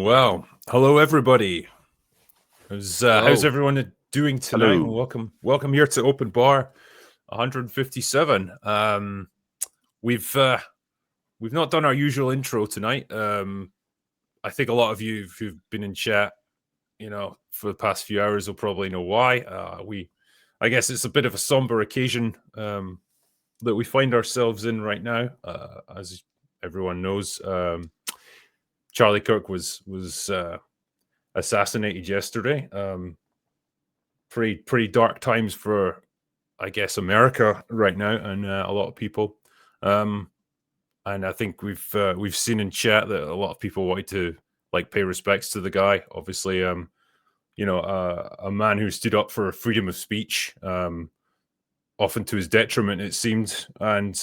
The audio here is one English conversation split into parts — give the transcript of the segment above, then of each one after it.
Well, hello everybody. How's Hello. everyone doing tonight? And Hello. welcome here to Open Bar 157. We've not done our usual intro tonight. I think a lot of you who've been in chat, for the past few hours will probably know why. I guess it's a bit of a somber occasion that we find ourselves in right now. As everyone knows, Charlie Kirk was assassinated yesterday. Pretty dark times for, I guess, America right now, and a lot of people. And I think we've seen in chat that a lot of people wanted to pay respects to the guy. Obviously, a man who stood up for freedom of speech, often to his detriment, it seemed, and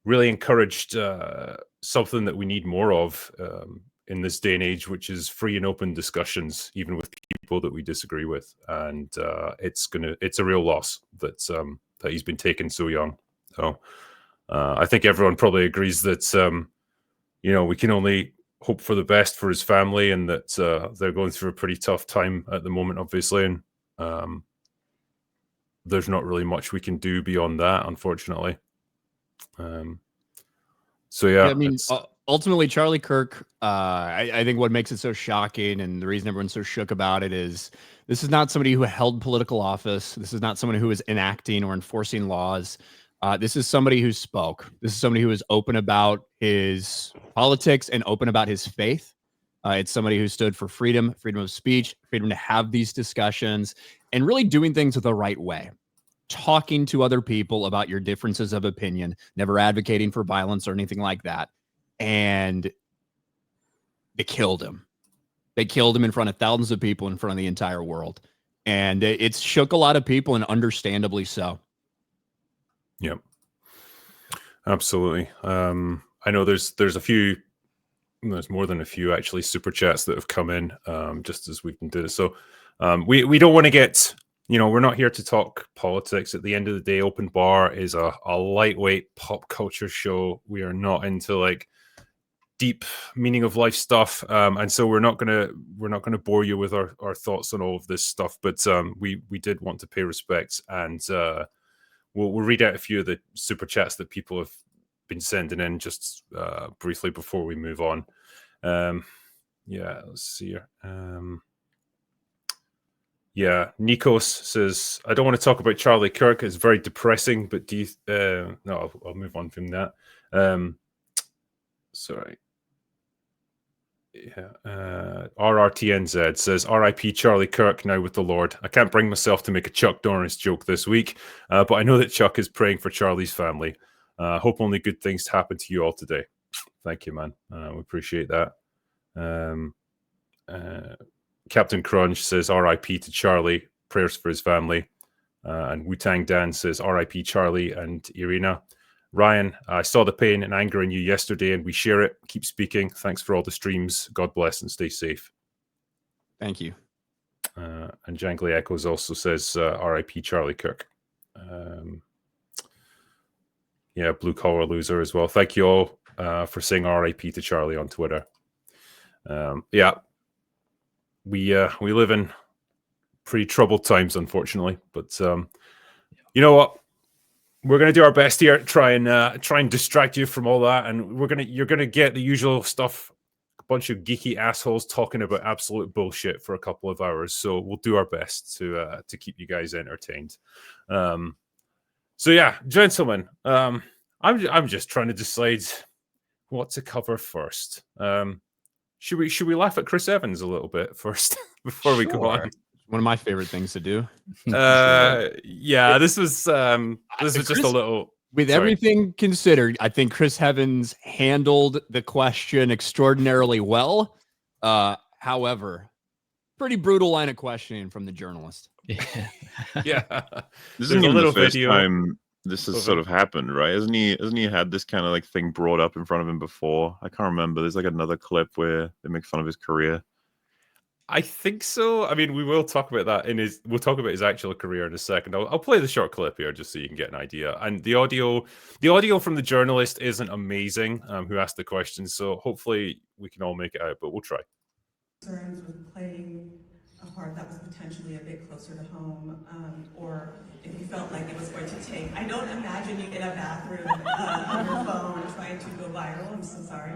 really encouraged something that we need more of in this day and age, which is free and open discussions, even with people that we disagree with. And it's a real loss that he's been taken so young. So I think everyone probably agrees that we can only hope for the best for his family, and that they're going through a pretty tough time at the moment, obviously. And there's not really much we can do beyond that, unfortunately. So yeah, I mean, ultimately, Charlie Kirk, I think what makes it so shocking and the reason everyone's so shook about it is this is not somebody who held political office. This is not someone who is enacting or enforcing laws. This is somebody who spoke. This is somebody who is open about his politics and open about his faith. It's somebody who stood for freedom of speech, freedom to have these discussions, and really doing things the right way. Talking to other people about your differences of opinion, never advocating for violence or anything like that. And they killed him. They killed him in front of thousands of people, in front of the entire world. And it's shook a lot of people, and understandably so. Yep. Absolutely. I know there's more than a few actually super chats that have come in just as we've been doing it. So we don't want to get, we're not here to talk politics. At the end of the day, Open Bar is a lightweight pop culture show. We are not into deep meaning of life stuff, and so we're not gonna bore you with our thoughts on all of this stuff. But we did want to pay respects, and we'll read out a few of the super chats that people have been sending in just briefly before we move on. Yeah, let's see here. Yeah, Nikos says, I don't want to talk about Charlie Kirk. It's very depressing, but do you... no, I'll move on from that. Sorry. Yeah. RRTNZ says, R.I.P. Charlie Kirk, now with the Lord. I can't bring myself to make a Chuck Norris joke this week, but I know that Chuck is praying for Charlie's family. Hope only good things happen to you all today. Thank you, man. We appreciate that. Captain Crunch says R.I.P. to Charlie, prayers for his family. And Wu-Tang Dan says R.I.P. Charlie and Irina. Ryan, I saw the pain and anger in you yesterday, and we share it. Keep speaking. Thanks for all the streams. God bless and stay safe. Thank you. And Jangly Echoes also says R.I.P. Charlie Kirk. Yeah, Blue Collar Loser as well. Thank you all for saying R.I.P. to Charlie on Twitter. Yeah. We live in pretty troubled times, unfortunately. But you know what? We're gonna do our best here. Try and distract you from all that, and you're gonna get the usual stuff. A bunch of geeky assholes talking about absolute bullshit for a couple of hours. So we'll do our best to keep you guys entertained. So yeah, gentlemen, I'm just trying to decide what to cover first. Should we laugh at Chris Evans a little bit first before we go on? One of my favorite things to do. Yeah, this was just a little. With everything considered, I think Chris Evans handled the question extraordinarily well. However, pretty brutal line of questioning from the journalist. Yeah. This isn't even the first time this has sort of happened, right? Hasn't he had this kind of thing brought up in front of him before? I can't remember. There's another clip where they make fun of his career. I think so. I mean, we will talk about that we'll talk about his actual career in a second. I'll play the short clip here just so you can get an idea. And the audio from the journalist isn't amazing, who asked the question. So hopefully we can all make it out, but we'll try. Concerns with playing a part that was potentially a bit closer to home, or if you felt like it was going to take. I don't imagine you in a bathroom on your phone trying to go viral. I'm so sorry.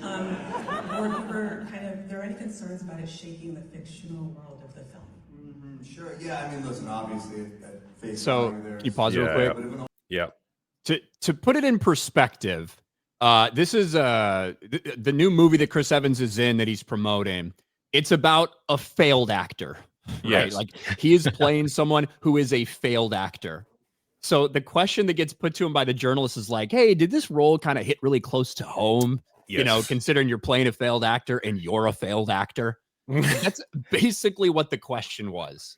Or if you were there are any concerns about it shaking the fictional world of the film? Mm-hmm, sure. Yeah. I mean, listen. Obviously, at face So value, can you pause real quick? Yeah. To put it in perspective, this is the new movie that Chris Evans is in that he's promoting. It's about a failed actor. Right? Yes. Like he is playing someone who is a failed actor. So the question that gets put to him by the journalist is like, hey, did this role kind of hit really close to home? Yes. You know, considering you're playing a failed actor and you're a failed actor. That's basically what the question was.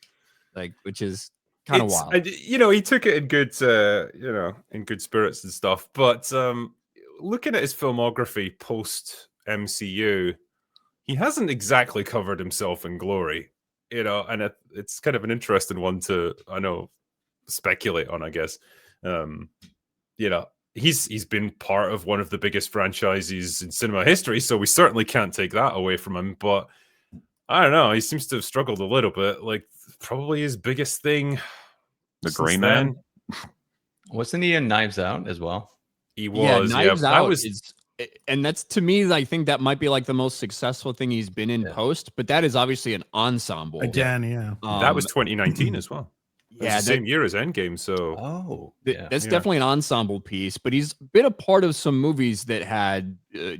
Like, which is kind of wild. You know, he took it in good, in good spirits and stuff. But looking at his filmography post MCU, he hasn't exactly covered himself in glory, you know, and it's kind of an interesting one to, speculate on, I guess. You know, he's been part of one of the biggest franchises in cinema history, so we certainly can't take that away from him. But I don't know, he seems to have struggled a little bit. Like, probably his biggest thing, The Gray Man. Wasn't he in Knives Out as well? He was. Yeah, Knives Out and that's, to me, I think that might be like the most successful thing he's been in post, but that is obviously an ensemble. Again, yeah. That was 2019 as well. Yeah, the same year as Endgame. So that's definitely an ensemble piece, but he's been a part of some movies that had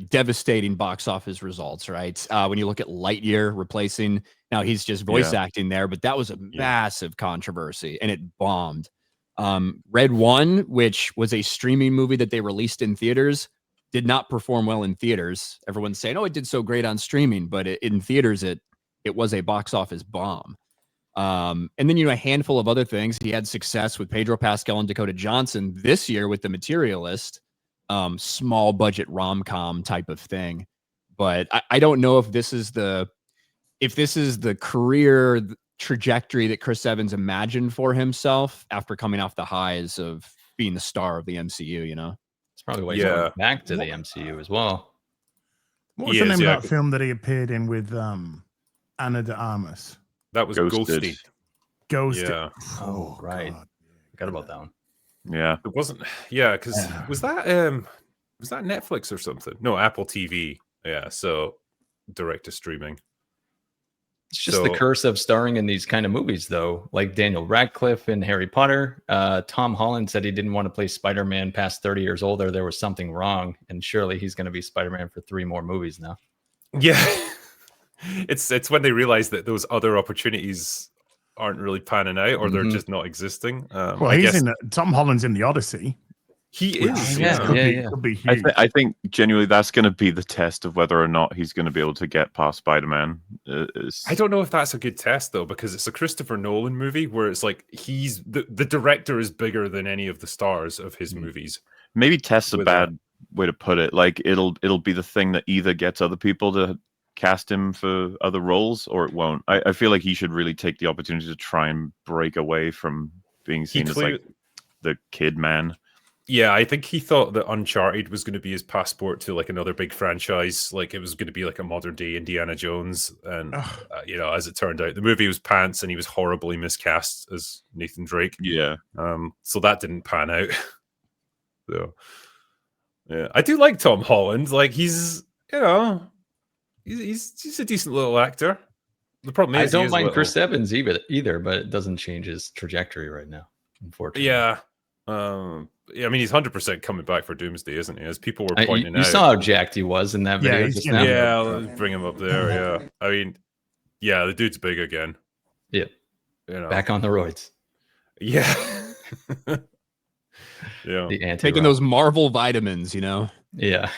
devastating box office results, right? When you look at Lightyear replacing, now he's just voice acting there, but that was a massive controversy and it bombed. Red One, which was a streaming movie that they released in theaters, did not perform well in theaters. Everyone's saying, oh, it did so great on streaming, but in theaters, it was a box office bomb. And then, a handful of other things. He had success with Pedro Pascal and Dakota Johnson this year with The Materialist, small budget rom-com type of thing. But I don't know if this is the career trajectory that Chris Evans imagined for himself after coming off the highs of being the star of the MCU, It's probably why he's going back to the MCU as well. What was the name of that film that he appeared in with Ana de Armas? That was Ghosted. Ghosted. Yeah. Oh, right. God. Forgot about that one. Yeah. It wasn't. Yeah, because was that Netflix or something? No, Apple TV. Yeah. So direct to streaming. It's just the curse of starring in these kind of movies, though. Like Daniel Radcliffe in Harry Potter. Tom Holland said he didn't want to play Spider-Man past 30 years older. There was something wrong, and surely he's going to be Spider-Man for 3 more movies now. Yeah. It's when they realize that those other opportunities aren't really panning out, or they're just not existing. Tom Holland's in the Odyssey. He is. Could be huge. I think genuinely that's going to be the test of whether or not he's going to be able to get past Spider-Man. I don't know if that's a good test though, because it's a Christopher Nolan movie where it's like he's the director is bigger than any of the stars of his movies. Maybe test's a bad way to put it. Like it'll be the thing that either gets other people to cast him for other roles or it won't. I feel like he should really take the opportunity to try and break away from being seen as like the kid man. Yeah, I think he thought that Uncharted was going to be his passport to like another big franchise. Like it was going to be like a modern day Indiana Jones. And, as it turned out, the movie was pants and he was horribly miscast as Nathan Drake. Yeah. So that didn't pan out. So, yeah, I do like Tom Holland. Like he's a decent little actor. The problem is I don't mind Chris Evans either, but it doesn't change his trajectory right now, unfortunately. Yeah. I mean, he's 100% coming back for Doomsday, isn't he? As people were pointing out. You saw how jacked he was in that video just now. Yeah, let's bring him up there. Yeah. I mean, yeah, the dude's big again. Yeah. Back on the roids. Yeah. Yeah. Taking those Marvel vitamins, Yeah.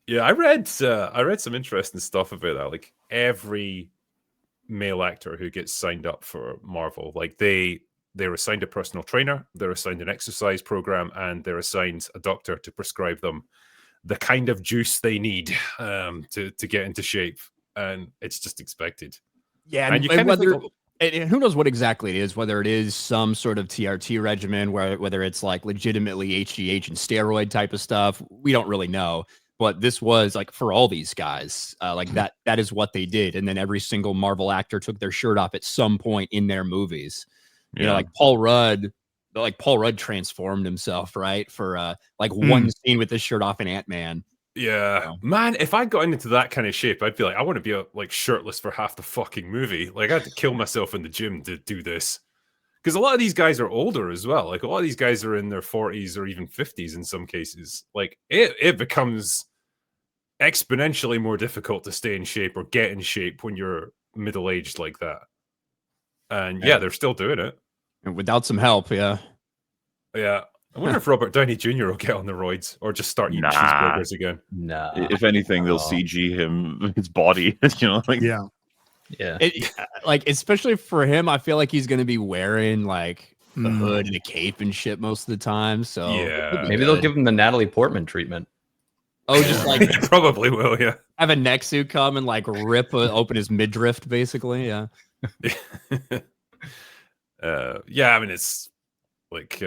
Yeah, I read some interesting stuff about that. Like every male actor who gets signed up for Marvel, like they're assigned a personal trainer, they're assigned an exercise program, and they're assigned a doctor to prescribe them the kind of juice they need to get into shape. and it's just expected. Yeah, and you and kind of whether think, and who knows what exactly it is, whether it is some sort of TRT regimen, whether it's like legitimately HGH and steroid type of stuff, we don't really know. But this was like for all these guys, like that is what they did. And then every single Marvel actor took their shirt off at some point in their movies. You know, like Paul Rudd transformed himself, right? For like one scene with his shirt off in Ant-Man. yeah, man, if I got into that kind of shape, I'd be like, I want to be like shirtless for half the fucking movie. Like, I had to kill myself in the gym to do this. Because a lot of these guys are older as well. Like, a lot of these guys are in their 40s or even 50s in some cases. Like, it becomes exponentially more difficult to stay in shape or get in shape when you're middle-aged like that. And yeah, they're still doing it. And without some help, yeah. Yeah. I wonder if Robert Downey Jr. will get on the roids or just start eating cheeseburgers again. Nah. If anything, they'll CG him, his body. You know, like yeah. Like especially for him, I feel like he's going to be wearing like a hood and a cape and shit most of the time. So yeah, maybe they'll give him the Natalie Portman treatment. Oh, just like probably will. Yeah, have a neck suit come and like rip open his midriff, basically. Yeah. Yeah. I mean, it's like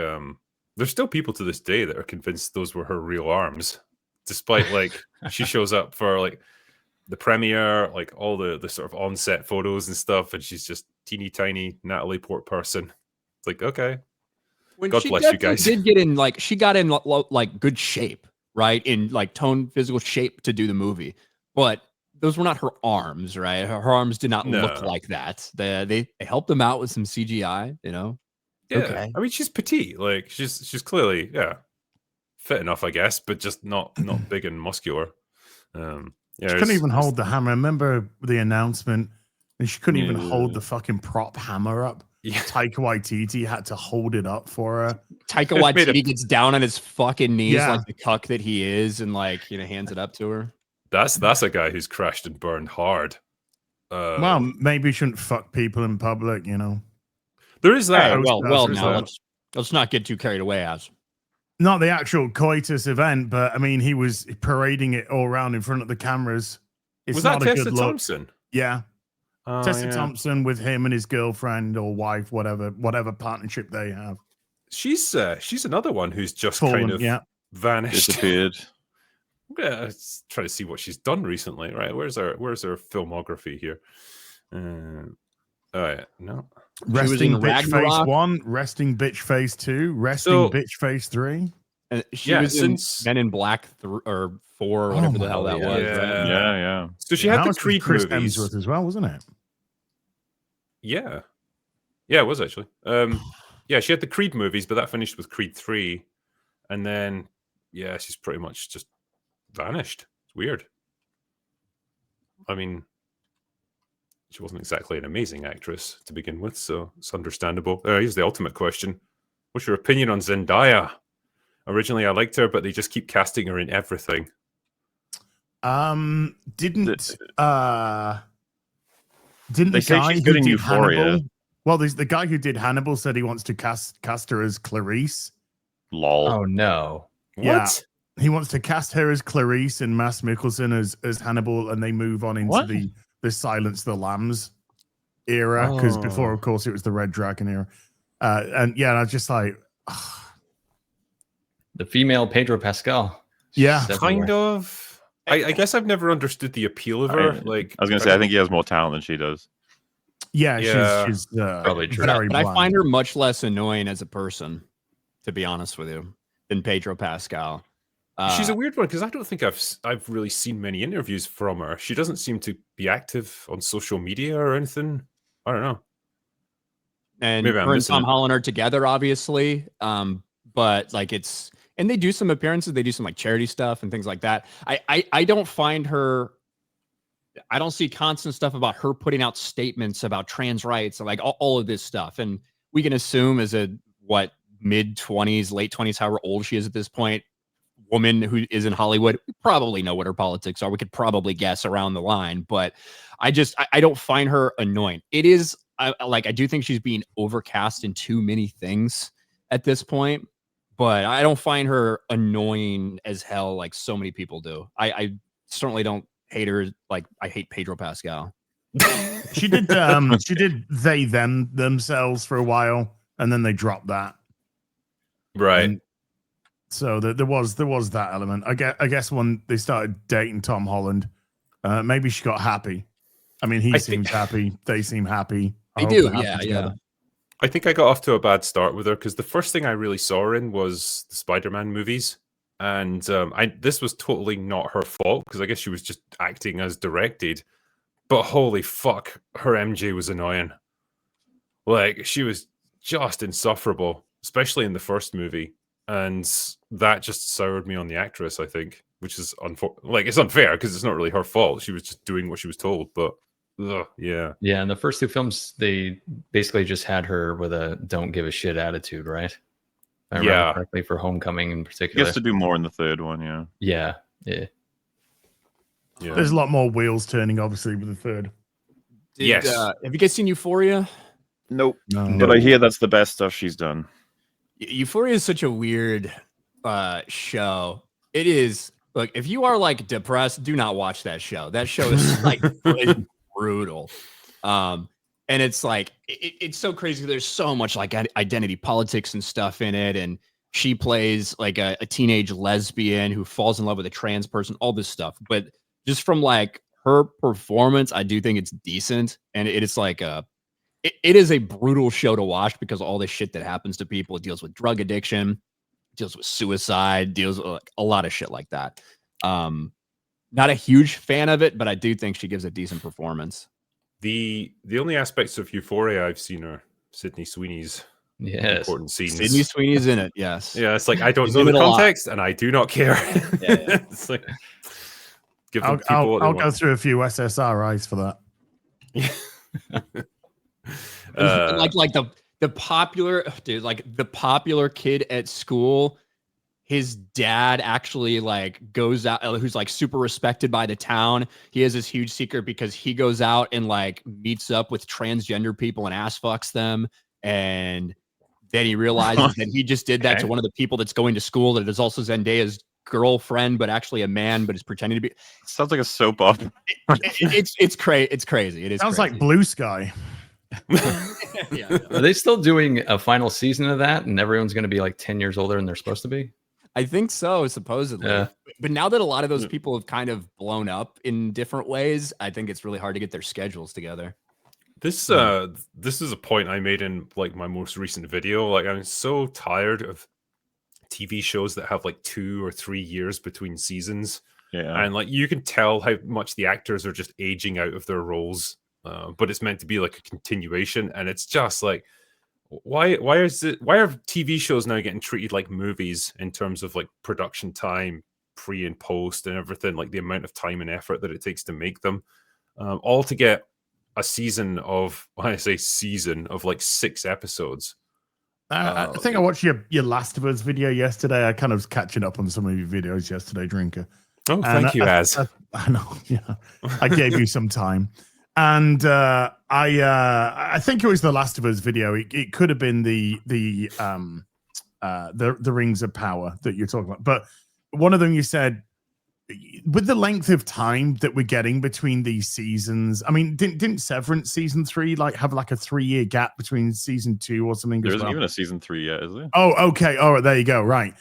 there's still people to this day that are convinced those were her real arms, despite like she shows up for like the premiere, like all the sort of on-set photos and stuff, and she's just teeny tiny Natalie Portman. It's like, okay, when God she bless you guys. Did get in like she got in like good shape, right? In like tone, physical shape to do the movie, but those were not her arms, right? Her arms did not look like that. They helped them out with some CGI, you know. Yeah, okay. I mean, she's petite, like she's clearly fit enough, I guess, but just not big and muscular. Yeah, she couldn't even hold the hammer. I remember the announcement, and she couldn't even hold the fucking prop hammer up. Yeah. Taika Waititi had to hold it up for her. Taika Waititi gets down on his fucking knees like the cuck that he is, and like hands it up to her. That's a guy who's crashed and burned hard. Well, maybe you shouldn't fuck people in public, you know. There is that. Hey, well, now let's not get too carried away, as. Not the actual coitus event, but I mean, he was parading it all around in front of the cameras. It's was not that a Tessa good look. Thompson? Yeah. Oh, Tessa Thompson with him and his girlfriend or wife, whatever partnership they have. She's another one who's just Fallen, kind of vanished. Disappeared. Yeah, let's try to see what she's done recently. Right, where's her filmography here? No. Resting Bitch Face 1, Resting Bitch Face 2, Resting Bitch Face 3. And she was in Men in Black 4 or whatever the hell that was. Right? Yeah. So she had the was Creed Chris movies Hemsworth as well, wasn't it? Yeah, it was actually. Yeah, she had the Creed movies, but that finished with Creed 3, and then she's pretty much just vanished. It's weird. I mean, she wasn't exactly an amazing actress to begin with, so it's understandable. Here's the ultimate question. What's your opinion on Zendaya? Originally, I liked her, but they just keep casting her in everything. Didn't they say she's good in Euphoria? Hannibal, well, there's the guy who did Hannibal said he wants to cast her as Clarice. Lol. Oh, no. Yeah. What? He wants to cast her as Clarice and Mads Mikkelsen as Hannibal, and they move on into the Silence the Lambs era, because before, of course, it was the Red Dragon era. And I was just like, the female Pedro Pascal. Yeah, kind of. I guess I've never understood the appeal of her. Like, I was gonna say, I think he has more talent than she does. Yeah. She's probably true. But I find her much less annoying as a person, to be honest with you, than Pedro Pascal. She's a weird one because I don't think I've really seen many interviews from her. She doesn't seem to be active on social media or anything. I don't know. And her and Tom Holland are together, obviously. But like and they do some appearances. They do some like charity stuff and things like that. I don't find her. I don't see constant stuff about her putting out statements about trans rights and like all of this stuff. And we can assume as a mid-20s, late 20s, however old she is at this point, woman who is in Hollywood, we probably know what her politics are. We could probably guess around the line, but I don't find her annoying. It is I do think she's being overcast in too many things at this point, but I don't find her annoying as hell like so many people do. I certainly don't hate her like I hate Pedro Pascal. She did they them themselves for a while, and then they dropped that. Right. And so there was that element. I guess when they started dating Tom Holland, maybe she got happy. I mean, he seems happy. They seem happy. They do, yeah. I think I got off to a bad start with her because the first thing I really saw her in was the Spider-Man movies, and this was totally not her fault because I guess she was just acting as directed. But holy fuck, her MJ was annoying. Like, she was just insufferable, especially in the first movie. And that just soured me on the actress, I think, which is it's unfair because it's not really her fault. She was just doing what she was told, but yeah. Yeah, in the first two films, they basically just had her with a don't give a shit attitude, right? If I remember correctly, for Homecoming in particular. He has to do more in the third one, yeah. Yeah. There's a lot more wheels turning, obviously, with the third. Yes. Have you guys seen Euphoria? Nope. No. But I hear that's the best stuff she's done. Euphoria is such a weird show. It is. Look, if you are like depressed, do not watch that show. That show is like it's brutal. And it's like it's so crazy. There's so much like identity politics and stuff in it, and she plays like a teenage lesbian who falls in love with a trans person. All this stuff, but just from like her performance, I do think it's decent, and it is like it is a brutal show to watch because all the shit that happens to people. It deals with drug addiction, deals with suicide, deals with like, a lot of shit like that. Not a huge fan of it, but I do think she gives a decent performance. The only aspects of Euphoria I've seen are Sydney Sweeney's important scenes. Sydney Sweeney's in it, yes. Yeah, it's like I don't know the context, and I do not care. Yeah. It's like I'll go through a few SSRIs for that. like the popular dude, like the popular kid at school, his dad actually like goes out, who's like super respected by the town. He has this huge secret because he goes out and like meets up with transgender people and ass fucks them, and then he realizes that he just did that to one of the people that's going to school that is also Zendaya's girlfriend, but actually a man, but is pretending to be. Sounds like a soap opera. It's crazy. It is. Sounds crazy. like Blue Sky. Yeah. Are they still doing a final season of that, and everyone's going to be like 10 years older than they're supposed to be? I think so, supposedly. Yeah. But now that a lot of those people have kind of blown up in different ways, I think it's really hard to get their schedules together. This is a point I made in like my most recent video. Like, I'm so tired of TV shows that have like 2 or 3 years between seasons. Yeah. And like you can tell how much the actors are just aging out of their roles. But it's meant to be like a continuation, and it's just like why are TV shows now getting treated like movies in terms of like production time, pre and post and everything, like the amount of time and effort that it takes to make them, all to get a season of, when I say season, of like 6 episodes. I think I watched your Last of Us video yesterday. I kind of was catching up on some of your videos yesterday, Drinker. Oh, thank you, Az. I know, yeah. I gave you some time. And I think it was the Last of Us video. It could have been the Rings of Power that you're talking about. But one of them you said, with the length of time that we're getting between these seasons, I mean, didn't Severance season 3 like have like a 3-year gap between season 2 or something? There isn't even a season 3 yet, is there? Oh, okay. All right, there you go. Right.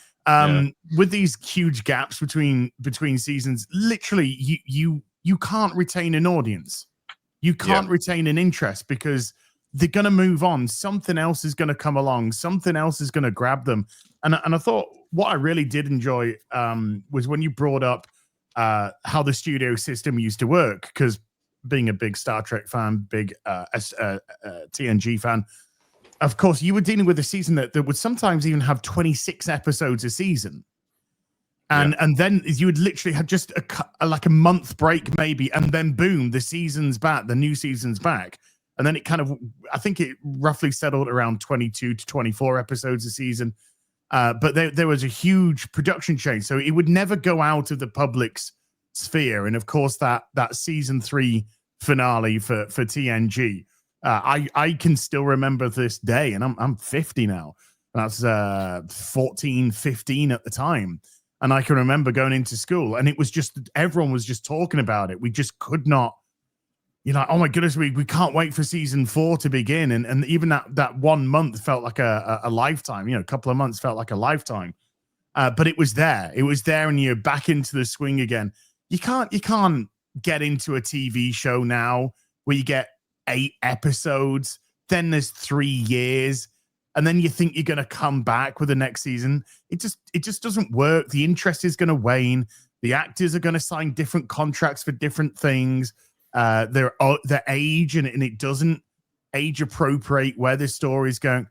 With these huge gaps between seasons, literally you can't retain an audience. You can't retain an interest because they're going to move on. Something else is going to come along. Something else is going to grab them. And I thought what I really did enjoy was when you brought up how the studio system used to work, because being a big Star Trek fan, big TNG fan, of course, you were dealing with a season that would sometimes even have 26 episodes a season. And then you would literally have just like a month break maybe, and then boom, the season's back, the new season's back. And then it kind of, I think it roughly settled around 22 to 24 episodes a season. But there was a huge production change. So it would never go out of the public's sphere. And of course, that season 3 finale for TNG, I can still remember this day, and I'm 50 now. That's 14, 15 at the time. And I can remember going into school, and it was just everyone was just talking about it. We just could not. Oh my goodness, we can't wait for season 4 to begin. And even that 1 month felt like a lifetime. A couple of months felt like a lifetime. But it was there. It was there, and you're back into the swing again. You can't get into a TV show now where you get 8 episodes, then there's 3 years, and then you think you're gonna come back with the next season. It just doesn't work. The interest is gonna wane. The actors are gonna sign different contracts for different things. Their age, and it doesn't age appropriate where the story's going.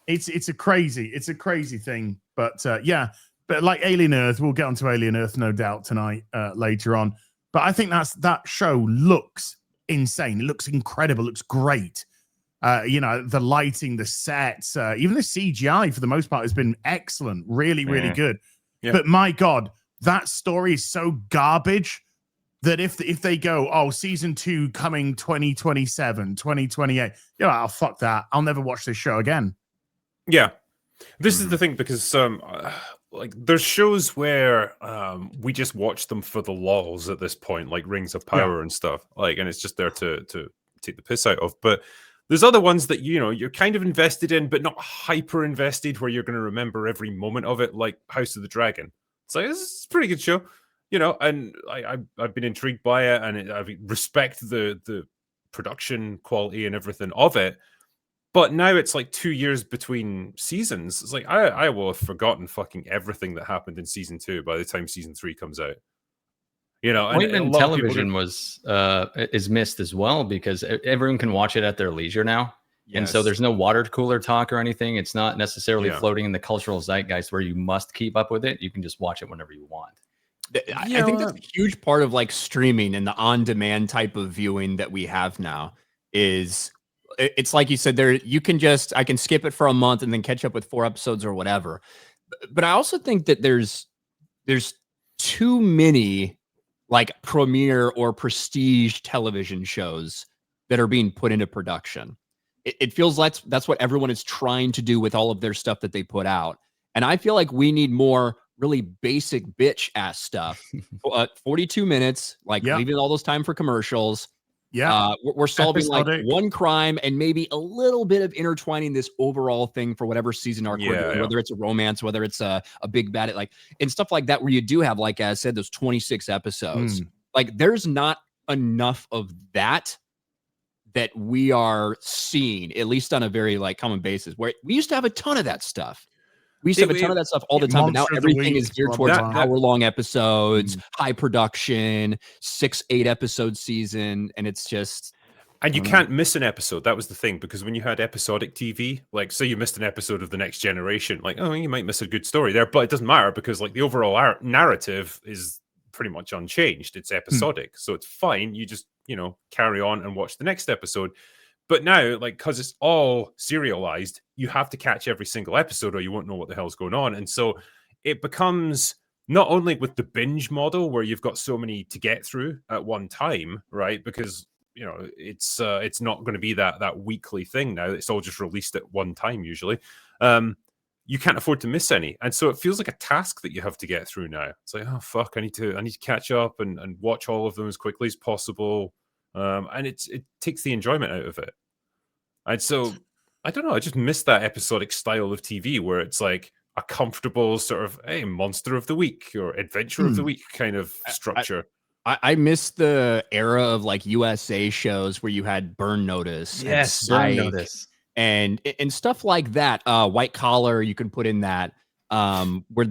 It's a crazy thing. But but like Alien Earth, we'll get onto Alien Earth no doubt tonight later on. But I think that show looks insane. It looks incredible. It looks great. The lighting, the sets, even the CGI for the most part has been excellent. Really, really good. Yeah. But my God, that story is so garbage that if they go, season 2 coming 2027, 2028, fuck that. I'll never watch this show again. Yeah. This is the thing, because there's shows where we just watch them for the lulls at this point, like Rings of Power and stuff. And it's just there to take the piss out of. But there's other ones that you're kind of invested in, but not hyper invested, where you're going to remember every moment of it, like House of the Dragon. It's like, this is a pretty good show. And I've been intrigued by it, and I respect the production quality and everything of it. But now it's like 2 years between seasons. It's like I will have forgotten fucking everything that happened in season 2 by the time season 3 comes out. Appointment television is missed as well, because everyone can watch it at their leisure now. Yes. And so there's no water cooler talk or anything. It's not necessarily floating in the cultural zeitgeist where you must keep up with it. You can just watch it whenever you want. I think that's a huge part of like streaming and the on-demand type of viewing that we have now. Is it's like you said, I can skip it for a month and then catch up with 4 episodes or whatever. But I also think that there's too many like premiere or prestige television shows that are being put into production. It feels like that's what everyone is trying to do with all of their stuff that they put out. And I feel like we need more really basic bitch ass stuff. 42 minutes, leaving all those time for commercials. Yeah. We're solving like one crime and maybe a little bit of intertwining this overall thing for whatever season arc we're doing, whether it's a romance, whether it's a big bad, and stuff like that, where you do have, like I said, those 26 episodes. Like there's not enough of that we are seeing, at least on a very common basis, where we used to have a ton of that stuff. We used to have a ton of that stuff all the time, but now everything is geared towards hour-long episodes, high production, 6-8 episode season, and it's just... And you can't miss an episode. That was the thing, because when you had episodic TV, say you missed an episode of The Next Generation, you might miss a good story there, but it doesn't matter, because the overall narrative is pretty much unchanged. It's episodic, so it's fine. You just, carry on and watch the next episode. But now, because it's all serialized, you have to catch every single episode or you won't know what the hell's going on. And so it becomes not only with the binge model where you've got so many to get through at one time, right? Because, it's not going to be that weekly thing now. It's all just released at one time usually. You can't afford to miss any. And so it feels like a task that you have to get through now. It's like, oh, fuck, I need to catch up and watch all of them as quickly as possible. And it takes the enjoyment out of it. And so, I don't know, I just miss that episodic style of TV where it's like a comfortable sort of, hey, monster of the week or adventure of the week kind of structure. I miss the era of USA shows where you had Burn Notice. Yes, Burn Notice. And stuff like that. White Collar, you can put in that, where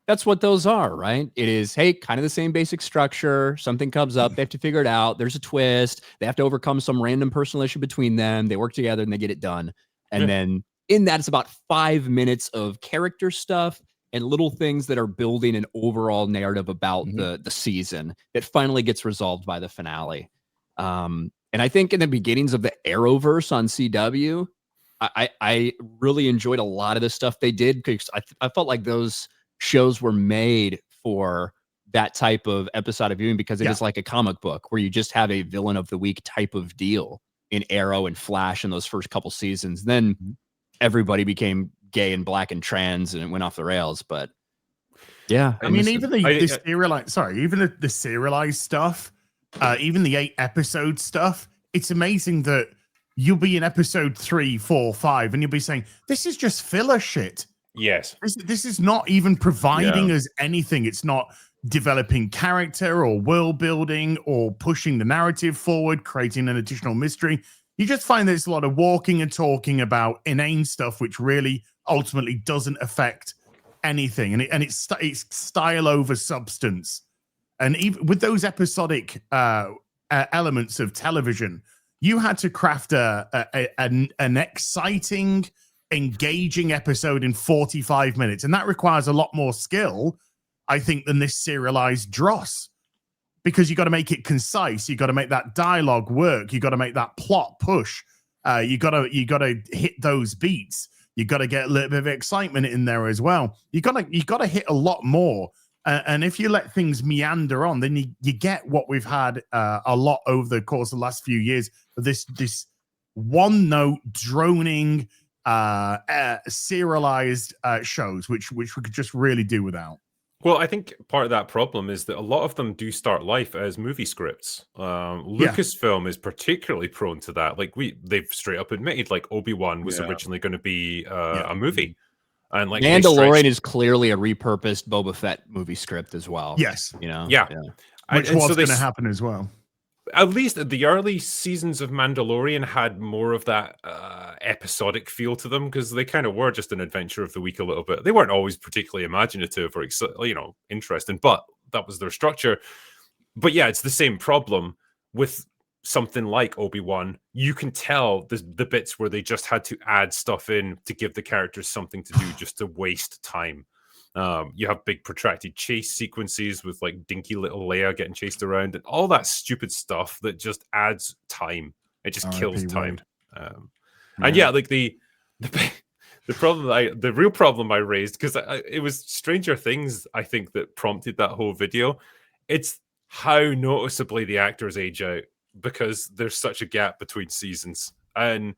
that's what those are, right? It is, hey, kind of the same basic structure. Something comes up, they have to figure it out. There's a twist. They have to overcome some random personal issue between them. They work together and they get it done. And then in that, it's about 5 minutes of character stuff and little things that are building an overall narrative about the season that finally gets resolved by the finale. And I think in the beginnings of the Arrowverse on CW, I really enjoyed a lot of the stuff they did, because I felt like those shows were made for that type of episodic viewing, because it is like a comic book where you just have a villain of the week type of deal in Arrow and Flash in those first couple seasons. Then everybody became gay and black and trans and it went off the rails. But Yeah, I mean, even the serialized, even the serialized stuff, even the 8 episode stuff. It's amazing that you'll be in episode 3, 4, 5, and you'll be saying, "This is just filler shit." Yes, this is not even providing us anything. It's not developing character or world building or pushing the narrative forward, creating an additional mystery. You just find there's a lot of walking and talking about inane stuff, which really ultimately doesn't affect anything. And it's style over substance. And even with those episodic elements of television, you had to craft an exciting, engaging episode in 45 minutes. And that requires a lot more skill, I think, than this serialized dross. Because you got to make it concise, you got to make that dialogue work, you got to make that plot push, you got to hit those beats, you got to get a little bit of excitement in there as well. You got to hit a lot more, and if you let things meander on, then you get what we've had a lot over the course of the last few years of this one note droning serialized shows, which we could just really do without. Well, I think part of that problem is that a lot of them do start life as movie scripts. Lucasfilm is particularly prone to that. Like they've straight up admitted, like Obi-Wan was originally going to be a movie, and like Mandalorian is clearly a repurposed Boba Fett movie script as well. Yes, which was going to happen as well. At least the early seasons of Mandalorian had more of that episodic feel to them, because they kind of were just an adventure of the week a little bit. They weren't always particularly imaginative or interesting, but that was their structure. But yeah, it's the same problem with something like Obi-Wan. You can tell the bits where they just had to add stuff in to give the characters something to do, just to waste time. You have big protracted chase sequences with like dinky little Leia getting chased around and all that stupid stuff that just adds time. It just kills time. And yeah, like the problem, the real problem I raised, because it was Stranger Things, I think, that prompted that whole video. It's how noticeably the actors age out, because there's such a gap between seasons. And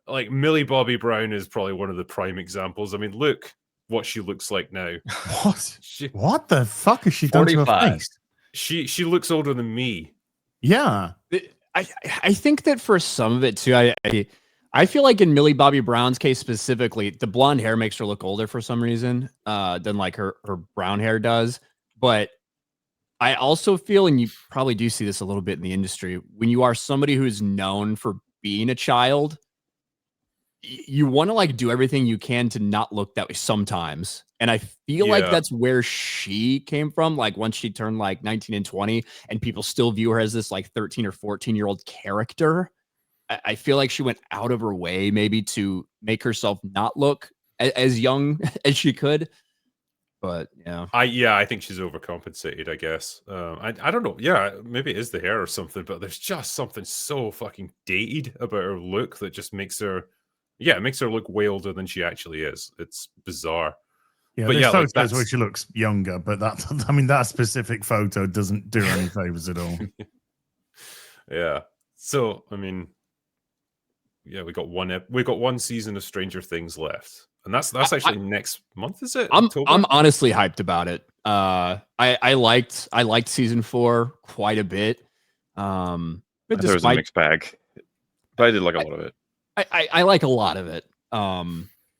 like Millie Bobby Brown is probably one of the prime examples. I mean, look what she looks like now. What the fuck has she done to her face? She looks older than me. Yeah. I think that for some of it too, I feel like in Millie Bobby Brown's case specifically, the blonde hair makes her look older for some reason than like her brown hair does. But I also feel, and you probably do see this a little bit in the industry, when you are somebody who's known for being a child, you want to like do everything you can to not look that way sometimes. And I feel like that's where she came from. Like once she turned like 19 and 20 and people still view her as this like 13 or 14-year-old character, I feel like she went out of her way maybe to make herself not look as young as she could. But I think she's overcompensated, I guess. I don't know. Yeah, maybe it is the hair or something, but there's just something so fucking dated about her look that just makes her look way older than she actually is. It's bizarre. Yeah, but photos where she looks younger, but that specific photo doesn't do any favors at all. Yeah. So, I mean, yeah, we got one season of Stranger Things left. And that's actually next month, is it? I'm honestly hyped about it. I liked season 4 quite a bit. But there was a mixed bag. But I did like a lot of it. I like a lot of it.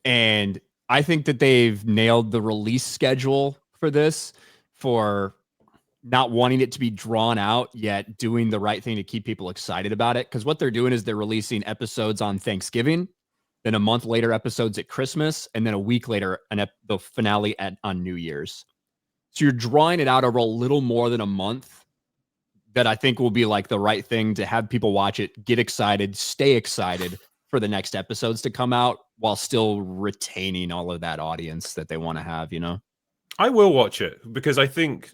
And I think that they've nailed the release schedule for this, for not wanting it to be drawn out, yet doing the right thing to keep people excited about it. Because what they're doing is they're releasing episodes on Thanksgiving, then a month later episodes at Christmas, and then a week later the finale on New Year's. So you're drawing it out over a little more than a month. That I think will be like the right thing to have people watch it, get excited, stay excited for the next episodes to come out, while still retaining all of that audience that they want to have, you know? I will watch it, because I think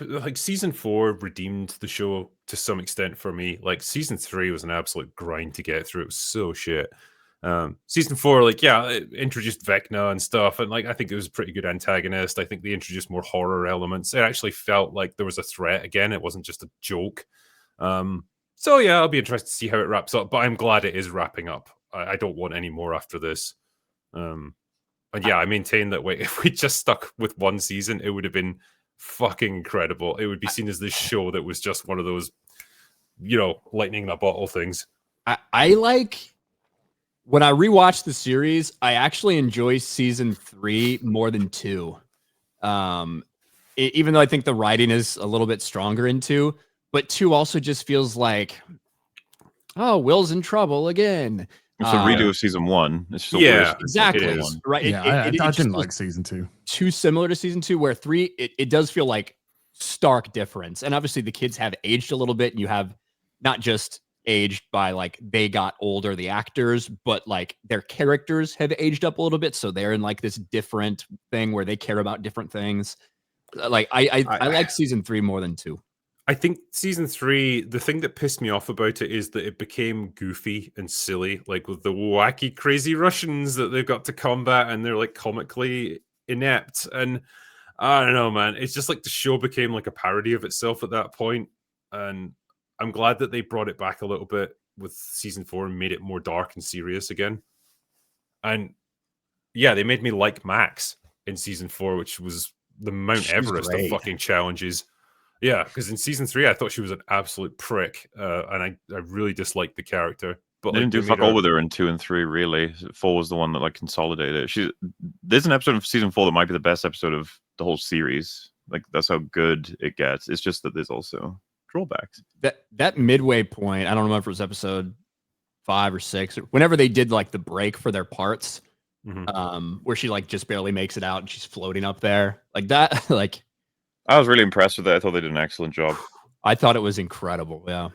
like season 4 redeemed the show to some extent for me. Like season 3 was an absolute grind to get through. It was so shit. Season 4, like, it introduced Vecna and stuff, and like I think it was a pretty good antagonist. I think they introduced more horror elements. It actually felt like there was a threat again. It wasn't just a joke. So yeah, I'll be interested to see how it wraps up, but I'm glad it is wrapping up. I don't want any more after this. And yeah, I maintain that if we just stuck with one season, it would have been fucking incredible. It would be seen as this show that was just one of those, lightning in a bottle things. I like when I rewatch the series, I actually enjoy season 3 more than 2. Even though I think the writing is a little bit stronger in 2, but 2 also just feels like, oh, Will's in trouble again. It's a redo of season 1. It's just exactly. Right. Yeah, I didn't like season 2. Too similar to season 2, where 3, it does feel like stark difference. And obviously the kids have aged a little bit, and you have not just aged by like they got older, the actors, but like their characters have aged up a little bit. So they're in like this different thing where they care about different things. Like I like season 3 more than 2. I think season 3, the thing that pissed me off about it is that it became goofy and silly, like with the wacky, crazy Russians that they've got to combat, and they're like comically inept. And I don't know, man. It's just like the show became like a parody of itself at that point. And I'm glad that they brought it back a little bit with season 4 and made it more dark and serious again. And yeah, they made me like Max in season 4, which was the Mount Everest of fucking challenges. Yeah, because in season 3, I thought she was an absolute prick, and I really disliked the character. But they didn't do fuck all with her in 2 and 3, really. 4 was the one that like consolidated it. There's an episode of season 4 that might be the best episode of the whole series. Like, that's how good it gets. It's just that there's also drawbacks. That midway point, I don't remember if it was episode 5 or 6, or whenever they did like the break for their parts, where she like just barely makes it out and she's floating up there like that. Like, I was really impressed with that. I thought they did an excellent job. I thought it was incredible. Yeah.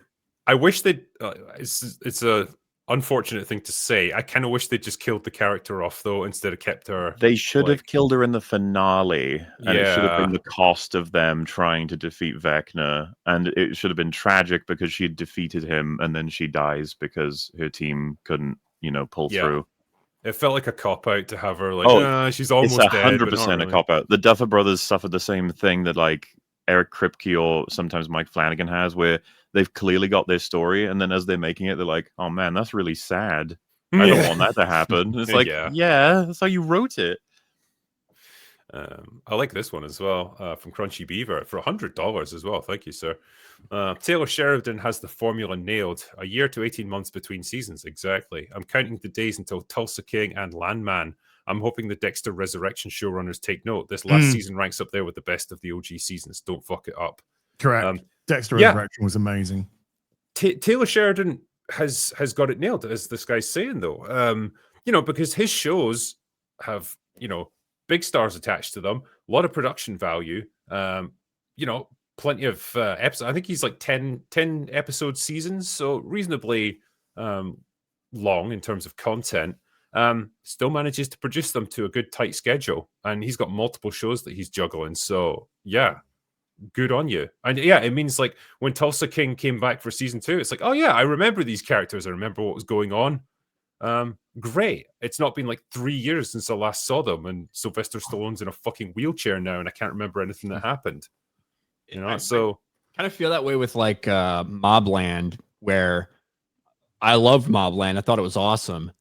I wish they'd, it's a unfortunate thing to say. I kind of wish they'd just killed the character off, though, instead of kept her. They should have killed her in the finale. And it should have been the cost of them trying to defeat Vecna. And it should have been tragic because she had defeated him, and then she dies because her team couldn't, pull through. It felt like a cop-out to have her like, she's almost dead. It's 100% a cop-out. The Duffer Brothers suffered the same thing that like Eric Kripke or sometimes Mike Flanagan has, where they've clearly got their story, and then as they're making it, they're like, oh man, that's really sad. I don't want that to happen. It's like, yeah, that's how you wrote it. I like this one as well, from Crunchy Beaver for $100 as well. Thank you, sir. Taylor Sheridan has the formula nailed. A year to 18 months between seasons. Exactly. I'm counting the days until Tulsa King and Landman. I'm hoping the Dexter Resurrection showrunners take note. This last season ranks up there with the best of the OG seasons. Don't fuck it up. Correct. Dexter Resurrection was amazing. Taylor Sheridan has got it nailed, as this guy's saying, though. Because his shows have, big stars attached to them, a lot of production value, plenty of episodes. I think he's like 10 episode seasons, so reasonably long in terms of content. Still manages to produce them to a good tight schedule, and he's got multiple shows that he's juggling. So yeah, good on you. And yeah, it means like when Tulsa King came back for season 2, it's like, oh yeah, I remember these characters. I remember what was going on. Great. It's not been like 3 years since I last saw them, and Sylvester Stallone's in a fucking wheelchair now, and I can't remember anything that happened. So I kind of feel that way with like Mobland, where I loved Mobland. I thought it was awesome.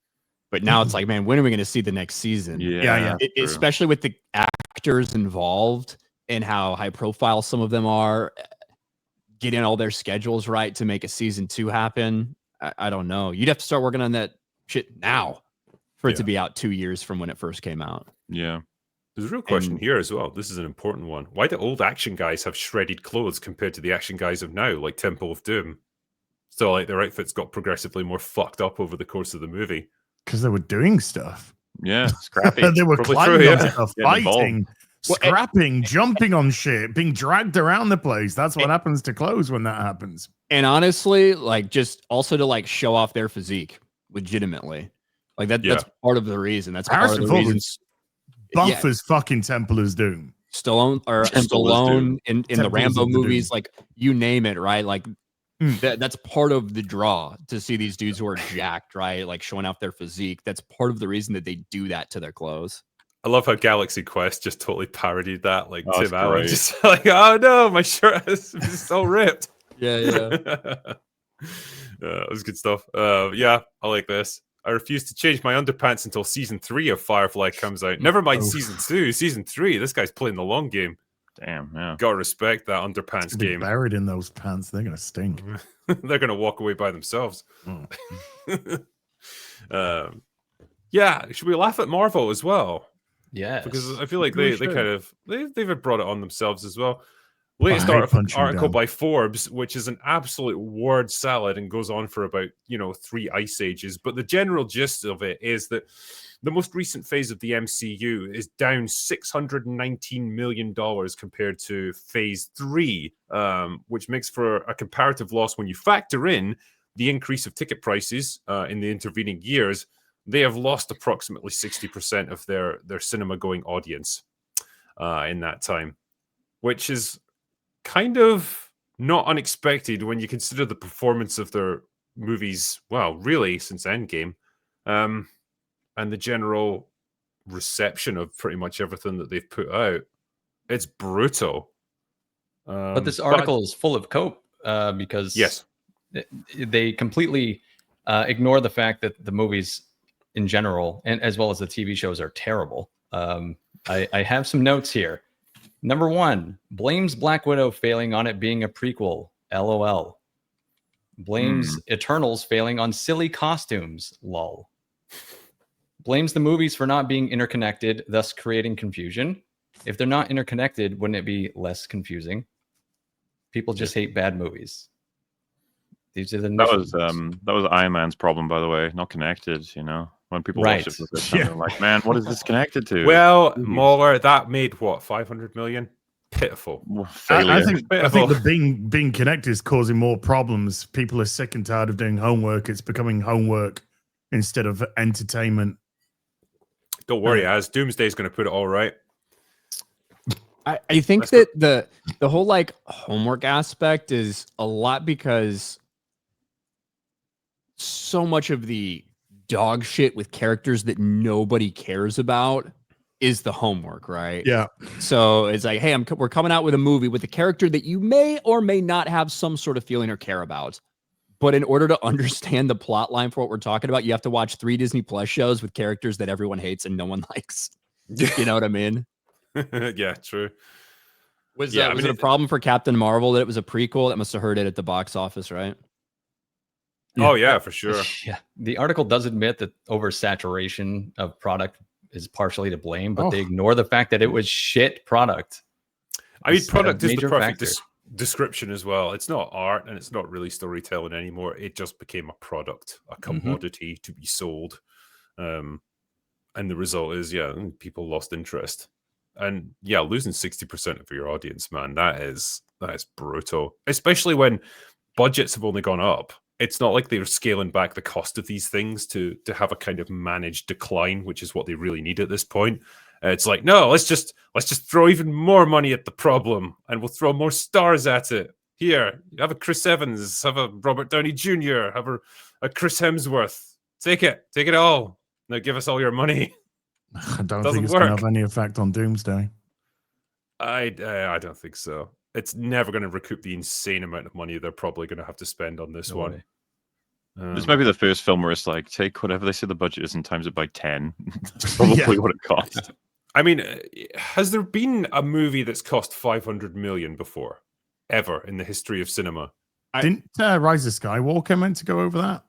But now it's like, man, when are we going to see the next season? Yeah. Especially with the actors involved and how high profile some of them are, getting all their schedules right to make a season 2 happen. I don't know. You'd have to start working on that shit now for it to be out 2 years from when it first came out. Yeah. There's a real question here as well. This is an important one. Why do old action guys have shredded clothes compared to the action guys of now, like Temple of Doom? So like their outfits got progressively more fucked up over the course of the movie. Because they were doing stuff. Yeah, scrappy. They were Probably climbing true, on stuff, fighting, scrapping, jumping on shit, being dragged around the place. That's what happens to clothes when that happens. And honestly, like just also to like show off their physique legitimately. Like that's part of the reason. That's part of the reason. Buff as fucking Temple as Doom. Stallone in the Rambo movies, like you name it, right? Like that's part of the draw to see these dudes who are jacked, right? Like showing off their physique. That's part of the reason that they do that to their clothes. I love how Galaxy Quest just totally parodied that. Like Tim Allen just like, oh no, my shirt is so ripped. Yeah. It was good stuff. Yeah, I like this. I refuse to change my underpants until season 3 of Firefly comes out. Never mind season 2, season 3. This guy's playing the long game. Damn, yeah. Gotta respect that underpants game. Buried in those pants, they're gonna stink. They're gonna walk away by themselves. Mm. Yeah, should we laugh at Marvel as well? Yes. Because I feel like We they should. kind of they've brought it on themselves as well. Latest I hate punching article down. by Forbes, which is an absolute word salad and goes on for about 3 ice ages. But the general gist of it is that the most recent phase of the MCU is down $619 million compared to phase 3, which makes for a comparative loss when you factor in the increase of ticket prices in the intervening years. They have lost approximately 60% of their cinema-going audience in that time, which is kind of not unexpected when you consider the performance of their movies, well, really, since Endgame, and the general reception of pretty much everything that they've put out. It's brutal. But this article is full of cope because yes, they completely ignore the fact that the movies in general, and as well as the TV shows, are terrible. I have some notes here. Number 1, blames Black Widow failing on it being a prequel. LOL. Blames Eternals failing on silly costumes. Lol. Blames the movies for not being interconnected, thus creating confusion. If they're not interconnected, wouldn't it be less confusing? People just hate bad movies. These are the that was Iron Man's problem, by the way. Not connected, when people watch it for the first time, they're like, man, what is this connected to? Well, MauLer, that made what, 500 million? Pitiful. I think the being connected is causing more problems. People are sick and tired of doing homework. It's becoming homework instead of entertainment. Don't worry, as Doomsday's going to put it all right. I think that the whole like homework aspect is a lot because so much of the dog shit with characters that nobody cares about is the homework, right? Yeah. So it's like, hey, we're coming out with a movie with a character that you may or may not have some sort of feeling or care about. But in order to understand the plot line for what we're talking about, you have to watch 3 Disney Plus shows with characters that everyone hates and no one likes. You know what I mean? Yeah, true. Was it a problem for Captain Marvel that it was a prequel? That must have hurt it at the box office, right? Oh, yeah, for sure. Yeah. The article does admit that oversaturation of product is partially to blame, but they ignore the fact that it was shit product. I mean, product is the perfect description as well. It's not art and it's not really storytelling anymore. It just became a product, a commodity to be sold. And the result is, people lost interest. And losing 60% of your audience, man, that is brutal. Especially when budgets have only gone up. It's not like they're scaling back the cost of these things to have a kind of managed decline, which is what they really need at this point. It's like, no, let's just throw even more money at the problem, and we'll throw more stars at it. Here, have a Chris Evans, have a Robert Downey Jr., have a Chris Hemsworth. Take it all. Now give us all your money. I don't think it's going to have any effect on Doomsday. I don't think so. It's never going to recoup the insane amount of money they're probably going to have to spend on this one. This might be the first film where it's like, take whatever they say the budget is and times it by 10. That's probably what it costs. I mean, has there been a movie that's cost 500 million before? Ever in the history of cinema? Didn't Rise of Skywalker meant to go over that?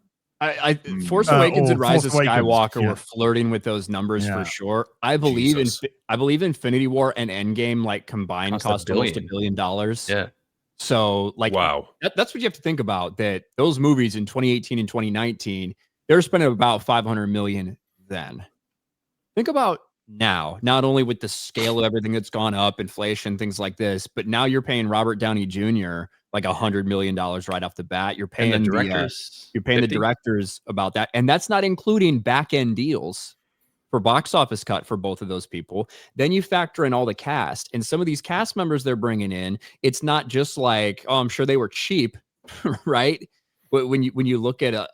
Force Awakens and Rise of Force Awakens, Skywalker were flirting with those numbers for sure. I believe Infinity War and Endgame like combined cost almost $1 billion. Yeah. So like, wow, that's what you have to think about. That those movies in 2018 and 2019, they were spending about 500 million then. Think about now, not only with the scale of everything that's gone up, inflation, things like this, but now you're paying Robert Downey Jr. like $100 million right off the bat. You're paying the directors. You're paying 50. The directors about that, and that's not including back end deals for box office cut for both of those people. Then you factor in all the cast, and some of these cast members they're bringing in. It's not just like, oh, I'm sure they were cheap, right? But when you look at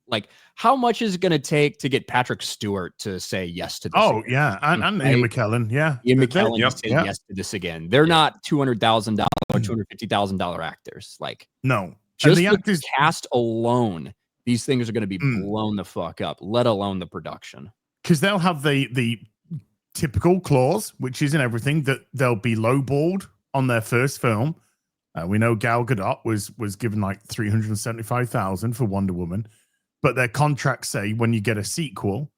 like how much is it going to take to get Patrick Stewart to say yes to this? Oh, again? Yeah. And Ian McKellen. Yeah. Ian McKellen to say yes to this again. They're not $200,000 or $250,000 actors. Like, no. Just the cast alone these things are going to be blown the fuck up, let alone the production. Because they'll have the typical clause, which is in everything, that they'll be lowballed on their first film. We know Gal Gadot was given like $375,000 for Wonder Woman, but their contracts say when you get a sequel,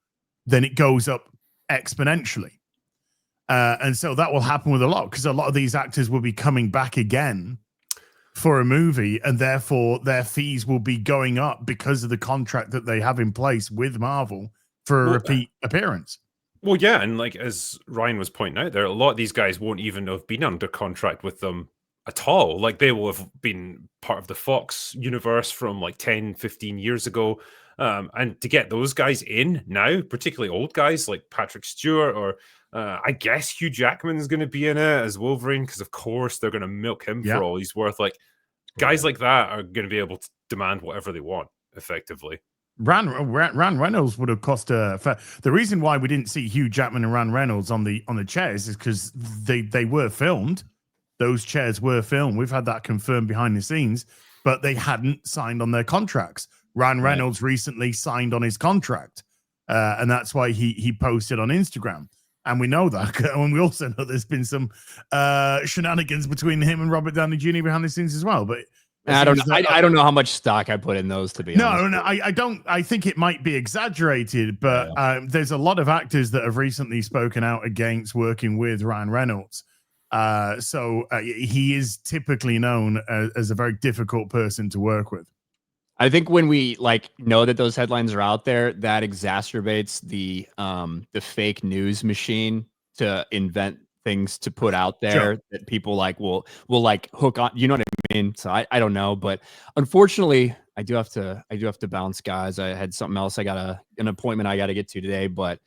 then it goes up exponentially. And so that will happen with a lot, because a lot of these actors will be coming back again for a movie, and therefore their fees will be going up because of the contract that they have in place with Marvel for a repeat appearance. Well, yeah, and like as Ryan was pointing out there, a lot of these guys won't even have been under contract with them at all. Like they will have been part of the Fox universe from like 10, 15 years ago. And to get those guys in now, particularly old guys like Patrick Stewart, or I guess Hugh Jackman is going to be in it as Wolverine, because of course they're going to milk him for all he's worth. Like guys like that are going to be able to demand whatever they want, effectively. Ryan Reynolds would have cost the reason why we didn't see Hugh Jackman and Ryan Reynolds on the chairs is because they were filmed. Those chairs were filmed. We've had that confirmed behind the scenes, but they hadn't signed on their contracts. Ryan Reynolds recently signed on his contract, and that's why he posted on Instagram. And we know that, and we also know there's been some shenanigans between him and Robert Downey Jr. behind the scenes as well. But I don't know. I don't know how much stock I put in those, to be honest. No, I don't. I think it might be exaggerated, but there's a lot of actors that have recently spoken out against working with Ryan Reynolds. So he is typically known as a very difficult person to work with. I think when we know that those headlines are out there, that exacerbates the fake news machine to invent things to put out there that people will hook on. You know what I mean? So I don't know, but unfortunately, I do have to bounce, guys. I had something else. I got an appointment I got to get to today, but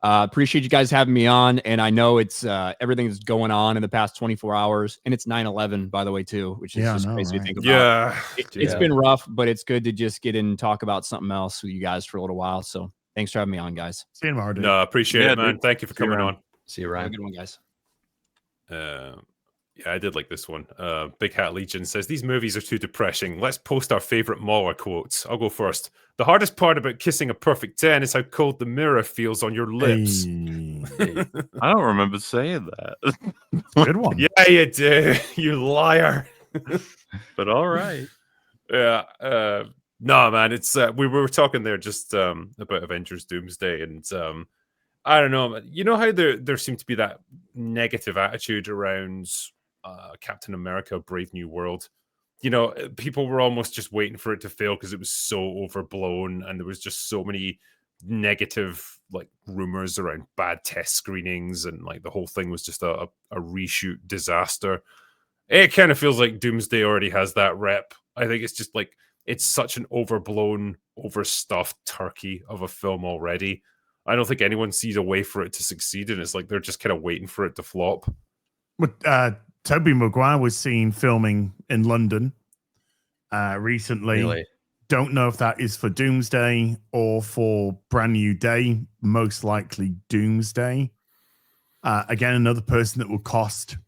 appreciate you guys having me on. And I know it's everything that's going on in the past 24 hours, and it's 9/11, by the way, too, which is just crazy to think about. Yeah, it's been rough, but it's good to just get in and talk about something else with you guys for a little while. So thanks for having me on, guys. See you tomorrow, dude. No, appreciate it, man. Thank you for coming on. See you, Ryan. Have a good one, guys. Yeah, I did like this one. Big Hat Legion says, these movies are too depressing. Let's post our favorite MauLer quotes. I'll go first. The hardest part about kissing a perfect 10 is how cold the mirror feels on your lips. I don't remember saying that. Good one. Yeah, you do. You liar. But all right. Yeah. No, man. It's we were talking there just about Avengers Doomsday, and I don't know. You know how there seemed to be that negative attitude around Captain America: Brave New World. You know, people were almost just waiting for it to fail because it was so overblown, and there was just so many negative rumors around bad test screenings, and the whole thing was just a reshoot disaster. It kind of feels like Doomsday already has that rep. I think it's just it's such an overblown, overstuffed turkey of a film already. I don't think anyone sees a way for it to succeed, and it's they're just kind of waiting for it to flop. But Tobey Maguire was seen filming in London recently. Really? Don't know if that is for Doomsday or for Brand New Day. Most likely Doomsday. Again, another person that will cost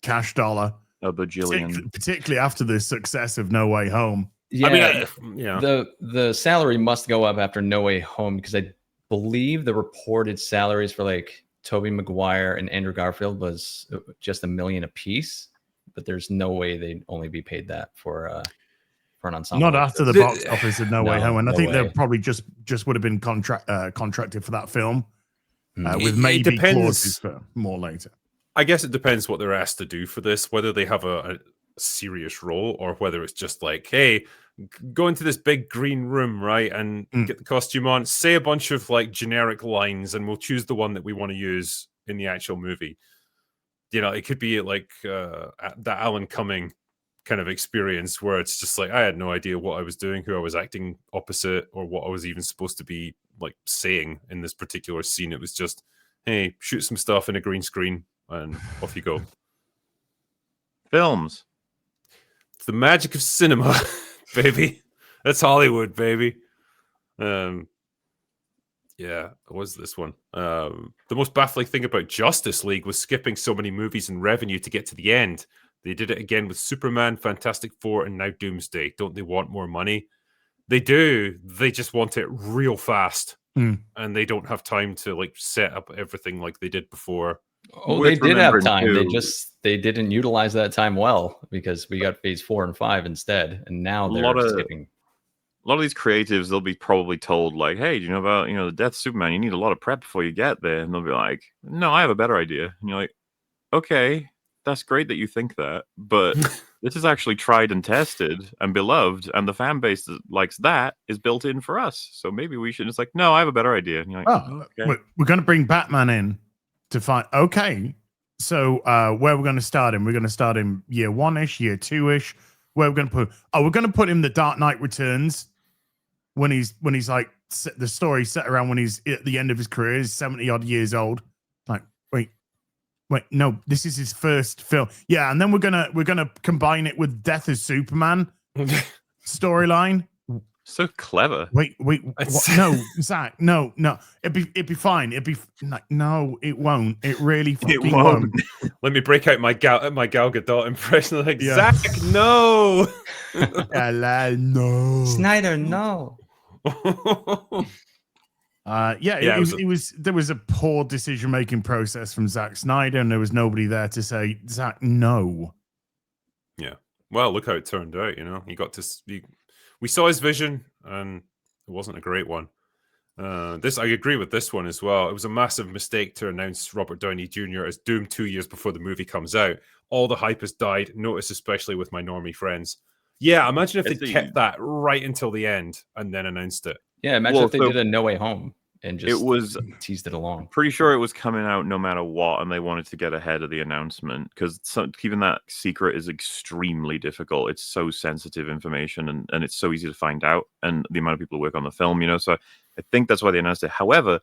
cash dollar. A bajillion. Particularly after the success of No Way Home. Yeah, I mean, yeah. The salary must go up after No Way Home, because I believe the reported salaries for Tobey Maguire and Andrew Garfield was just $1 million a piece, but there's no way they'd only be paid that for an ensemble. Not after the box office of No Way Home, and I think way. they probably just would have been contracted for that film with maybe clauses for more later. I guess it depends what they're asked to do for this, whether they have a serious role or whether it's just hey, go into this big green room, right, and get the costume on, say a bunch of generic lines, and we'll choose the one that we want to use in the actual movie. You know, it could be that Alan Cumming kind of experience where it's just I had no idea what I was doing, who I was acting opposite, or what I was even supposed to be saying in this particular scene. It was just, hey, shoot some stuff in a green screen and off you go. Films. It's the magic of cinema. Baby, that's Hollywood, baby. Yeah, what was this one? The most baffling thing about Justice League was skipping so many movies and revenue to get to the end. They did it again with Superman, Fantastic Four, and now Doomsday. Don't they want more money? They do. They just want it real fast, Mm. and they don't have time to like set up everything like they did before. Oh, they did have time. They didn't utilize that time well because we got phase 4 and 5 instead, and now they're skipping. A lot of these creatives, they'll be probably told like, "Hey, do you know about the death of Superman? You need a lot of prep before you get there." And they'll be like, "No, I have a better idea." And you're like, "Okay, that's great that you think that, but this is actually tried and tested and beloved, and the fan base that likes that is built in for us. So maybe we should." It's like, "No, I have a better idea." And you're like, "Oh, okay. We're going to bring Batman in to find." Okay, so where we're going to start him? We're going to start him year 1-ish, year 2-ish. Where we're going to put? Oh, we're going to put him The Dark Knight Returns. When he's like the story set around when he's at the end of his career, he's 70 odd years old. Like, wait, no, this is his first film. Yeah, and then we're gonna combine it with Death of Superman storyline. So clever. Wait, what? No, Zach, no. It'd be fine. No, it won't. It really fucking won't. Let me break out my Gal Gadot impression. Like, yeah. Zach, no. No. Snyder, no. There was a poor decision making process from Zack Snyder, and there was nobody there to say, Zack, no. Yeah. Well, look how it turned out. He got to. We saw his vision, and it wasn't a great one. I agree with this one as well. It was a massive mistake to announce Robert Downey Jr. as Doom 2 years before the movie comes out. All the hype has died. Notice especially with my normie friends. Yeah, imagine if they kept that right until the end and then announced it. Yeah, imagine if they did a No Way Home and just teased it along. Pretty sure it was coming out no matter what, and they wanted to get ahead of the announcement because keeping that secret is extremely difficult. It's so sensitive information, and it's so easy to find out, and the amount of people who work on the film, So I think that's why they announced it. However,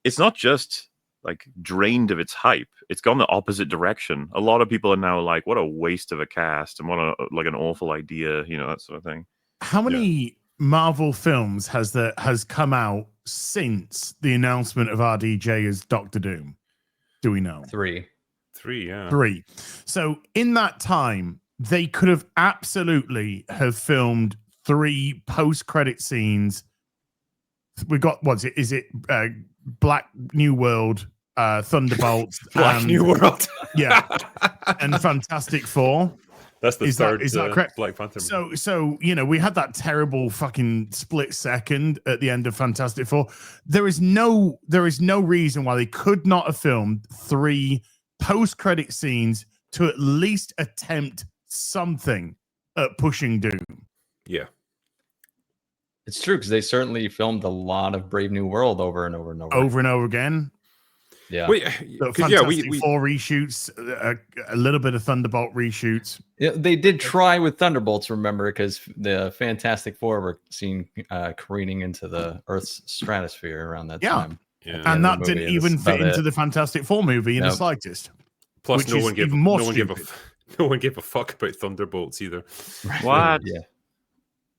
it's not just like drained of its hype. It's gone the opposite direction. A lot of people are now like, what a waste of a cast and what an awful idea, that sort of thing. How many Marvel films has come out since the announcement of RDJ as Doctor Doom? Do we know? 3, yeah. 3. So in that time, they could have absolutely have filmed 3 post-credit scenes. We got is it Black New World, Thunderbolts, Black New World, yeah, and Fantastic Four. That's the third. Is that correct? Black Panther. So we had that terrible fucking split second at the end of Fantastic Four. There is no reason why they could not have filmed 3 post-credit scenes to at least attempt something at pushing Doom. Yeah. It's true because they certainly filmed a lot of Brave New World over and over and over. Over and over again. Yeah. Fantastic Four reshoots, a little bit of Thunderbolt reshoots. Yeah, they did try with Thunderbolts, remember, because the Fantastic Four were seen careening into the Earth's stratosphere around that time. Yeah. And that didn't even fit into the Fantastic Four movie in the slightest. Plus, no one gave a fuck about Thunderbolts either. What? Yeah.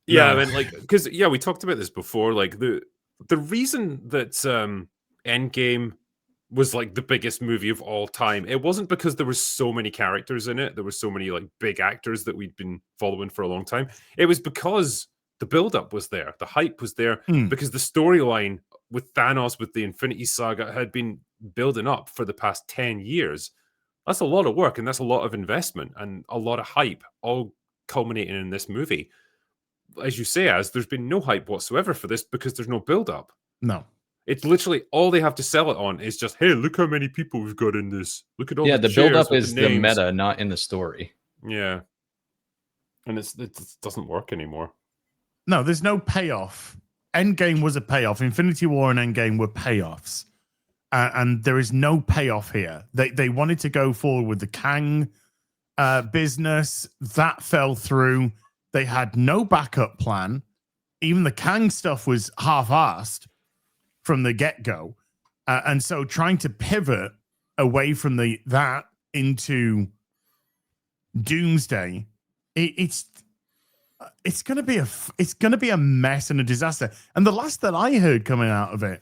Yeah, I mean, because we talked about this before. Like the reason that Endgame was like the biggest movie of all time, it wasn't because there were so many characters in it. There were so many like big actors that we'd been following for a long time. It was because the build-up was there, the hype was there, because the storyline with Thanos, with the Infinity Saga, had been building up for the past 10 years. That's a lot of work, and that's a lot of investment and a lot of hype, all culminating in this movie. As you say, there's been no hype whatsoever for this because there's no build-up. No. It's literally all they have to sell it on is just, hey, look how many people we've got in this. Look at all the build-up is the meta, not in the story. Yeah. And it doesn't work anymore. No, there's no payoff. Endgame was a payoff. Infinity War and Endgame were payoffs. And there is no payoff here. They wanted to go forward with the Kang business. That fell through. They had no backup plan. Even the Kang stuff was half-assed from the get-go. And so trying to pivot away from that into Doomsday, it's going to be a mess and a disaster. And the last that I heard coming out of it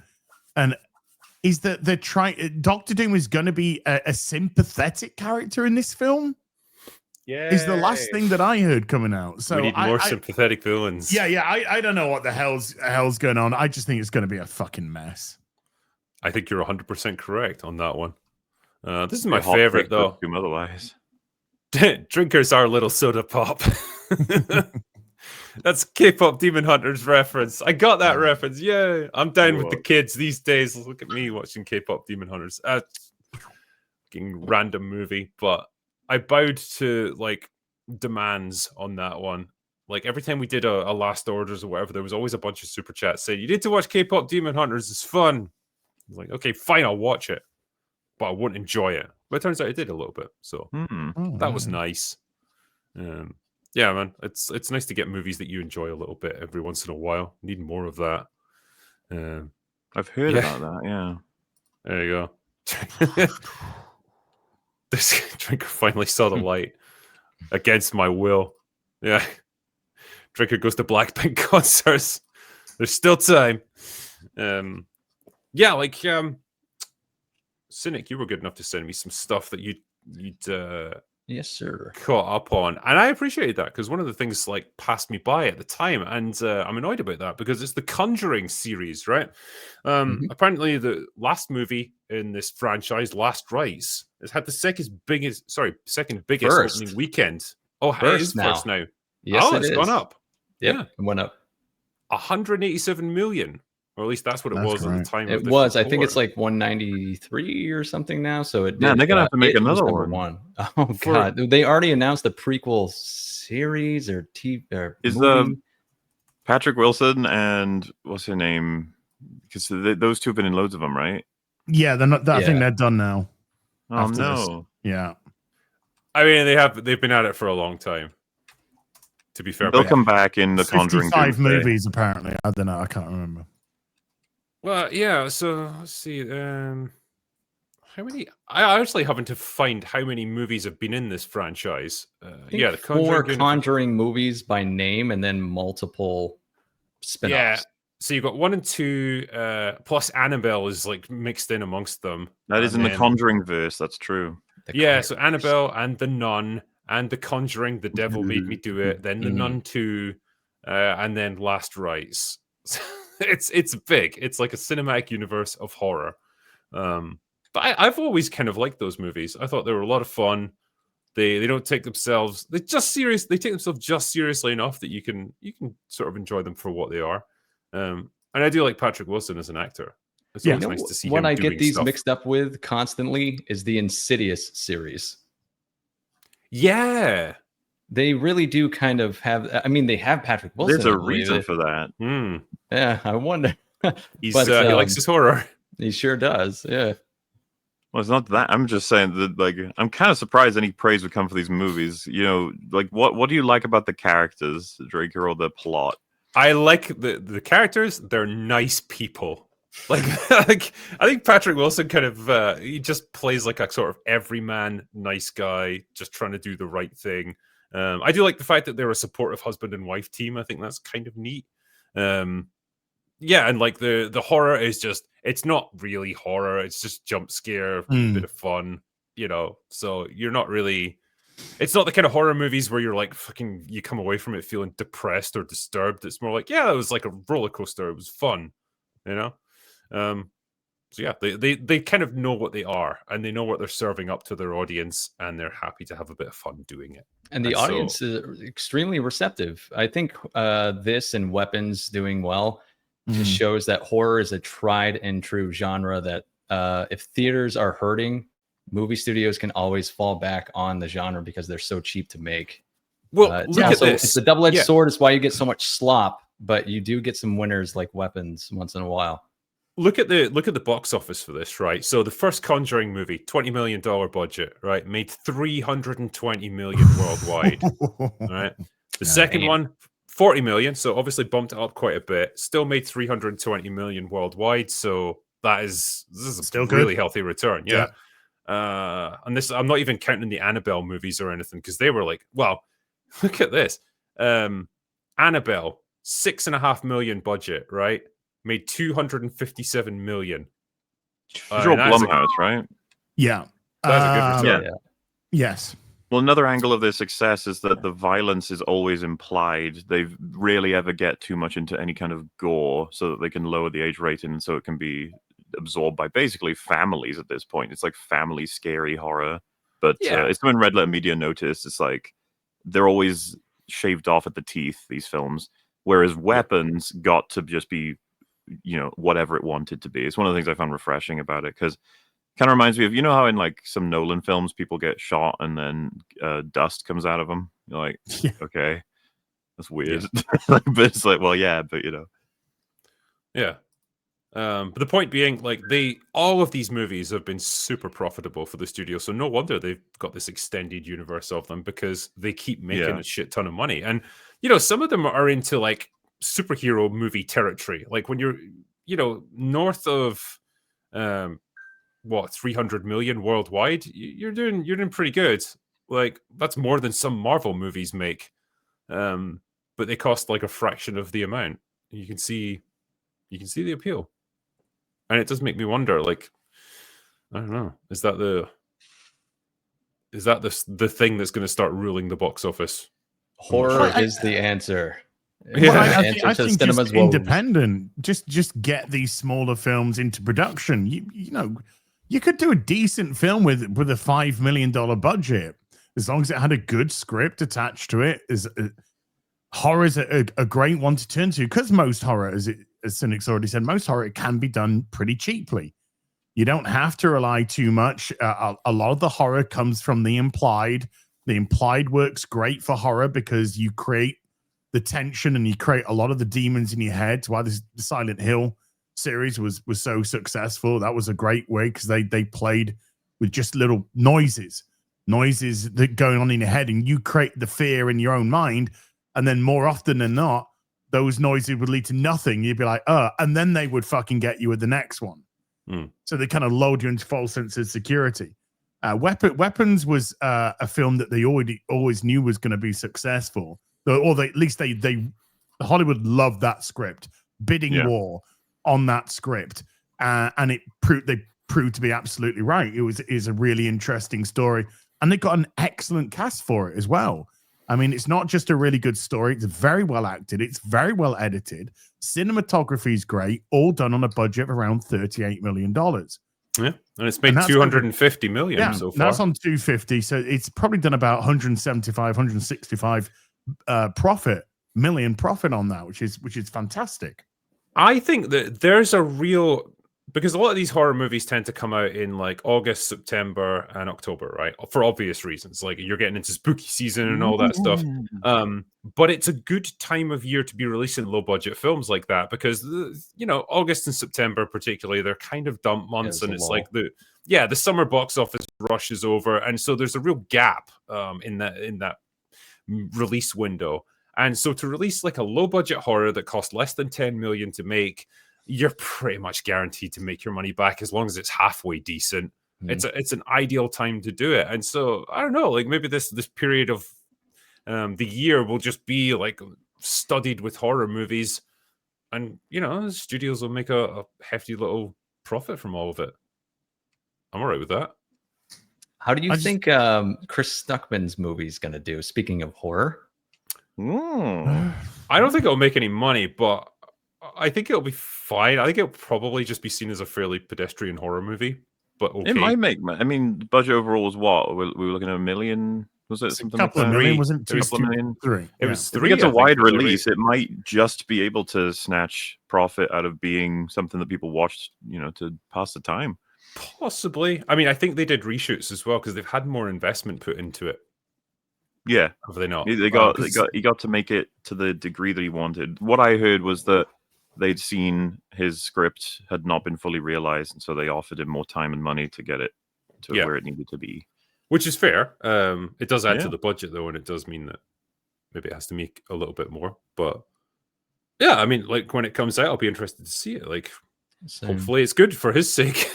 is that they're trying. Doctor Doom is going to be a sympathetic character in this film. is the last thing that I heard coming out. So we need more sympathetic villains. Yeah, I don't know what the hell's going on. I just think it's going to be a fucking mess. I think you're 100% correct on that one. This is my favorite, though. Otherwise, Drinkers are little soda pop. That's K-pop Demon Hunters reference. I got that reference. Yeah, I'm down with the kids these days. Look at me watching K-pop Demon Hunters. Fucking random movie, but I bowed to like demands on that one. Like every time we did a last orders or whatever, there was always a bunch of super chats saying, "You need to watch K-pop Demon Hunters. It's fun." I was like, okay, fine, I'll watch it, but I wouldn't enjoy it. But it turns out I did a little bit, so that was nice. Yeah, man, it's nice to get movies that you enjoy a little bit every once in a while. Need more of that. I've heard about that. Yeah, there you go. This Drinker finally saw the light against my will. Yeah, Drinker goes to Blackpink concerts. There's still time. Yeah, like Cynic, you were good enough to send me some stuff that you'd yes, sir, caught up on, and I appreciated that because one of the things like passed me by at the time, and I'm annoyed about that because it's the Conjuring series, right? Apparently, the last movie in this franchise, Last Rites, has had the second biggest opening weekend. Oh, it is first now. Yes, it's gone up. Yep, it went up 187 million. Or at least that's what it was at the time. It was. I think it's like 193 or something now. So it. Yeah, they're gonna have to make another one. Oh god, they already announced the prequel series or is movie. The Patrick Wilson and what's her name? Because those two have been in loads of them, right? Yeah, they're not. I think they're done now. Oh no. Yeah. I mean, they've been at it for a long time. To be fair, they'll come back in the Conjuring 55 movies apparently. I don't know. I can't remember. Well, yeah. So let's see. How many? I actually having to find how many movies have been in this franchise. Yeah, the four Conjuring movies by name, and then multiple spin-offs. Yeah. So you've got 1 and 2, plus Annabelle is like mixed in amongst them. That is in the Conjuring verse. That's true. So Annabelle and the Nun and the Conjuring, the Devil Made Me Do It. Then the Nun 2, and then Last Rites. It's big. It's like a cinematic universe of horror. But I've always kind of liked those movies. I thought they were a lot of fun. They don't take themselves they take themselves just seriously enough that you can sort of enjoy them for what they are. And I do like Patrick Wilson as an actor. It's always nice to see what him I doing get these stuff. mixed up with constantly is the Insidious series. Yeah. They really do kind of have. I mean, they have Patrick Wilson. There's a reason for that. Yeah, I wonder. He likes his horror. He sure does. Yeah. Well, it's not that. I'm just saying that, like, I'm kind of surprised any praise would come for these movies. You know, like, what do you like about the characters, Drake, or the plot? I like the characters. They're nice people. Like, I think Patrick Wilson kind of he just plays like a sort of everyman nice guy, just trying to do the right thing. I do like the fact that they're a supportive husband and wife team. I think that's kind of neat. Yeah, and like the horror is just, it's not really horror. It's just jump scare, bit of fun, you know. So you're not really, it's not the kind of horror movies where you're like fucking, you come away from it feeling depressed or disturbed. It's more like, yeah, it was like a roller coaster. It was fun, you know. So yeah, they kind of know what they are, and they know what they're serving up to their audience, and they're happy to have a bit of fun doing it. And the audience is extremely receptive. I think this and Weapons doing well just shows that horror is a tried and true genre that if theaters are hurting, movie studios can always fall back on the genre because they're so cheap to make. Well, look at this. It's a double-edged sword. It's why you get so much slop, but you do get some winners like Weapons once in a while. Look at the box office for this, right? So the first Conjuring movie, $20 million budget, right? Made $320 million worldwide. Right. The second one, $40 million. So obviously bumped it up quite a bit. Still made $320 million worldwide. So this is a still really healthy return. Yeah. And this, I'm not even counting the Annabelle movies or anything, because they were like, well, look at this. Annabelle, $6.5 million budget, right? Made $257 million. These are all Blumhouse, right? Yeah. That's a good return. Yes. Well, another angle of their success is that the violence is always implied. They rarely ever get too much into any kind of gore so that they can lower the age rating and so it can be absorbed by basically families at this point. It's like family scary horror. But it's when Red Letter Media noticed, it's like they're always shaved off at the teeth, these films. Whereas Weapons got to just be, whatever it wanted to be. It's one of the things I found refreshing about it because kind of reminds me of, how in like some Nolan films, people get shot and then dust comes out of them. You're like, okay, that's weird. But it's like, well, yeah, but Yeah. But the point being, like, all of these movies have been super profitable for the studio. So no wonder they've got this extended universe of them because they keep making a shit ton of money. And, some of them are into like superhero movie territory. Like when you're, north of, 300 million worldwide, you're doing pretty good. Like that's more than some Marvel movies make, but they cost like a fraction of the amount. You can see the appeal, and it does make me wonder, like, I don't know, is that the thing that's going to start ruling the box office? Horror is the answer. Well, I think just independent, just get these smaller films into production. You could do a decent film with a $5 million budget as long as it had a good script attached to it. Horror is a great one to turn to because most horror, as Cynic's already said, most horror can be done pretty cheaply. You don't have to rely too much. A lot of the horror comes from the implied. The implied works great for horror because you create the tension and you create a lot of the demons in your head. Why the Silent Hill series was so successful. That was a great way because they played with just little noises that going on in your head, and you create the fear in your own mind. And then more often than not, those noises would lead to nothing. You'd be like, and then they would fucking get you with the next one. So they kind of load you into false sense of security. Weapons was a film that they always knew was going to be successful. Or at least Hollywood loved that script, bidding war on that script, and they proved to be absolutely right. It is a really interesting story, and they got an excellent cast for it as well. I mean, it's not just a really good story; it's very well acted, it's very well edited, cinematography is great, all done on a budget of around $38 million. Yeah, and it's made 250 million so far. That's on 250, so it's probably done about 165 million profit on that, which is fantastic. I think that there's a real, because a lot of these horror movies tend to come out in like August, September, and October, right? For obvious reasons, like you're getting into spooky season and all that stuff. But it's a good time of year to be releasing low budget films like that because August and September particularly, they're kind of dump months, and it's like the summer box office rush is over, and so there's a real gap in that release window. And so to release like a low budget horror that costs less than 10 million to make, you're pretty much guaranteed to make your money back as long as it's halfway decent. It's an ideal time to do it. And so I don't know, like maybe this period of the year will just be like studied with horror movies, and studios will make a hefty little profit from all of it. I'm all right with that. How do you think Chris Stuckman's movie is going to do? Speaking of horror, I don't think it'll make any money, but I think it'll be fine. I think it'll probably just be seen as a fairly pedestrian horror movie, but okay. It might make money. I mean, the budget overall was what? We were looking at $1 million. Was it something like that? Million, wasn't it? It was $2 million. Three. It was If three. it gets a wide release, it might just be able to snatch profit out of being something that people watched, to pass the time. Possibly. I mean, I think they did reshoots as well because they've had more investment put into it. Yeah, have they not? He got to make it to the degree that he wanted. What I heard was that they'd seen his script had not been fully realized, and so they offered him more time and money to get it to where it needed to be. Which is fair. It does add to the budget though, and it does mean that maybe it has to make a little bit more. But yeah, I mean, like when it comes out, I'll be interested to see it. Like, hopefully, it's good for his sake,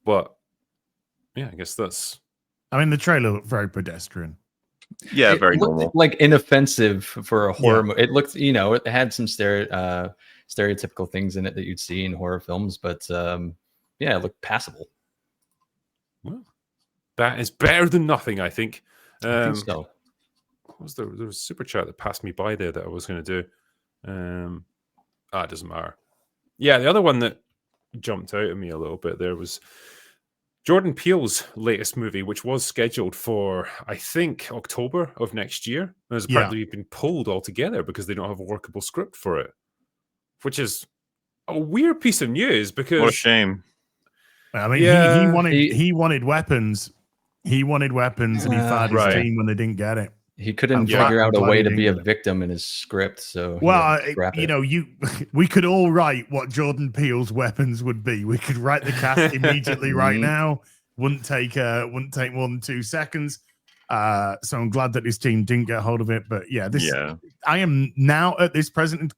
But yeah, I guess that's. I mean, the trailer looked very pedestrian. Yeah, very normal. Like inoffensive for a horror movie. It looked, it had some stereotypical things in it that you'd see in horror films, but it looked passable. Well, that is better than nothing, I think. I think so. What was there was a super chat that passed me by there that I was going to do. It doesn't matter. Yeah, the other one that jumped out at me a little bit there was Jordan Peele's latest movie, which was scheduled for, I think, October of next year. And has apparently been pulled altogether because they don't have a workable script for it, which is a weird piece of news because... What a shame. I mean, he wanted weapons. He wanted weapons, and he fired his team when they didn't get it. He couldn't figure out a way to be a victim in his script. So we could all write what Jordan Peele's weapons would be. We could write the cast immediately right now. Wouldn't take more than 2 seconds. So I'm glad that his team didn't get hold of it. But I am now at this present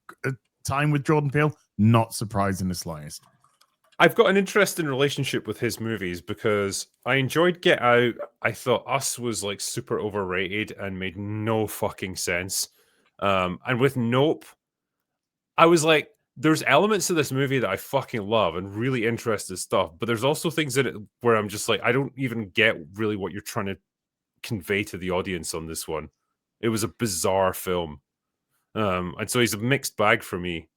time with Jordan Peele not surprised in the slightest. I've got an interesting relationship with his movies because I enjoyed Get Out. I thought Us was like super overrated and made no fucking sense. And with Nope, I was like, there's elements of this movie that I fucking love and really interesting stuff, but there's also things in it where I'm just like, I don't even get really what you're trying to convey to the audience on this one. It was a bizarre film. And so he's a mixed bag for me.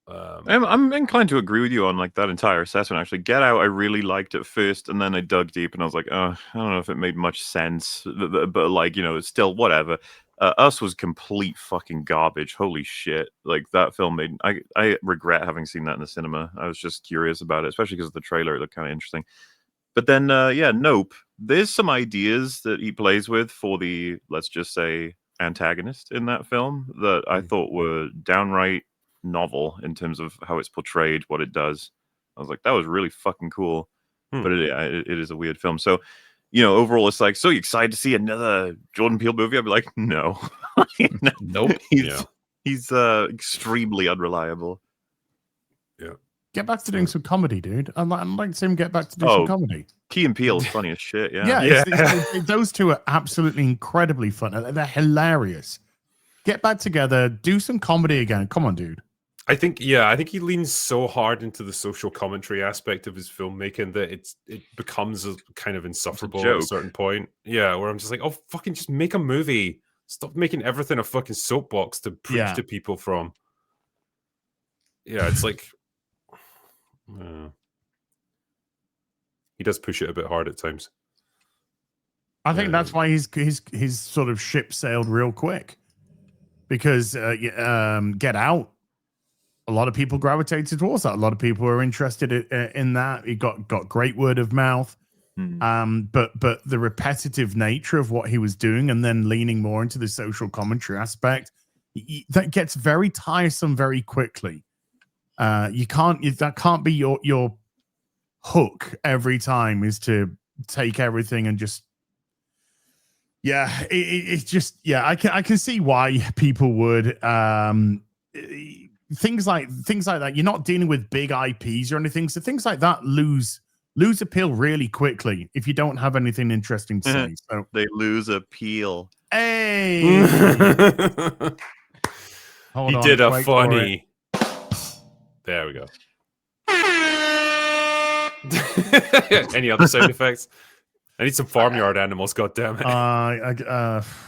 I'm inclined to agree with you on like that entire assessment. Actually, Get Out I really liked at first, and then I dug deep, and I was like, I don't know if it made much sense, but like, you know, it's still whatever. Us was complete fucking garbage. Holy shit! Like that film made I regret having seen that in the cinema. I was just curious about it, especially because of the trailer. It looked kind of interesting. But then, Nope. There's some ideas that he plays with for the, let's just say, antagonist in that film that I thought were downright novel in terms of how it's portrayed, what it does. I was like, that was really fucking cool. But it is a weird film. So, you know, overall, it's like, so you excited to see another Jordan Peele movie? I'd be like, no. Nope. He's extremely unreliable. Yeah. Get back to doing some comedy, dude. I'd like to see him get back to do some comedy. Key and Peele's funny as shit. Those two are absolutely incredibly fun. They're hilarious. Get back together, do some comedy again. Come on, dude. I think he leans so hard into the social commentary aspect of his filmmaking that it becomes a kind of insufferable at a certain point. Yeah, where I'm just like, oh, fucking just make a movie. Stop making everything a fucking soapbox to preach to people from. Yeah, it's like he does push it a bit hard at times. I think that's why his sort of ship sailed real quick. Because Get Out, a lot of people gravitated towards that. A lot of people were interested in that. It got great word of mouth. But the repetitive nature of what he was doing and then leaning more into the social commentary aspect, that gets very tiresome very quickly. That can't be your hook every time, is to take everything and just it's just I can see why people would things like that. You're not dealing with big IPs or anything, so things like that lose appeal really quickly if you don't have anything interesting to say. So they lose appeal. Hey, he did a funny. There we go. Any other sound effects? I need some farmyard animals, goddammit.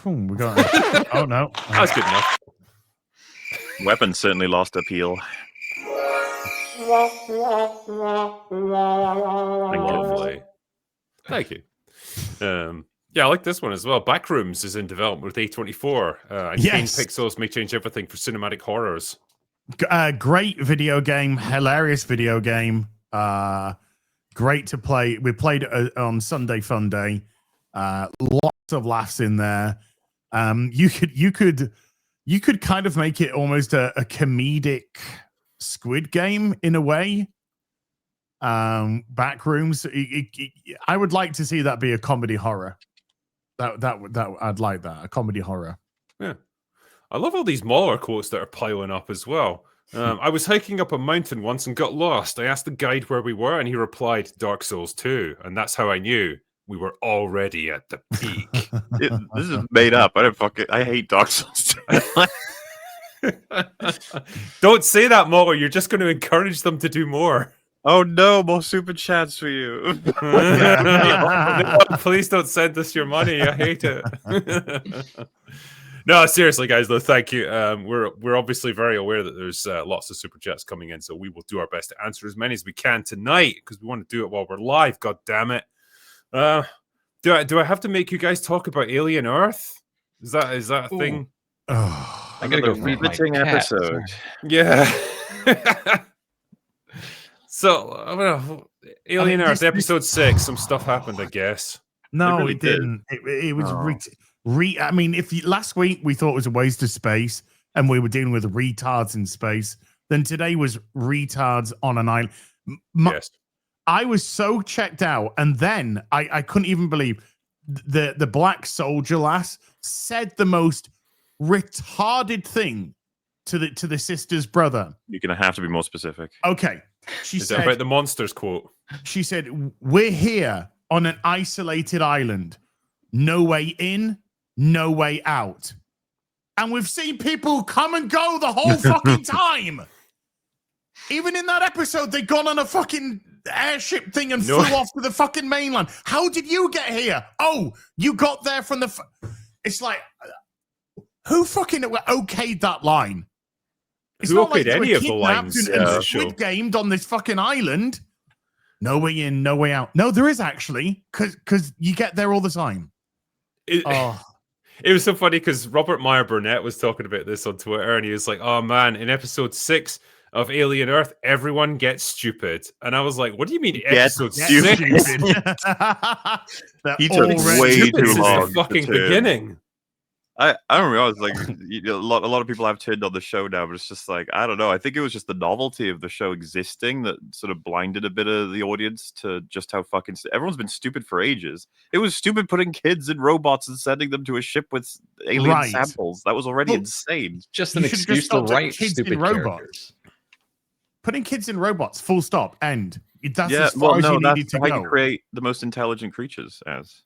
We got. Oh no, that's good enough. Weapons certainly lost appeal. Thank you. Yeah, I like this one as well. Backrooms is in development with A24. And Kane Pixels may change everything for cinematic horrors. Great video game, hilarious video game. Great to play. We played it on Sunday Fun Day. Lots of laughs in there. You could kind of make it almost a comedic Squid Game in a way. Backrooms. I would like to see that be a comedy horror. That I'd like that, a comedy horror. Yeah, I love all these MauLer quotes that are piling up as well. I was hiking up a mountain once and got lost. I asked the guide where we were, and he replied, "Dark Souls 2," and that's how I knew we were already at the peak. This is made up. I hate Dark Souls 2. Don't say that, MauLer. You're just going to encourage them to do more. Oh no, more super chats for you. No, please don't send us your money. I hate it. No, seriously, guys. Though, thank you. We're obviously very aware that there's lots of super chats coming in, so we will do our best to answer as many as we can tonight because we want to do it while we're live. God damn it! Do I have to make you guys talk about Alien Earth? Is that a thing? Oh, I gotta go feed my riveting cat. episode. Yeah. So, Alien Earth, episode 6. Some stuff happened, I guess. no, really it didn't. It was I mean, if last week we thought it was a waste of space and we were dealing with retards in space, then today was retards on an island. Yes. I was so checked out, and then I couldn't even believe the black soldier lass said the most retarded thing to the sister's brother. You're gonna have to be more specific. Okay, she Is that said about the monsters quote? she said, "We're here on an isolated island, no way in, no way out, and we've seen people come and go the whole fucking time." Even in that episode, they'd gone on a fucking airship thing and flew off to the fucking mainland. How did you get here? Oh, you got there from the... It's like, who fucking okayed that line? It's Who not like okayed they were any of the kidnapped lines, and show? squid gamed on this fucking island. No way in, no way out. No, there is actually, because you get there all the time. It was so funny because Robert Meyer Burnett was talking about this on Twitter, and he was like, "Oh man, in episode 6 of Alien Earth, everyone gets stupid." And I was like, "What do you mean episode 6? He took way too Since long. the fucking beginning." I don't realize like a lot of people have turned on the show now, but it's just like I don't know. I think it was just the novelty of the show existing that sort of blinded a bit of the audience to just how fucking everyone's been stupid for ages. It was stupid putting kids in robots and sending them to a ship with alien samples. That was already insane. Just an excuse to write stupid characters. Putting kids in robots, full stop, end. That's Yeah, as far as you that's needed to how go. you create the most intelligent creatures as.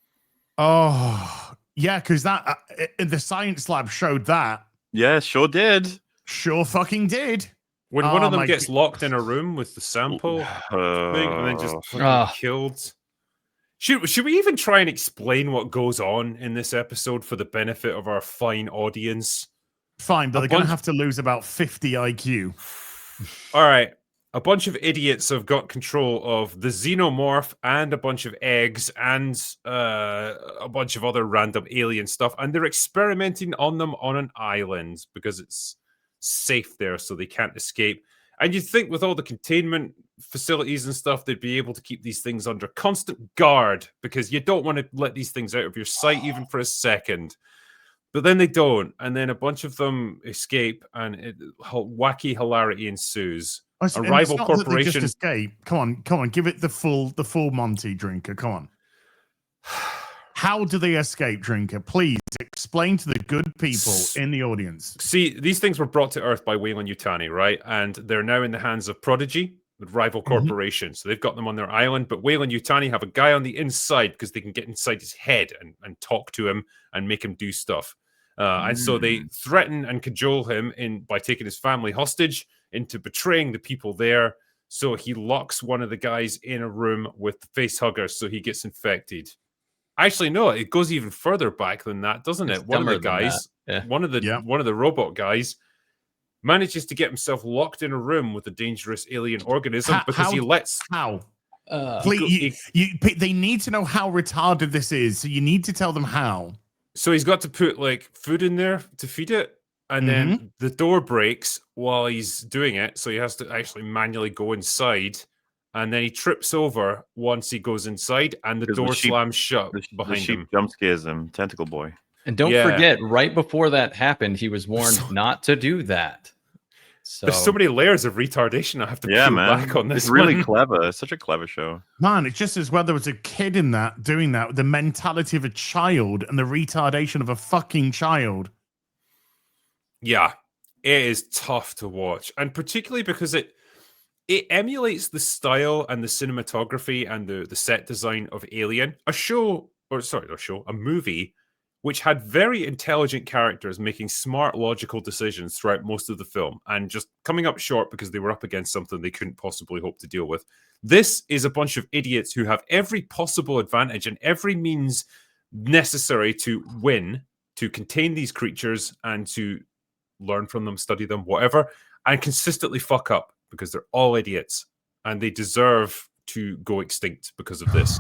Oh, yeah, because that the science lab showed that. Yeah, sure did. Sure fucking did. When one of them gets locked in a room with the sample thing and then just fucking killed. Should we even try and explain what goes on in this episode for the benefit of our fine audience? Fine, but they're going to have to lose about 50 IQ. All right. A bunch of idiots have got control of the xenomorph and a bunch of eggs and a bunch of other random alien stuff, and they're experimenting on them on an island because it's safe there, so they can't escape. And you'd think with all the containment facilities and stuff, they'd be able to keep these things under constant guard because you don't want to let these things out of your sight even for a second. But then they don't, and then a bunch of them escape, and wacky hilarity ensues. A rival corporation just escape. Come on, give it the full Monty, Drinker. Come on. How do they escape, Drinker? Please explain to the good people in the audience. See, these things were brought to Earth by Weyland-Yutani, right? And they're now in the hands of Prodigy, the rival corporation. So they've got them on their island, but Weyland-Yutani have a guy on the inside because they can get inside his head and talk to him and make him do stuff. And so they threaten and cajole him by taking his family hostage into betraying the people there. So he locks one of the guys in a room with the face huggers so he gets infected. Actually, no, it goes even further back than that, doesn't it? One of the guys, one of the robot guys, manages to get himself locked in a room with a dangerous alien organism because he lets... How? Please, they need to know how retarded this is, so you need to tell them how. So he's got to put like food in there to feed it, and then the door breaks while he's doing it, so he has to actually manually go inside, and then he trips over once he goes inside, and the door slams shut behind him. Jump scares him, Tentacle Boy. And don't forget, right before that happened, he was warned not to do that. So there's so many layers of retardation I have to peel back on this. It's really clever. It's such a clever show. Man, it's just as well there was a kid in that doing that with the mentality of a child and the retardation of a fucking child. Yeah, it is tough to watch, and particularly because it emulates the style and the cinematography and the set design of Alien, a movie which had very intelligent characters making smart, logical decisions throughout most of the film and just coming up short because they were up against something they couldn't possibly hope to deal with. This is a bunch of idiots who have every possible advantage and every means necessary to win, to contain these creatures and to learn from them, study them, whatever, and consistently fuck up because they're all idiots and they deserve to go extinct because of this.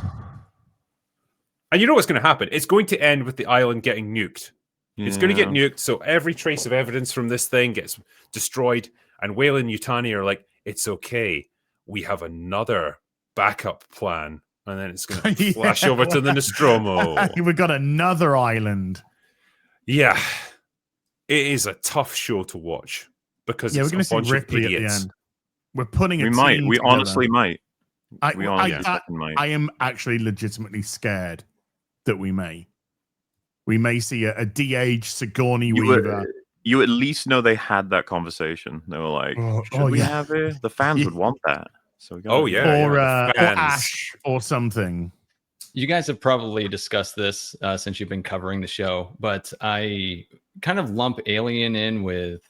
And you know what's going to happen? It's going to end with the island getting nuked. It's going to get nuked, so every trace of evidence from this thing gets destroyed, and Whale and Yutani are like, it's okay. We have another backup plan. And then it's going to flash over to the Nostromo. We've got another island. Yeah. It is a tough show to watch because it's we're going to see Ripley at the end. We're putting We might. We honestly might. I am actually legitimately scared that we may. We may see a de-aged Sigourney Weaver. You at least know they had that conversation. They were like, should we have it? The fans would want that. So we or Ash or something. You guys have probably discussed this since you've been covering the show, but I kind of lump Alien in with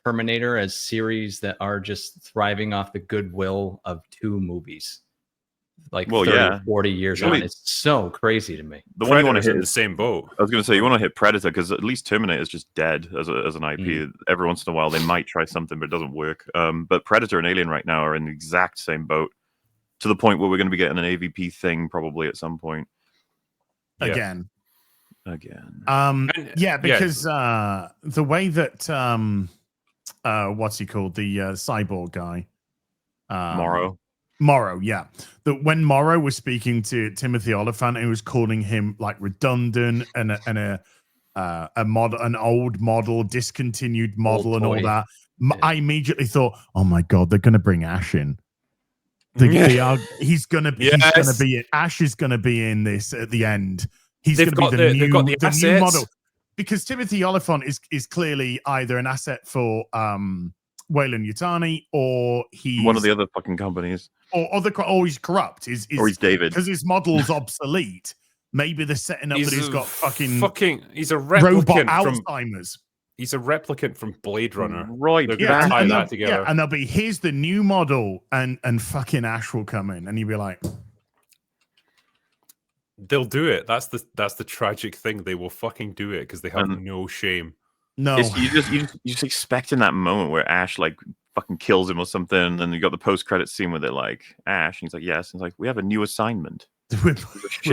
Terminator as series that are just thriving off the goodwill of 2 movies. Like 40 years on. It's so crazy to me. The one you want to hit in the same boat. I was going to say, you want to hit Predator because at least Terminator is just dead as an IP. Every once in a while, they might try something, but it doesn't work. But Predator and Alien right now are in the exact same boat to the point where we're going to be getting an AVP thing probably at some point. Again. Yeah, because the way that what's he called? The cyborg guy. Morrow, yeah. That when Morrow was speaking to Timothy Olyphant, he was calling him like redundant and a model, an old model, discontinued model, and all that. I immediately thought, oh my god, they're going to bring Ash in. He's going to be. Ash is going to be in this at the end. He's going to be the new model because Timothy Olyphant is clearly either an asset for Wayland Yutani, or he's one of the other fucking companies, or he's corrupt. Or he's David because his model's obsolete. Maybe they're setting up that he's got fucking he's a replicant from Alzheimer's. He's a replicant from Blade Runner. Right. They're going to tie that together. Yeah, and they'll be, here's the new model, and fucking Ash will come in, and you'll be like, they'll do it. That's the tragic thing. They will fucking do it because they have no shame. No, you just expecting that moment where Ash like fucking kills him or something, and then you got the post-credit scene with it like Ash, and he's like, yes, and it's like, we have a new assignment. We're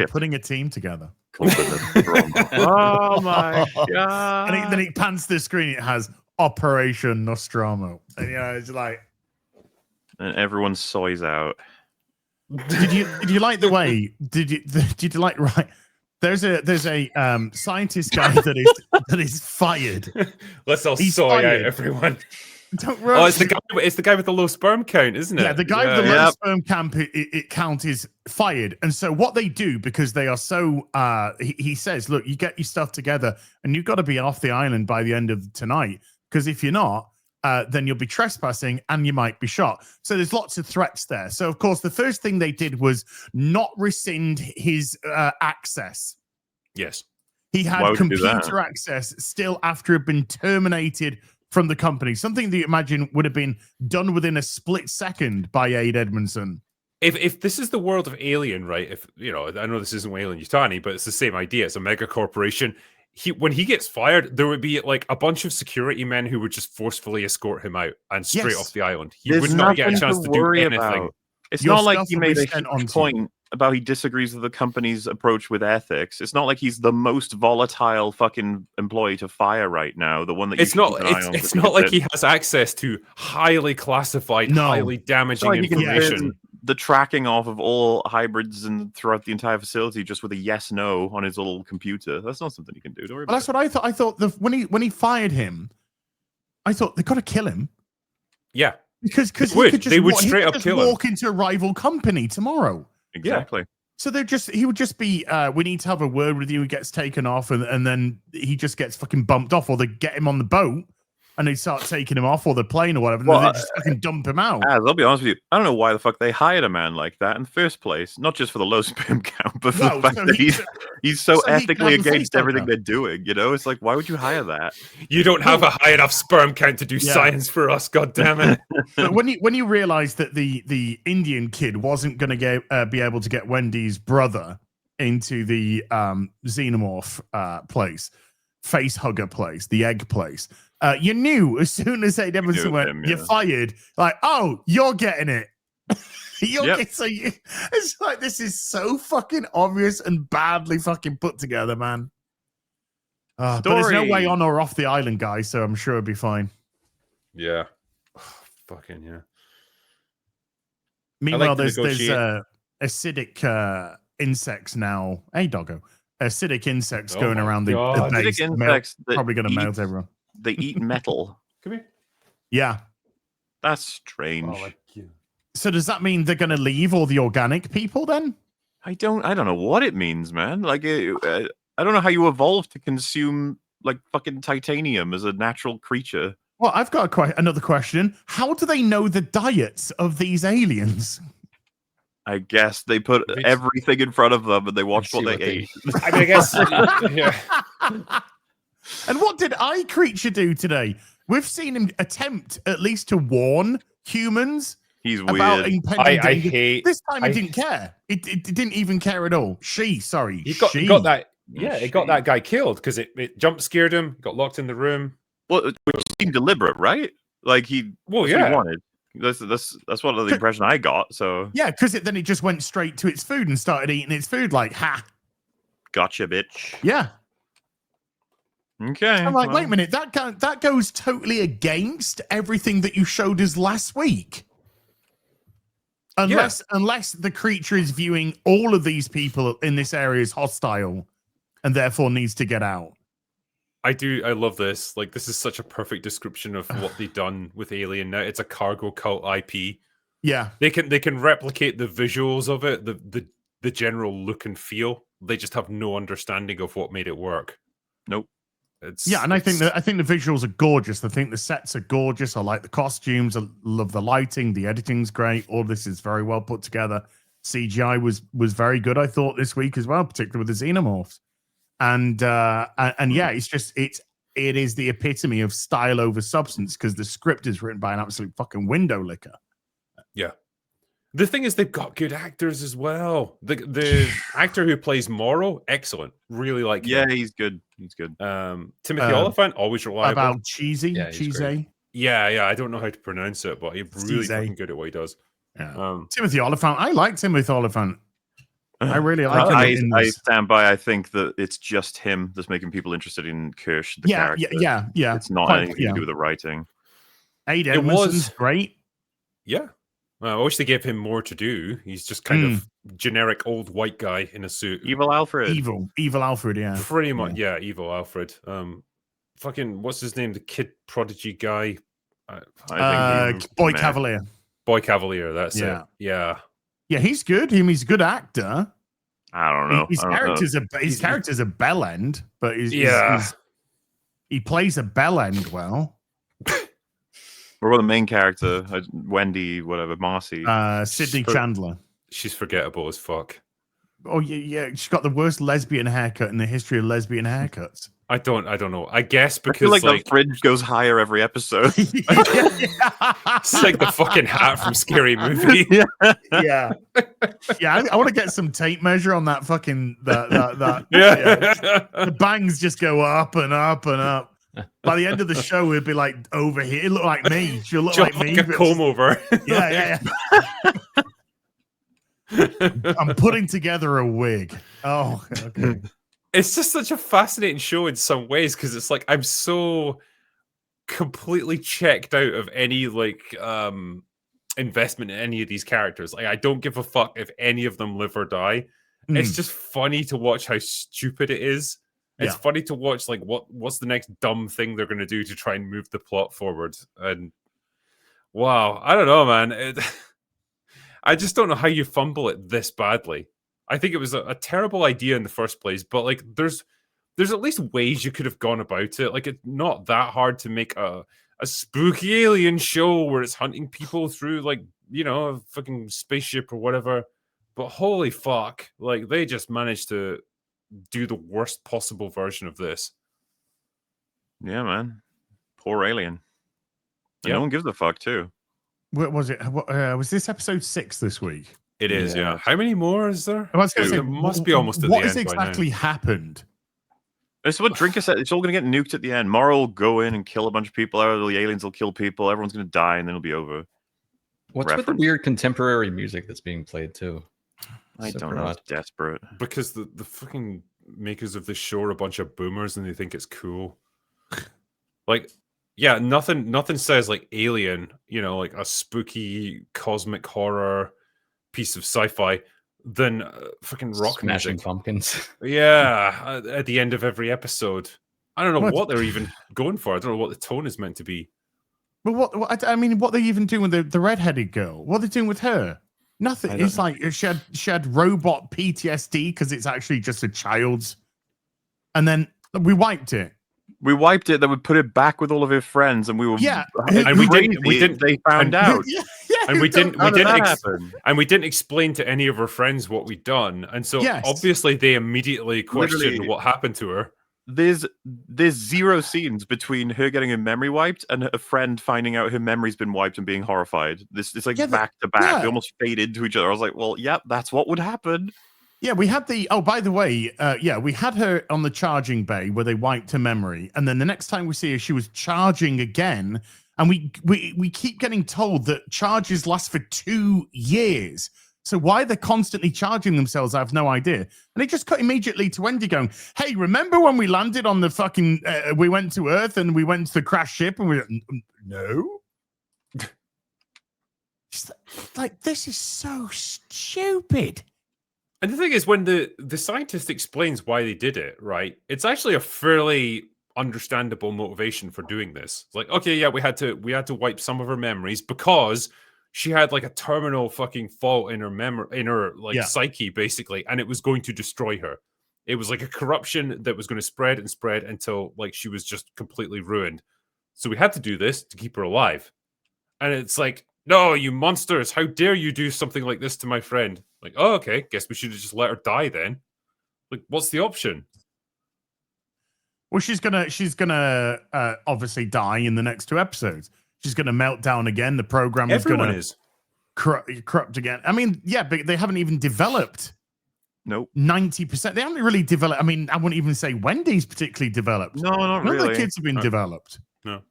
putting a team together. Oh my god! And then it pans to the screen. It has Operation Nostromo, and it's like, and everyone soys out. Did you like the way? Did you like right? There's a scientist guy that is fired. Let's all soy out everyone. Don't rush. It's the guy with the low sperm count, isn't it? Yeah, the guy with the low sperm count is fired. And so what they do, because they are so he says, look, you get your stuff together and you've got to be off the island by the end of tonight, because if you're not, then you'll be trespassing and you might be shot. So there's lots of threats there. So of course the first thing they did was not rescind his access. Yes. He had computer access still after it had been terminated from the company, something that you imagine would have been done within a split second by Aid Edmondson. If this is the world of Alien, right? If I know this isn't Wayland Yutani, but it's the same idea. It's a mega corporation. When he gets fired, there would be like a bunch of security men who would just forcefully escort him out and straight off the island. He would not get a chance to do anything. It's not like he made a point about he disagrees with the company's approach with ethics. It's not like he's the most volatile fucking employee to fire right now. The one that it's not like he has access to highly classified, highly damaging information. The tracking off of all hybrids and throughout the entire facility just with a yes/no on his little computer. That's not something you can do. Don't worry about that's what I thought. I thought when he fired him, I thought they got to kill him. Yeah, because they would straight up kill him. Walk into a rival company tomorrow. Exactly. Yeah. So he would just be, we need to have a word with you. He gets taken off, and then he just gets fucking bumped off, or they get him on the boat and they start taking him off, or the plane or whatever, and then they just fucking dump him out. I'll be honest with you. I don't know why the fuck they hired a man like that in the first place. Not just for the low sperm count, but for the fact that he's so ethically against everything they're doing. It's like, why would you hire that? You don't have a high enough sperm count to do science for us, God damn it. but when you realize that the Indian kid wasn't going to be able to get Wendy's brother into the xenomorph place, face hugger place, the egg place, you knew as soon as Aid Emerson went, "You're fired." Like, oh, you're getting it. It's like, this is so fucking obvious and badly fucking put together, man. But there's no way on or off the island, guys, so I'm sure it'll be fine. Yeah. Fucking yeah. Meanwhile, there's acidic insects now. Hey, doggo. Acidic insects going around the base. Acidic insects probably going to melt everyone. They eat metal. Come here. Yeah. That's strange. So does that mean they're going to leave all the organic people then? I don't know what it means, man. Like, I don't know how you evolve to consume like fucking titanium as a natural creature. Well, I've got another question. How do they know the diets of these aliens? I guess they put everything in front of them and they watched what they ate. I mean, I guess. Yeah. And what did Eye Creature do today? We've seen him attempt at least to warn humans. He's about weird. Impending I hate. This time he didn't care. It didn't even care at all. He got that. Yeah, it got that guy killed because it jump scared him. Got locked in the room. Well, which seemed deliberate, right? Like he. Well, that's what he wanted. That's what the impression I got. So yeah, because then it just went straight to its food and started eating its food. Like, ha, gotcha, bitch. Yeah. Okay. I'm like, wait a minute. That goes totally against everything that you showed us last week. Unless the creature is viewing all of these people in this area as hostile and therefore needs to get out. I love this. Like, this is such a perfect description of what they've done with Alien now. It's a cargo cult IP. Yeah. They can replicate the visuals of it, the general look and feel. They just have no understanding of what made it work. Nope. I think the visuals are gorgeous. I think the sets are gorgeous. I like the costumes. I love the lighting. The editing's great. All this is very well put together. CGI was very good, I thought, this week as well, particularly with the xenomorphs. And yeah, it is the epitome of style over substance because the script is written by an absolute fucking window licker. Yeah. The thing is, they've got good actors as well. The actor who plays Morrow, excellent. Really like him. Yeah, he's good. He's good. Timothy Oliphant, always reliable. About cheesy. Yeah, I don't know how to pronounce it, but he's really fucking good at what he does. Yeah. Timothy Oliphant. I like Timothy Oliphant. I really like him. I stand by. I think that it's just him that's making people interested in Kirsch, the character. Yeah. It's not anything to do with the writing. Aid Edmondson's great. Yeah. I wish they gave him more to do. He's just kind of generic old white guy in a suit. Evil Alfred. Evil Alfred, yeah. Pretty much, yeah, Evil Alfred. Fucking, what's his name? The kid prodigy guy. I think Boy Cavalier. Boy Cavalier, that's it. Yeah. Yeah, he's good. He's a good actor. I don't know. His character's a bell end, but he plays a bell end well. What about the main character? Wendy, whatever, Marcy. Sydney Chandler. She's forgettable as fuck. Oh yeah. She's got the worst lesbian haircut in the history of lesbian haircuts. I don't know. I guess because I feel like the fringe goes higher every episode. It's like the fucking hat from Scary Movie. Yeah. I want to get some tape measure on that fucking that. Yeah. The bangs just go up and up and up. By the end of the show, we'd be like over here. Look like me. She'll look like me. Like a comb over. Yeah. I'm putting together a wig. Oh, okay. It's just such a fascinating show in some ways because it's like I'm so completely checked out of any investment in any of these characters. Like I don't give a fuck if any of them live or die. It's just funny to watch how stupid it is. It's funny to watch like what's the next dumb thing they're going to do to try and move the plot forward. And wow, I don't know, man. I just don't know how you fumble it this badly. I think it was a terrible idea in the first place, but like there's at least ways you could have gone about it. Like it's not that hard to make a spooky alien show where it's hunting people through like, you know, a fucking spaceship or whatever. But holy fuck, like they just managed to do the worst possible version of this. Yeah, man. Poor alien. And no one gives a fuck too. What was it? Was this episode 6 this week? It is, Yeah. yeah. How many more is there? I was going to say, It must be almost at what the has end by now. exactly happened? This is what Drinker said. It's all going to get nuked at the end. MauLer will go in and kill a bunch of people. The aliens will kill people. Everyone's going to die, and then it'll be over. What's with the Reference. weird contemporary music that's being played too? I don't Super know. odd. It's desperate. Because the fucking makers of this show are a bunch of boomers and they think it's cool. Like, yeah, nothing says like Alien, like a spooky cosmic horror piece of sci-fi than fucking rock Smashing music. Pumpkins. Yeah, at the end of every episode. I don't know What? what they're even going for. I don't know what the tone is meant to be. But what I mean, what they even doing with the redheaded girl? What are they doing with her? Nothing. It's like she had robot PTSD because it's actually just a child's, and then we wiped it. We wiped it. Then we put it back with all of her friends, and we were And we didn't. They found out, Yeah, And we didn't. How did that happen? And we didn't explain to any of her friends what we'd done. And so Yes. obviously they immediately questioned Literally. what happened to her. There's 0 scenes between her getting her memory wiped and a friend finding out her memory's been wiped and being horrified. It's like Yeah, back to back. yeah. They almost fade into each other. I was like, well, yeah, that's what would happen. Yeah, we had the. Oh, by the way, we had her on the charging bay where they wiped her memory, and then the next time we see her, she was charging again, and we keep getting told that charges last for 2 years. So why they're constantly charging themselves, I have no idea. And they just cut immediately to Wendy going, "Hey, remember when we landed on the fucking? We went to Earth and we went to the crash ship, and we no." Just like this is so stupid. And the thing is, when the scientist explains why they did it, right? It's actually a fairly understandable motivation for doing this. It's like, okay, yeah, we had to wipe some of her memories because she had like a terminal fucking fault in her memory, in her psyche, basically, and it was going to destroy her. It was like a corruption that was going to spread and spread until like she was just completely ruined. So we had to do this to keep her alive. And it's like, no, you monsters! How dare you do something like this to my friend? Like, oh, okay, guess we should have just let her die then. Like, what's the option? Well, she's gonna obviously die in the next 2 episodes. She's gonna melt down again. The program is Everyone gonna is. corrupt again. I mean, yeah, but they haven't even developed Nope. 90%. They haven't really developed. I mean, I wouldn't even say Wendy's particularly developed. No, not None of really. the kids have been developed. No.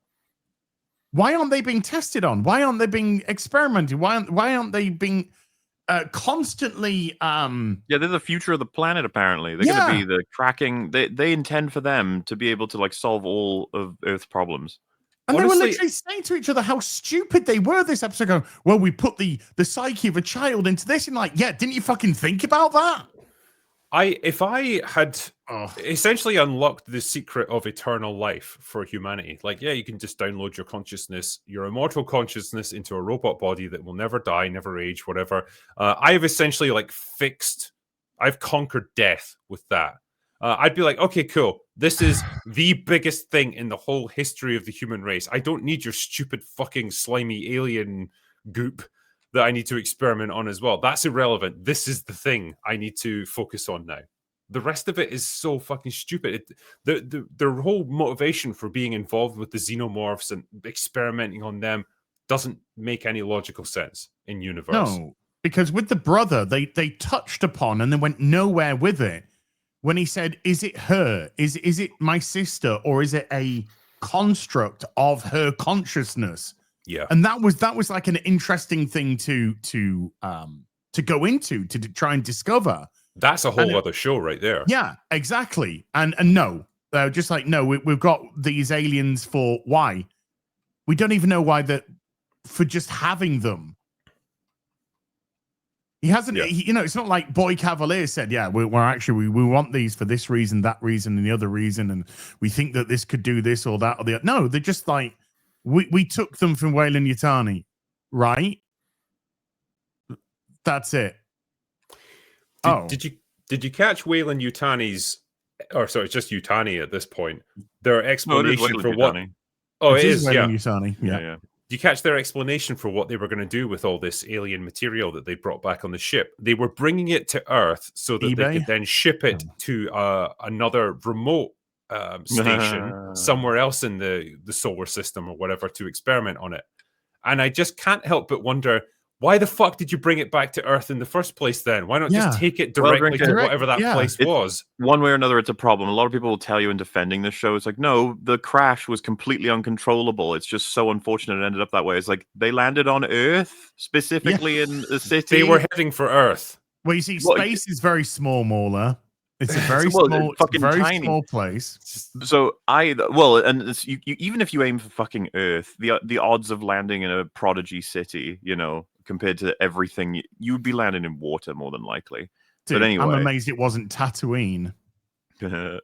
Why aren't they being tested on? Why aren't they being experimented? Why aren't they being constantly Yeah, they're the future of the planet, apparently. They're going to be the cracking. They intend for them to be able to like solve all of Earth's problems. And they were Honestly- literally saying to each other how stupid they were this episode, going, well, we put the psyche of a child into this, and like, yeah, didn't you fucking think about that? If I had essentially unlocked the secret of eternal life for humanity, like, yeah, you can just download your consciousness, your immortal consciousness, into a robot body that will never die, never age, whatever. I've essentially I've conquered death with that. I'd be like, okay, cool. This is the biggest thing in the whole history of the human race. I don't need your stupid fucking slimy alien goop that I need to experiment on as well. That's irrelevant. This is the thing I need to focus on now. The rest of it is so fucking stupid. Their whole motivation for being involved with the xenomorphs and experimenting on them doesn't make any logical sense in universe. No, because with the brother, they touched upon and then went nowhere with it. When he said, is it her? Is it my sister? Or is it a construct of her consciousness? Yeah. And that was like an interesting thing to go into, to try and discover. That's a whole other show right there. Yeah, exactly. And no, just like, no, we've got these aliens for why? We don't even know why for just having them. He hasn't, it's not like Boy Cavalier said, yeah, we want these for this reason, that reason, and the other reason, and we think that this could do this or that or the other. No, they're just like, we took them from Weyland Yutani, right? That's it. Did you catch Weyland Yutani's, or sorry, it's just Yutani at this point, their explanation for what... Oh, it is, Weyland Yutani, yeah. You catch their explanation for what they were going to do with all this alien material that they brought back on the ship. They were bringing it to Earth so that they could then ship it to another remote station somewhere else in the solar system or whatever to experiment on it. And I just can't help but wonder, why the fuck did you bring it back to Earth in the first place then? Why not just take it directly to whatever that place was? One way or another, it's a problem. A lot of people will tell you in defending this show, it's like, no, the crash was completely uncontrollable. It's just so unfortunate it ended up that way. It's like, they landed on Earth, specifically in the city. They were heading for Earth. Well, you see, space is very small, MauLer. It's a very small place. So even if you aim for fucking Earth, the odds of landing in a prodigy city, compared to everything, you would be landing in water more than likely. Dude, but anyway, I'm amazed it wasn't Tatooine. but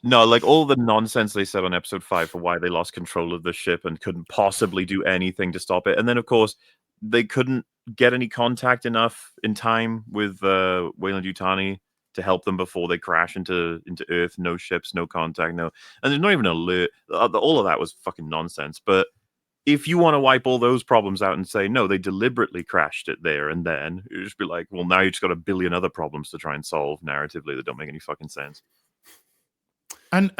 no, like all the nonsense they said on episode 5 for why they lost control of the ship and couldn't possibly do anything to stop it, and then of course they couldn't get any contact enough in time with Weyland-Yutani to help them before they crash into Earth. No ships, no contact, and there's not even an alert. All of that was fucking nonsense. But if you want to wipe all those problems out and say, no, they deliberately crashed it there and then, you just be like, well, now you just got a billion other problems to try and solve narratively that don't make any fucking sense. And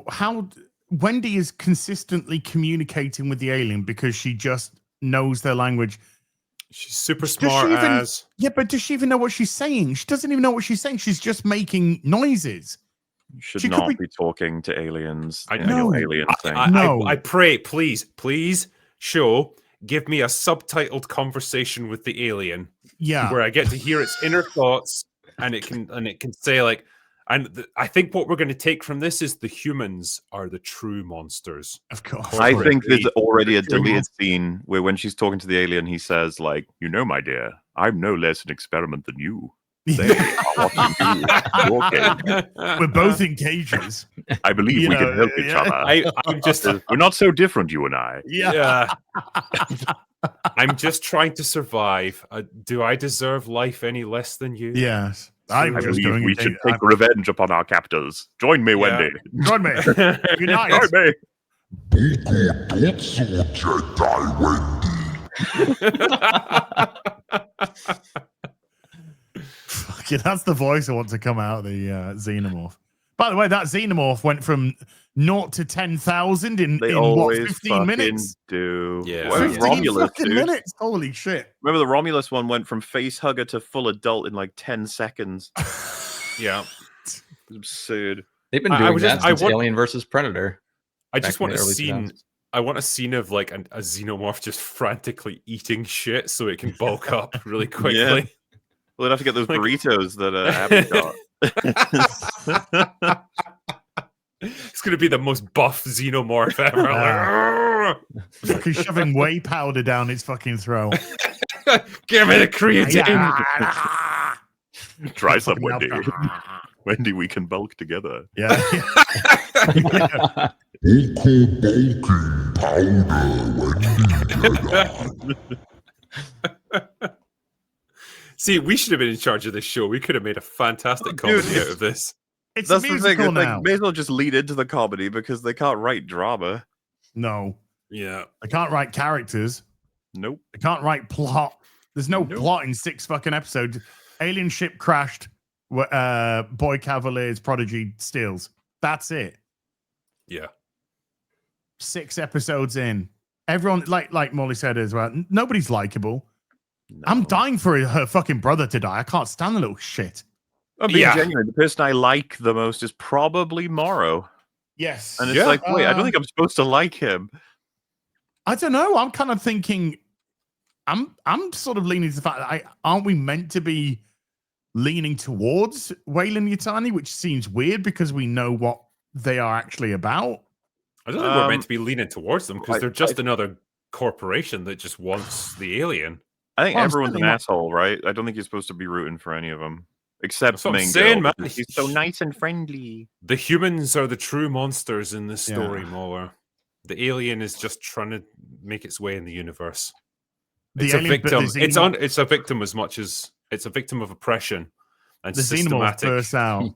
how Wendy is consistently communicating with the alien because she just knows their language. She's super smart Yeah, but does she even know what she's saying? She doesn't even know what she's saying. She's just making noises. You should not be talking to aliens. I know. I pray, please, show, give me a subtitled conversation with the alien. Yeah. Where I get to hear its inner thoughts and it can say like, I think what we're going to take from this is the humans are the true monsters. Of course. I think there's already a deleted scene where when she's talking to the alien, he says like, my dear, I'm no less an experiment than you. They are watching you. Okay. We're both in cages. I believe we can help each other. I'm just we're not so different, you and I. Yeah. I'm just trying to survive. Do I deserve life any less than you? Yes. I believe we should take revenge upon our captors. Join me, Wendy. Join me. Unite. Join me. Fuck yeah, that's the voice I want to come out of the xenomorph. By the way, that xenomorph went from 0 to 10,000 in what, 15 minutes? Yeah, 15 fucking minutes. Holy shit! Remember the Romulus one went from face hugger to full adult in like 10 seconds. Yeah, it's absurd. They've been doing that since Alien versus Predator. I just want a scene. I want a scene of like a xenomorph just frantically eating shit so it can bulk up really quickly. Yeah. We'll have to get those burritos that Abby got. It's going to be the most buff xenomorph ever. Fucking shoving whey powder down its fucking throat. Give me the creatine. Try some, Wendy. Wendy, we can bulk together. Yeah. See, we should have been in charge of this show. We could have made a fantastic comedy out of this. It's That's a the musical thing. now. They may as well just lead into the comedy because they can't write drama. No. Yeah. They can't write characters. Nope. They can't write plot. There's no plot in 6 fucking episodes. Alien ship crashed. Boy Cavalier's prodigy steals. That's it. Yeah. 6 episodes in. Everyone, like Molly said as well, nobody's likable. No. I'm dying for her fucking brother to die. I can't stand the little shit. I'm being genuine. The person I like the most is probably Morrow. Yes. And it's like, wait, I don't think I'm supposed to like him. I don't know. I'm kind of thinking, I'm sort of leaning to the fact that aren't we meant to be leaning towards Weyland-Yutani, which seems weird because we know what they are actually about. I don't think we're meant to be leaning towards them because they're just another corporation that just wants the alien. I think everyone's an asshole, right? I don't think you're supposed to be rooting for any of them. Except the main girl. Man. He's so nice and friendly. The humans are the true monsters in this story, MauLer. The alien is just trying to make its way in the universe. It's a victim. It's a victim as much as it's a victim of oppression and the systematic. The xenomorph bursts out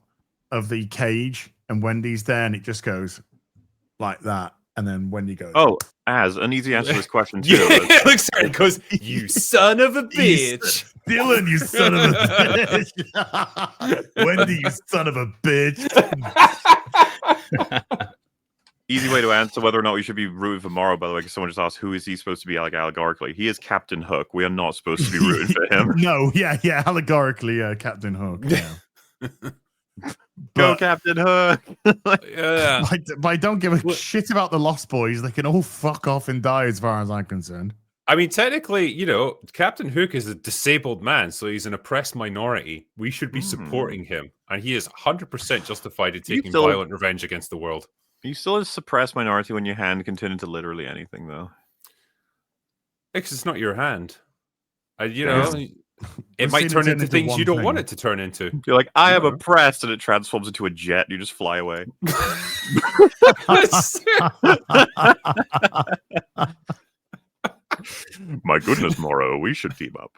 of the cage, and Wendy's there, and it just goes like that, and then Wendy goes, "Oh, an easy answer to this question too." Yeah, it looks like it goes, "You son of a bitch, Dylan, you son of a bitch, Wendy, you son of a bitch." Easy way to answer whether or not we should be rooting for Morrow, by the way, because someone just asked who is he supposed to be like allegorically. He is Captain Hook. We are not supposed to be rooting for him. No, yeah, allegorically, Captain Hook. Yeah. Go Captain Hook. Yeah. But I don't give a shit about the Lost Boys. They can all fuck off and die as far as I'm concerned. I mean, technically, Captain Hook is a disabled man, so he's an oppressed minority. We should be supporting him, and he is 100% justified in taking violent revenge against the world. You still a suppressed minority when your hand can turn into literally anything, though. Because it's not your hand. It might turn into things you don't want it to turn into. You're like, I am oppressed, and it transforms into a jet, and you just fly away. My goodness, Morrow, we should team up.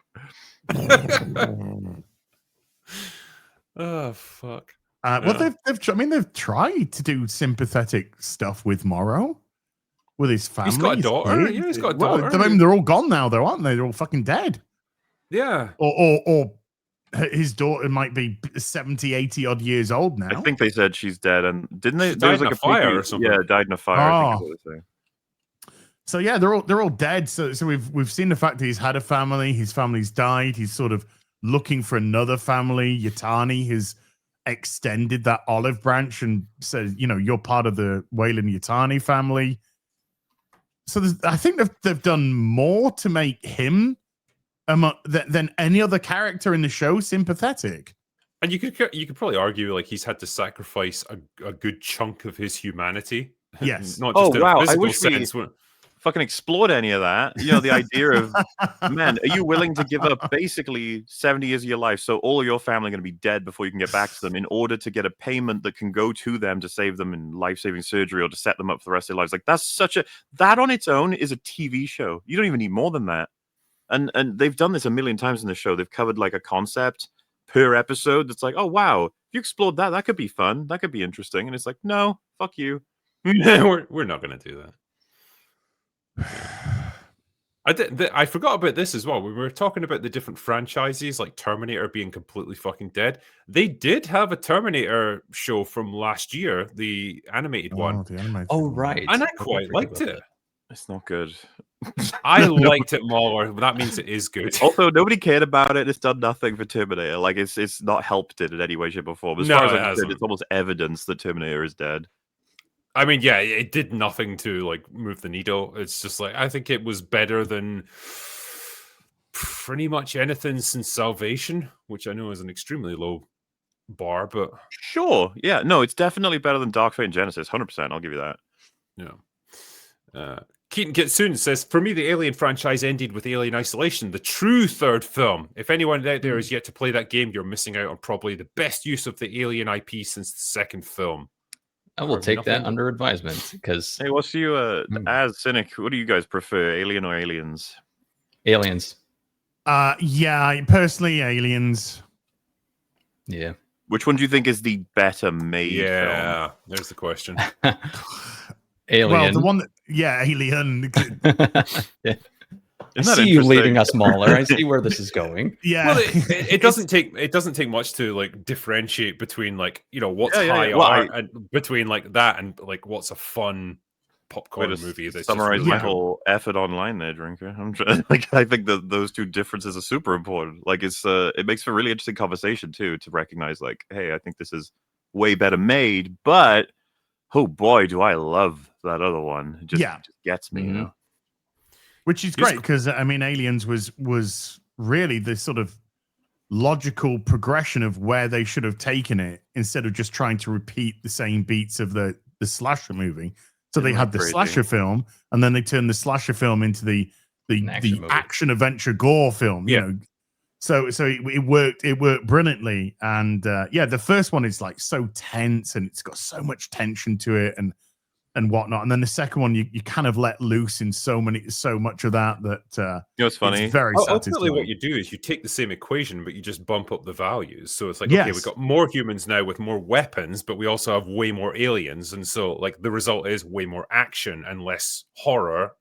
Oh, fuck. Well, they've tried to do sympathetic stuff with Morrow, with his family. He's got a daughter. Yeah, he's got a daughter. They're all gone now, though, aren't they? They're all fucking dead. Yeah. Or his daughter might be 70, 80 odd years old now. I think they said she's dead, and didn't they? There was like a fire or something. Yeah, died in a fire. I think that's what they say. So yeah, they're all dead. So we've seen the fact that he's had a family. His family's died. He's sort of looking for another family. Yutani has extended that olive branch and said, you're part of the Weyland-Yutani family. So I think they've done more to make him than any other character in the show sympathetic. And you could probably argue like he's had to sacrifice a good chunk of his humanity. Yes. Not just in a physical I wish sense. we fucking explored any of that. The idea of, man, are you willing to give up basically 70 years of your life so all of your family are going to be dead before you can get back to them in order to get a payment that can go to them to save them in life-saving surgery or to set them up for the rest of their lives? Like, that on its own is a TV show. You don't even need more than that. And they've done this a million times in the show. They've covered like a concept per episode that's like, oh, wow, if you explored that could be fun. That could be interesting. And it's like, no, fuck you. We're not going to do that. I forgot about this as well. We were talking about the different franchises, like Terminator being completely fucking dead. They did have a Terminator show from last year, the animated one. Right. And I quite liked it. It's not good. I liked it, MauLer. That means it is good. Also, nobody cared about it. It's done nothing for Terminator. Like, it's not helped it in any way, shape, or form. As far as I'm concerned, it's almost evidence that Terminator is dead. I mean, yeah, it did nothing to like move the needle. It's just like I think it was better than pretty much anything since Salvation, which I know is an extremely low bar, but sure, yeah, no, it's definitely better than Dark Fate and Genesis. 100%, I'll give you that. Yeah. Keaton Kitsune says, for me, the Alien franchise ended with Alien Isolation, the true third film. If anyone out there is yet to play that game, you're missing out on probably the best use of the Alien IP since the second film. I will take that under advisement because. Hey, what's you as Cynic? What do you guys prefer, Alien or Aliens? Aliens. Yeah, personally, Aliens. Yeah. Which one do you think is the better made film? There's the question. Alien. Well, the one that, Alien. Yeah. I see you leading us, MauLer. I see where this is going. Yeah. Well, it doesn't take much to like differentiate between like what's high art and between like that and like what's a fun popcorn movie. That's summarize my whole effort online there, Drinker. I'm trying, I think that those two differences are super important. Like it makes for a really interesting conversation too, to recognize like, hey, I think this is way better made, but oh boy, do I love that other one. It just gets me, you know. Which is great because I mean, Aliens was really the sort of logical progression of where they should have taken it instead of just trying to repeat the same beats of the slasher movie. So they had the slasher film, and then they turned the slasher film into the action adventure gore film. You know, so it worked. It worked brilliantly, and the first one is like so tense, and it's got so much tension to it, and whatnot. And then the second one, you kind of let loose in so much of that it's funny. It's very satisfying. Ultimately, what you do is you take the same equation, but you just bump up the values. So it's like, okay, we've got more humans now with more weapons, but we also have way more aliens. And so like the result is way more action and less horror.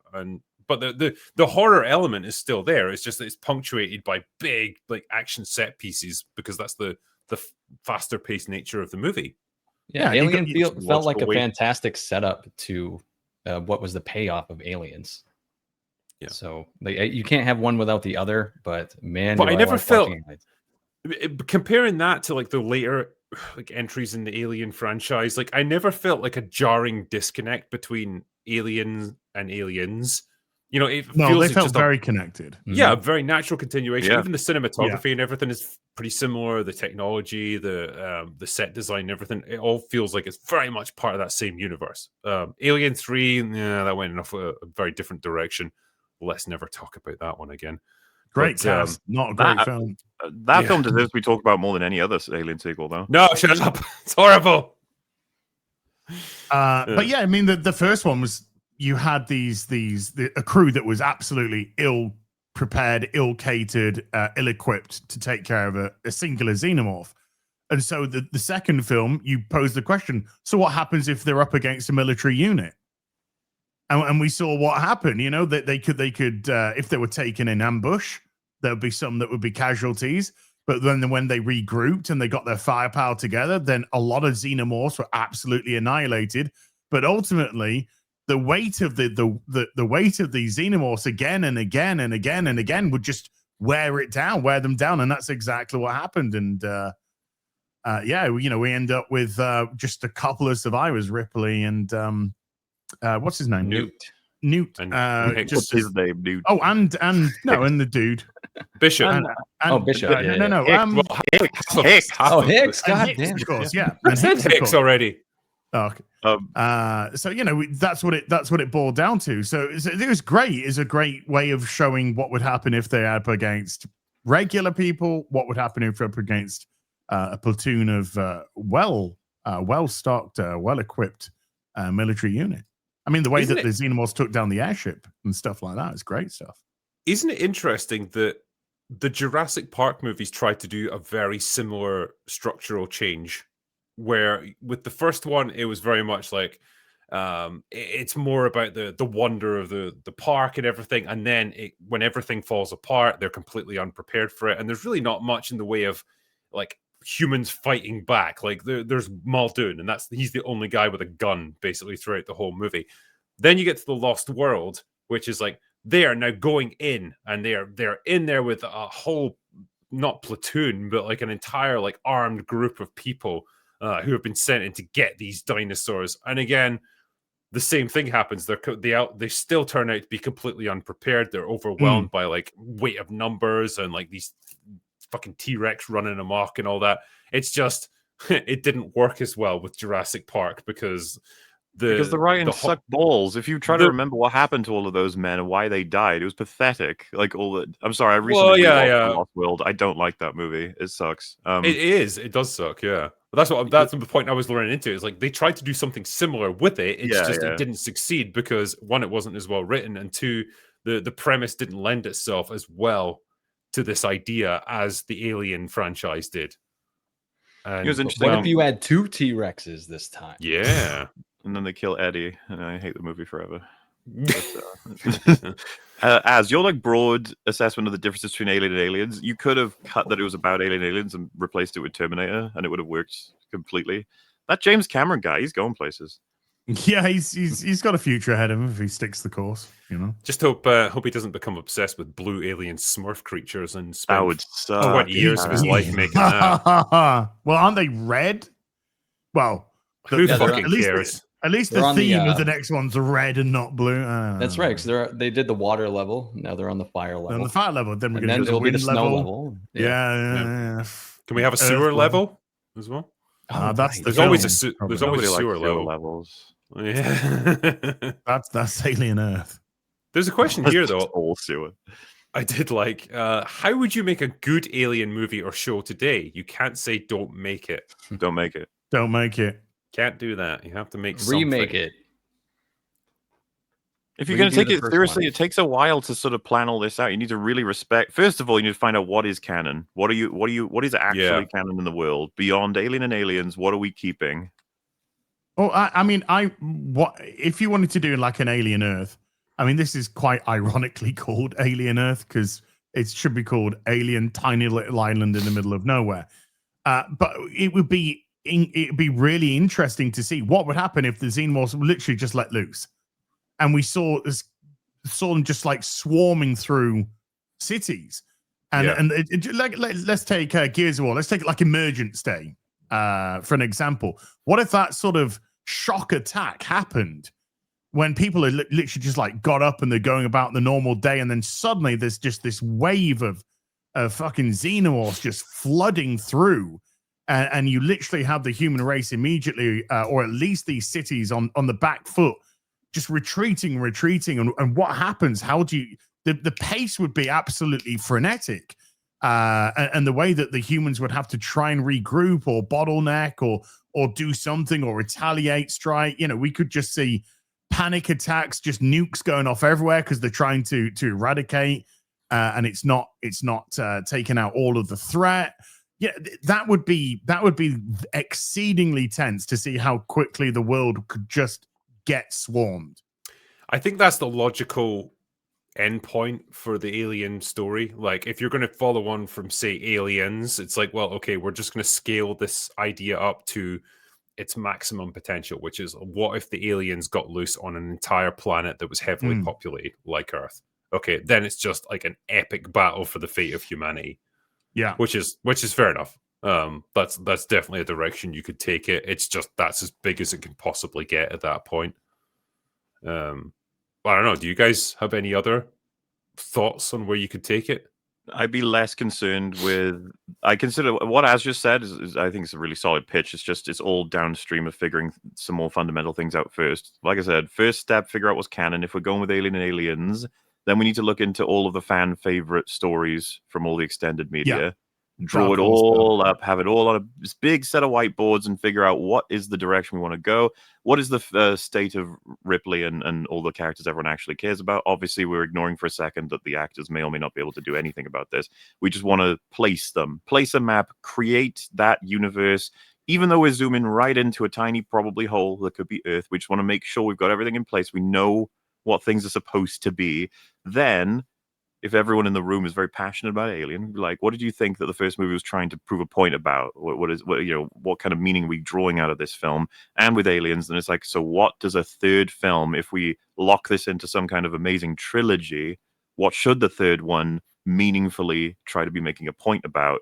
But the horror element is still there. It's just that it's punctuated by big like action set pieces because that's the faster paced nature of the movie. Yeah, you Alien got- felt like a wait. fantastic setup to what was the payoff of Aliens. Yeah. So you can't have one without the other, but man, But do I never like felt- watching Aliens. Comparing that to like the later like entries in the Alien franchise, like I never felt like a jarring disconnect between Aliens and Aliens. You know, it No, feels they like felt just very connected. a very natural continuation. Yeah. Even the cinematography and everything is pretty similar. The technology, the set design, and everything, it all feels like it's very much part of that same universe. Alien 3, yeah, that went in a very different direction. Let's never talk about that one again. Great But, cast, not a great that- film. That Yeah. film deserves to be talked about more than any other Alien sequel, though. No, shut up. It's horrible. But yeah, I mean, the first one was you had a crew that was absolutely ill prepared, ill catered, ill equipped to take care of a singular xenomorph. And so the second film, you pose the question: so what happens if they're up against a military unit? And we saw what happened. You know, that they could if they were taken in ambush, there would be some that would be casualties. But then when they regrouped and they got their firepower together, then a lot of xenomorphs were absolutely annihilated. But ultimately, the weight of the weight of these xenomorphs again and again and again and again would just wear them down, and that's exactly what happened. And we end up with just a couple of survivors, Ripley and what's his name, Newt. And What's his name, dude? Oh, and the dude. Bishop. Bishop. No. Hicks. Hicks. And God Hicks, damn. of course, yeah. I And said Hicks, of Hicks course. already. Oh, okay. So that's what it boiled down to. So it was great. It's a great way of showing what would happen if they're up against regular people. What would happen if they're up against a platoon of well-stocked, well-equipped military unit. I mean, the way Isn't that the Xenomorphs took down the airship and stuff like that is great stuff. Isn't it interesting that the Jurassic Park movies tried to do a very similar structural change, where with the first one, it was very much like it's more about the wonder of the park and everything, and then when everything falls apart, they're completely unprepared for it, and there's really not much in the way of like humans fighting back. Like there's Muldoon, and he's the only guy with a gun basically throughout the whole movie. Then you get to the Lost World, which is like they are now going in, and they're in there with a whole, not platoon, but like an entire like armed group of people who have been sent in to get these dinosaurs. And again, the same thing happens. They still turn out to be completely unprepared. They're overwhelmed by like weight of numbers and like these fucking T-Rex running amok and all that. It's just it didn't work as well with Jurassic Park because the writing sucked balls. If you try to remember what happened to all of those men and why they died, it was pathetic. Like I'm sorry, I recently watched Lost World. I don't like that movie. It sucks. It does suck, yeah. But that's the point I was learning into. Is like they tried to do something similar with it. It's it didn't succeed because one, it wasn't as well written, and two, the premise didn't lend itself as well to this idea as the Alien franchise did. And, it was interesting. What if you had 2 T-Rexes this time? Yeah. And then they kill Eddie, and I hate the movie forever. But, as your like broad assessment of the differences between Alien and Aliens, you could have cut that it was about Alien Aliens and replaced it with Terminator, and it would have worked completely. That James Cameron guy, he's going places. Yeah, he's got a future ahead of him if he sticks the course. You know, just hope he doesn't become obsessed with blue alien Smurf creatures and spend that would suck. 20 years of his life making that. Well, aren't they red? Well, who fucking cares? At least the theme of the next one's red and not blue. That's right, because they did the water level. Now they're on the fire level. On the fire level, then we're going to it'll be the snow level. Yeah. Can we have a sewer level as well? There's always a sewer level. Levels. Yeah, that's Alien Earth. There's a question here though. All sewer. I did like. How would you make a good Alien movie or show today? You can't say don't make it. Don't make it. Don't make it. Can't do that. You have to make remake something. it. If you're going to take it seriously, it takes a while to sort of plan all this out. You need to really respect. First of all, you need to find out what is canon. What is actually canon in the world beyond Alien and Aliens? What are we keeping? Oh, what if you wanted to do like an Alien Earth? I mean, this is quite ironically called Alien Earth because it should be called Alien Tiny Little Island in the middle of nowhere. But it would be it'd be really interesting to see what would happen if the xenomorphs were literally just let loose, and we saw them just like swarming through cities. And let's take Gears of War. Let's take like Emergence Day for an example. What if that sort of shock attack happened when people are literally just like got up and they're going about the normal day, and then suddenly there's just this wave of fucking xenomorphs just flooding through, and you literally have the human race immediately, or at least these cities on the back foot, just retreating. And what happens? How do you? The pace would be absolutely frenetic, and the way that the humans would have to try and regroup or bottleneck or do something or retaliate, strike. We could just see panic attacks, just nukes going off everywhere because they're trying to eradicate, and it's not taking out all of the threat. Yeah, that would be exceedingly tense to see how quickly the world could just get swarmed. I think that's the logical endpoint for the Alien story. Like, if you're going to follow on from, say, Aliens, it's like, well, okay, we're just going to scale this idea up to its maximum potential, which is, what if the aliens got loose on an entire planet that was heavily populated like Earth? Okay, then it's just like an epic battle for the fate of humanity. Yeah, which is fair enough. That's definitely a direction you could take it. It's just that's as big as it can possibly get at that point. I don't know. Do you guys have any other thoughts on where you could take it? I'd be less concerned with. I consider what Az just said is I think it's a really solid pitch. It's all downstream of figuring some more fundamental things out first. Like I said, first step, figure out what's canon. If we're going with Alien and Aliens, then we need to look into all of the fan favorite stories from all the extended media, draw it all up, have it all on this big set of whiteboards, and figure out what is the direction we want to go. What is the state of Ripley and all the characters everyone actually cares about? Obviously, we're ignoring for a second that the actors may or may not be able to do anything about this. We just want to place them, place a map, create that universe. Even though we're zooming right into a tiny, probably hole that could be Earth, we just want to make sure we've got everything in place. We know what things are supposed to be. Then, if everyone in the room is very passionate about Alien, like, what did you think that the first movie was trying to prove a point about? What kind of meaning are we drawing out of this film? And with Aliens, then it's like, so what does a third film, if we lock this into some kind of amazing trilogy, what should the third one meaningfully try to be making a point about?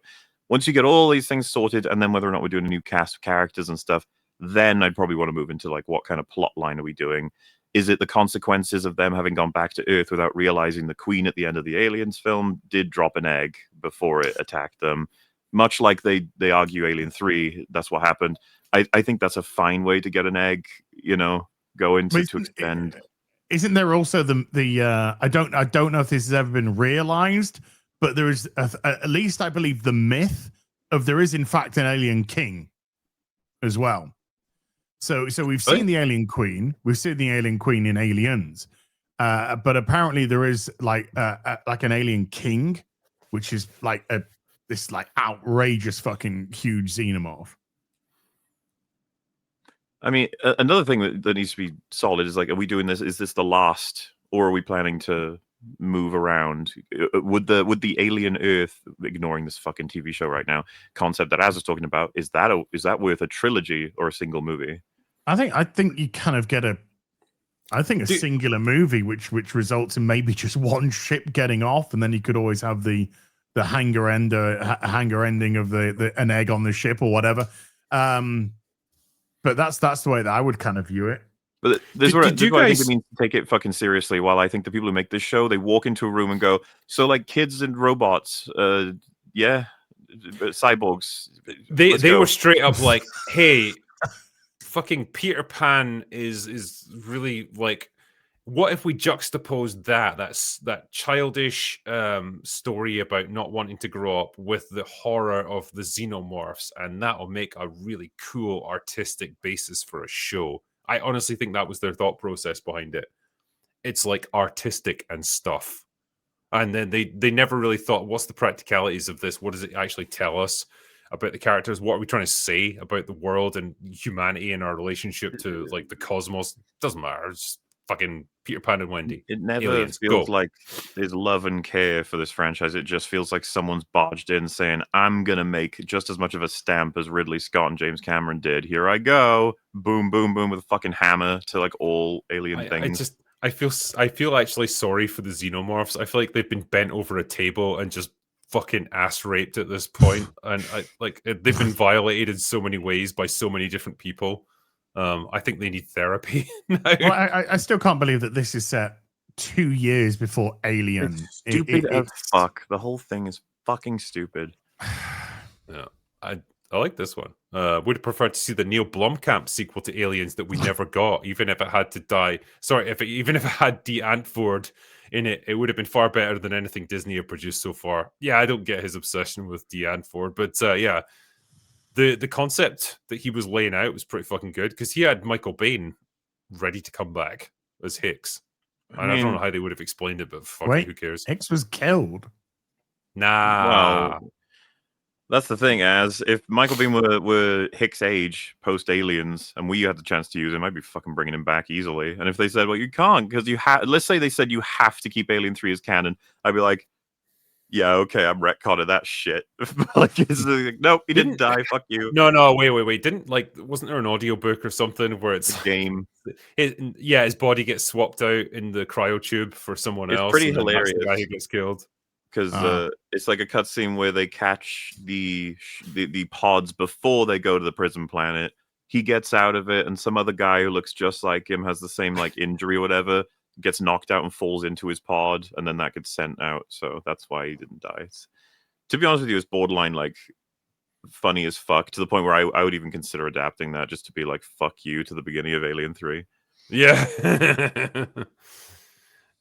Once you get all these things sorted, and then whether or not we're doing a new cast of characters and stuff, then I'd probably want to move into like, what kind of plot line are we doing? Is it the consequences of them having gone back to Earth without realizing the Queen at the end of the Aliens film did drop an egg before it attacked them? Much like they argue Alien 3, that's what happened. I think that's a fine way to get an egg, going to extend. Isn't there also the I don't know if this has ever been realized, but there is at least I believe the myth of there is in fact an alien king as well. So we've seen the alien queen. We've seen the alien queen in Aliens, but apparently there is like an alien king, which is like this like outrageous fucking huge xenomorph. I mean, another thing that needs to be solid is like, are we doing this? Is this the last, or are we planning to move around? Would the alien Earth, ignoring this fucking TV show right now, concept that Az was talking about, is that worth a trilogy or a single movie? I think you kind of get a singular movie which results in maybe just one ship getting off, and then you could always have the hanger ending of an egg on the ship or whatever. But that's the way that I would kind of view it. But this is what I think it means to take it fucking seriously. While I think the people who make this show, they walk into a room and go, so like kids and robots, cyborgs. They were straight up like, hey, fucking Peter Pan is really like, what if we juxtapose that childish story about not wanting to grow up with the horror of the xenomorphs, and that'll make a really cool artistic basis for a show. I honestly think that was their thought process behind it. It's like artistic and stuff. And then they never really thought, what's the practicalities of this? What does it actually tell us about the characters? What are we trying to say about the world and humanity and our relationship to like the cosmos? Doesn't matter. Just fucking Peter Pan and Wendy. It never Aliens, feels go. like there's love and care for this franchise. It just feels like someone's barged in saying, I'm going to make just as much of a stamp as Ridley Scott and James Cameron did. Here I go. Boom, boom, boom with a fucking hammer to like all alien things. I feel actually sorry for the xenomorphs. I feel like they've been bent over a table and just fucking ass raped at this point. And they've been violated in so many ways by so many different people. I think they need therapy now. Well, I still can't believe that this is set 2 years before Alien. It's stupid as fuck. The whole thing is fucking stupid. Yeah, I like this one. Would have preferred to see the Neil Blomkamp sequel to Aliens that we never got, even if it had to die. Sorry, even if it had Dee Antwoord in it, it would have been far better than anything Disney have produced so far. Yeah, I don't get his obsession with Dee Antwoord, but yeah. The concept that he was laying out was pretty fucking good because he had Michael Biehn ready to come back as Hicks. I don't know how they would have explained it, but fucking who cares? Hicks was killed. Nah. Well, that's the thing. As if Michael Biehn were Hicks' age post Aliens, and we had the chance to use him, I'd be fucking bringing him back easily. And if they said, "Well, you can't," because you have, let's say they said you have to keep Alien 3 as canon, I'd be like, yeah, okay, I'm retconning that shit. Like, it's like, nope, he didn't die. Fuck you. No, wait. Wasn't there an audiobook or something where it's a game? His body gets swapped out in the cryo tube for someone else. It's pretty hilarious. That's the guy who gets killed. Because it's like a cutscene where they catch the pods before they go to the prison planet. He gets out of it, and some other guy who looks just like him has the same like injury or whatever. Gets knocked out and falls into his pod, and then that gets sent out. So that's why he didn't die. To be honest with you, it's borderline like funny as fuck to the point where I would even consider adapting that just to be like fuck you to the beginning of Alien 3. Yeah.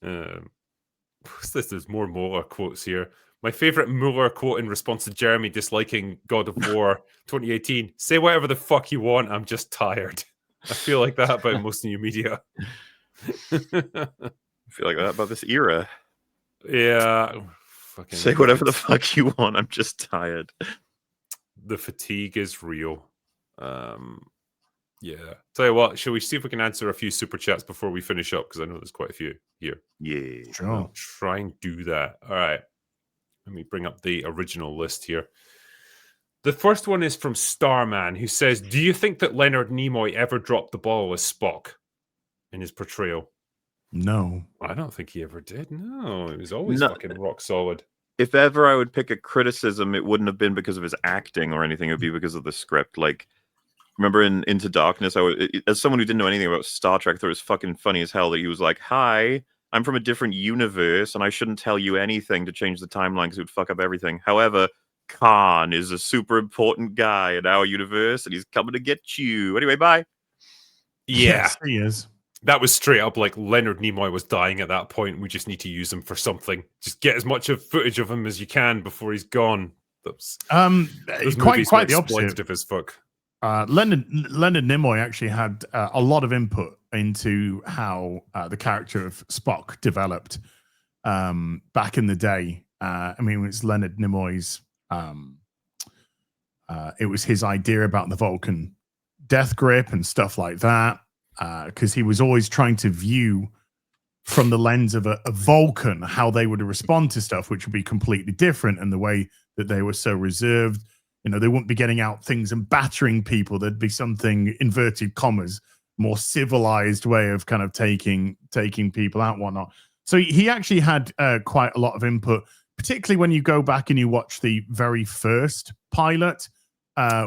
What's this? There's more MauLer quotes here. My favorite MauLer quote in response to Jeremy disliking God of War 2018: "Say whatever the fuck you want. I'm just tired." I feel like that about most new media. I feel like that about this era. Yeah. Fucking say whatever the fuck you want. I'm just tired. The fatigue is real. Yeah. Tell you what, shall we see if we can answer a few super chats before we finish up? Because I know there's quite a few here. Yeah. Sure. I'll try and do that. All right. Let me bring up the original list here. The first one is from Starman, who says, "Do you think that Leonard Nimoy ever dropped the ball as Spock in his portrayal?" No. I don't think he ever did. No, he was always fucking rock solid. If ever I would pick a criticism, it wouldn't have been because of his acting or anything. It would be because of the script. Like, remember in Into Darkness, as someone who didn't know anything about Star Trek, I thought it was fucking funny as hell that he was like, "Hi, I'm from a different universe, and I shouldn't tell you anything to change the timeline because it would fuck up everything. However, Khan is a super important guy in our universe, and he's coming to get you. Anyway, bye." Yeah. Yes, he is. That was straight up like Leonard Nimoy was dying at that point. We just need to use him for something. Just get as much of footage of him as you can before he's gone. Those quite the opposite. As fuck. Leonard Nimoy actually had a lot of input into how the character of Spock developed back in the day. I mean, it's Leonard Nimoy's. It was his idea about the Vulcan death grip and stuff like that. Because he was always trying to view from the lens of a Vulcan how they would respond to stuff, which would be completely different. And the way that they were so reserved, you know, they wouldn't be getting out things and battering people. There'd be something, inverted commas, more civilized way of kind of taking people out and whatnot. So he actually had quite a lot of input, particularly when you go back and you watch the very first pilot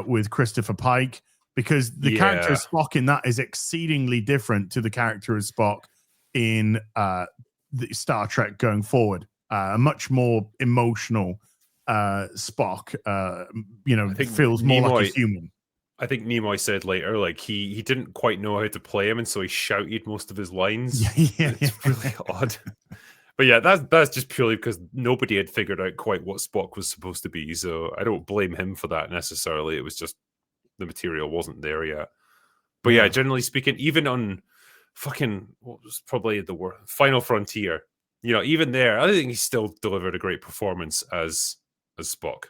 with Christopher Pike. Because the character of Spock in that is exceedingly different to the character of Spock in the Star Trek going forward. A much more emotional Spock, feels more like a human. I think Nimoy said later, like he didn't quite know how to play him, and so he shouted most of his lines. It's really odd. But yeah, that's just purely because nobody had figured out quite what Spock was supposed to be. So I don't blame him for that necessarily. It was just the material wasn't there yet. But yeah, generally speaking, even on fucking what was probably the word Final Frontier, you know, even there, I think he still delivered a great performance as Spock.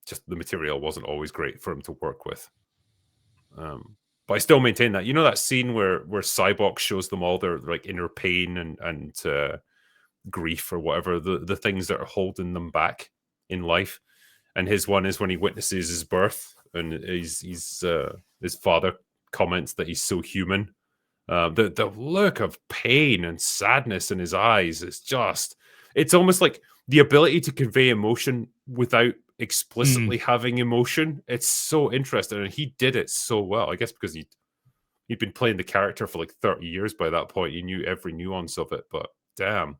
Just the material wasn't always great for him to work with. But I still maintain that. You know that scene where Cyborg shows them all their like inner pain and grief or whatever, the things that are holding them back in life. And his one is when he witnesses his birth, and his father comments that he's so human. The look of pain and sadness in his eyes is just, it's almost like the ability to convey emotion without explicitly having emotion. It's so interesting, and he did it so well. I guess because he'd been playing the character for like 30 years by that point. He knew every nuance of it, but damn.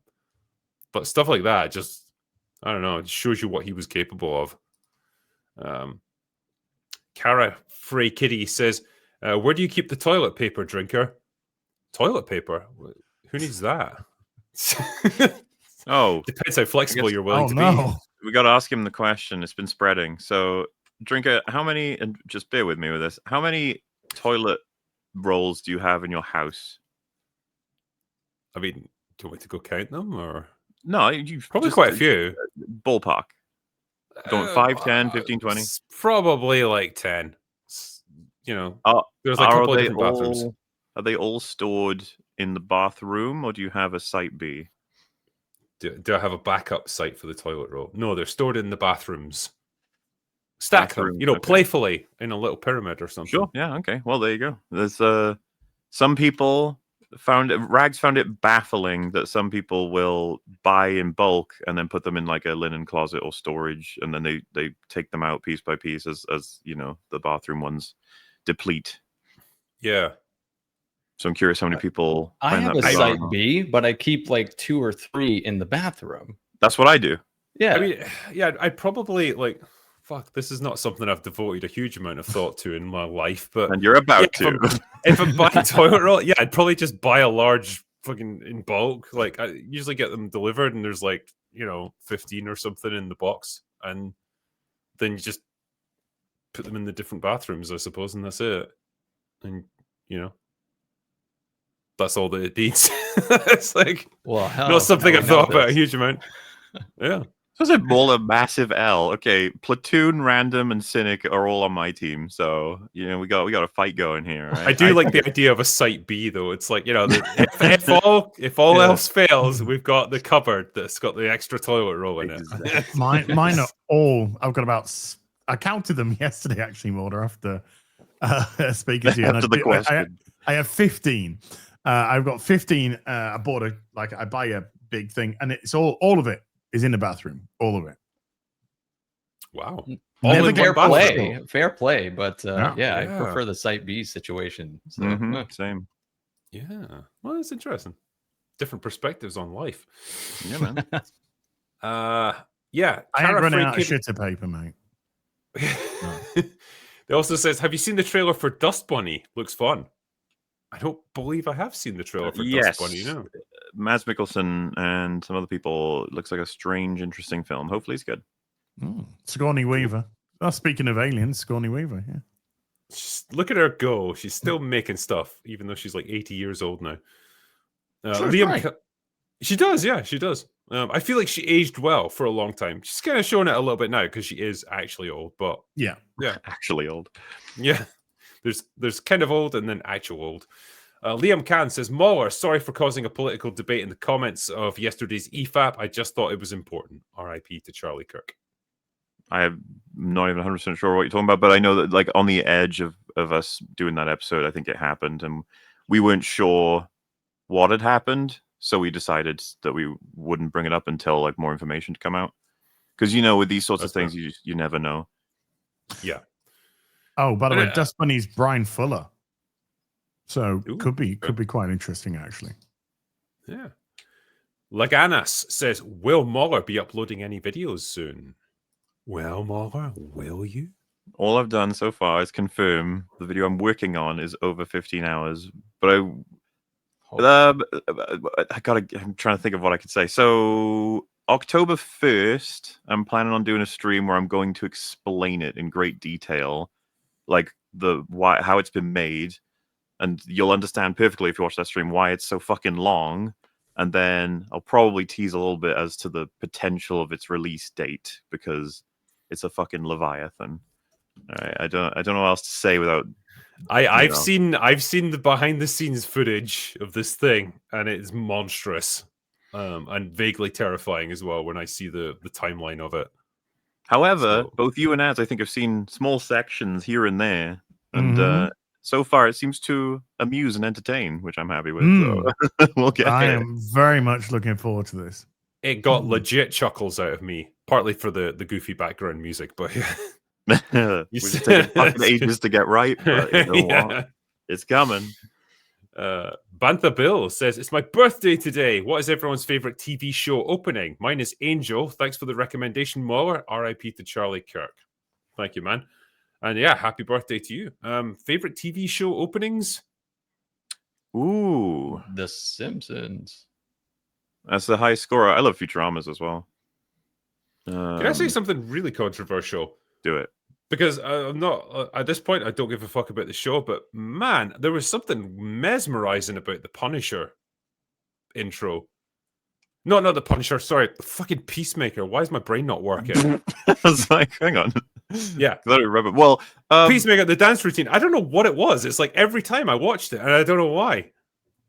But stuff like that, just, I don't know, it shows you what he was capable of. Cara Frey Kitty says, where do you keep the toilet paper, drinker? Toilet paper? Who needs that? Oh, depends how flexible you're willing to be. We got to ask him the question. It's been spreading. So, drinker, how many, and just bear with me with this, how many toilet rolls do you have in your house? I mean, do you want me to go count them, or? No, you've probably quite a few. Ballpark. Going 5, 10, 15, 20? Probably like 10. You know, there's like a couple of different bathrooms. Are they all stored in the bathroom, or do you have a site B? Do I have a backup site for the toilet roll? No, they're stored in the bathrooms. Stack them, you know, playfully in a little pyramid or something. Sure, yeah, okay. Well, there you go. There's some people Rags found it baffling that some people will buy in bulk and then put them in like a linen closet or storage, and then they take them out piece by piece as you know, the bathroom ones deplete. Yeah. So I'm curious how many people I have a site B, but I keep like 2 or 3 in the bathroom. That's what I do. Yeah. I mean, yeah, I'd probably like, fuck, this is not something I've devoted a huge amount of thought to in my life, but and you're about to. If I'm buying toilet roll, yeah, I'd probably just buy a large fucking in bulk. Like I usually get them delivered, and there's like, you know, 15 or something in the box, and then you just put them in the different bathrooms, I suppose, and that's it. And you know, that's all that it needs. It's like, well, not something I've thought about a huge amount. Yeah. So I roll a massive L. Okay, Platoon, Random, and Cynic are all on my team. So you know we got a fight going here. Right? I do like the idea of a site B though. It's like, you know, if all else fails, we've got the cupboard that's got the extra toilet roll in it. Mine are all. I've got about. I counted them yesterday actually, MauLer, after speaking to you. After the question, I have 15. I've got 15. I bought I buy a big thing, and it's all of it is in the bathroom. All of it. Wow. Fair play. But yeah, I prefer the site B situation. So, same. Yeah. Well, that's interesting. Different perspectives on life. Yeah, man. Yeah. I ain't running out of shitter paper, mate. It also says, have you seen the trailer for Dust Bunny? Looks fun. I don't believe I have seen the trailer for Dust Bunny. No. Mads Mikkelsen and some other people. It looks like a strange, interesting film. Hopefully it's good. Sigourney Weaver. Oh, speaking of aliens, Sigourney Weaver, yeah. Look at her go. She's still making stuff, even though she's like 80 years old now. She does, yeah, she does. I feel like she aged well for a long time. She's kind of showing it a little bit now because she is actually old, but yeah, actually old. Yeah, there's kind of old and then actual old. Liam Kahn says, MauLer, sorry for causing a political debate in the comments of yesterday's EFAP. I just thought it was important. RIP to Charlie Kirk. I'm not even 100% sure what you're talking about, but I know that like on the edge of us doing that episode, I think it happened, and we weren't sure what had happened, so we decided that we wouldn't bring it up until like more information to come out. Because you know, with these sorts of things, you never know. Yeah. Oh, by the way, Dust Bunny's Brian Fuller. So could be quite interesting, actually. Yeah. Laganas says, will MauLer be uploading any videos soon? Well, MauLer, will you? All I've done so far is confirm the video I'm working on is over 15 hours. But I'm trying to think of what I could say. So October 1st, I'm planning on doing a stream where I'm going to explain it in great detail, like how it's been made. And you'll understand perfectly if you watch that stream why it's so fucking long. And then I'll probably tease a little bit as to the potential of its release date, because it's a fucking Leviathan. All right, I don't know what else to say without I've seen the behind the scenes footage of this thing, and it is monstrous, and vaguely terrifying as well when I see the timeline of it. However, So- both you and Az, I think, have seen small sections here and there, and so far it seems to amuse and entertain, which I'm happy with. So we'll get I there. am very much looking forward to this. It got legit chuckles out of me, partly for the goofy background music, but Which is taking fucking ages to get right, but you know what? It's coming. Bantha Bill says, it's my birthday today. What is everyone's favorite TV show opening? Mine is Angel. Thanks for the recommendation, MauLer. RIP to Charlie Kirk. Thank you, man. And yeah, happy birthday to you. Favorite TV show openings? Ooh, The Simpsons. that's the high scorer. I love Futuramas as well. Can I say something really controversial? Do it. Because I'm not, at this point, I don't give a fuck about the show, but man, there was something mesmerizing about the Punisher intro. No, not the Punisher, sorry, the fucking Peacemaker. Why is my brain not working? I was like, hang on. Yeah. I don't remember. Well, Peacemaker, the dance routine. I don't know what it was. It's like every time I watched it, and I don't know why.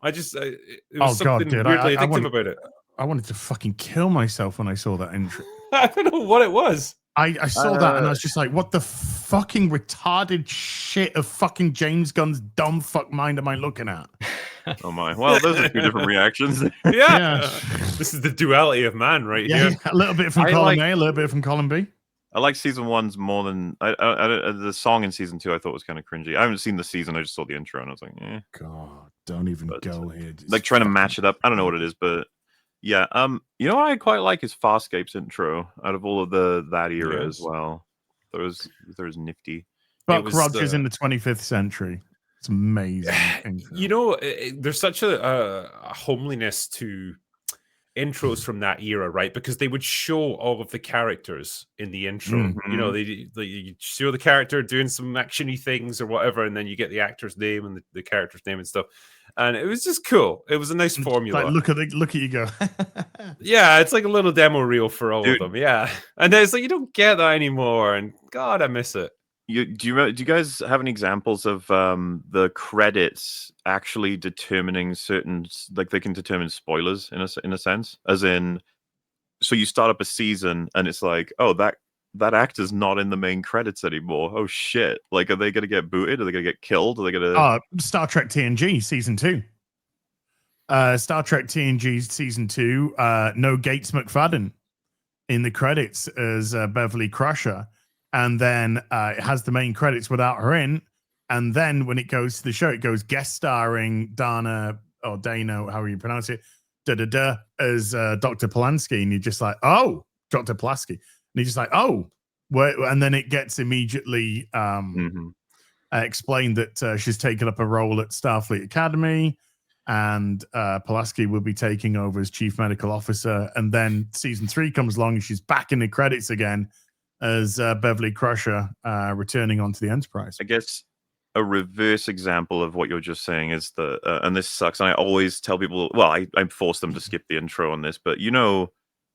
I just, it was something dude, weirdly addictive about it. I wanted to fucking kill myself when I saw that intro. I don't know what it was. I saw that and I was just like, what the fucking retarded shit of fucking James Gunn's dumb fuck mind am I looking at? Oh my. Well, those are two different reactions. Yeah. This is the duality of man right here. A little bit from column A, a little bit from column B. I like season one's more than the song in season 2. I thought was kind of cringy. I haven't seen the season. I just saw the intro and I was like, eh. God, don't even go here. Like trying to match it up. I don't know what it is, but yeah. You know what I quite like is Farscape's intro out of all of that era as well. There's nifty. Buck Rogers in the 25th century. It's amazing. You know, there's such a homeliness to intros from that era, right? Because they would show all of the characters in the intro. You know, they show the character doing some actiony things or whatever, and then you get the actor's name and the character's name and stuff. And it was just cool. It was a nice formula. Like, look at you go. Yeah, it's like a little demo reel for all of them. Yeah, and then it's like you don't get that anymore, and God, I miss it. Do you guys have any examples of the credits actually determining certain, like they can determine spoilers in a sense, as in, so you start up a season and it's like, oh, that actor's not in the main credits anymore. Oh shit! Like, are they gonna get booted? Are they gonna get killed? Are they gonna? Star Trek TNG season 2. Star Trek TNG season 2. No Gates McFadden in the credits as Beverly Crusher. And then it has the main credits without her in. And then when it goes to the show, it goes guest starring Dana, however you pronounce it, as Dr. Polanski. And you're just like, oh, Dr. Pulaski. And you're just like, oh. And then it gets immediately explained that she's taken up a role at Starfleet Academy. And Pulaski will be taking over as chief medical officer. And then season 3 comes along and she's back in the credits again as Beverly Crusher returning onto the Enterprise. I guess a reverse example of what you're just saying is and this sucks. And I always tell people, well, I force them to skip the intro on this, but you know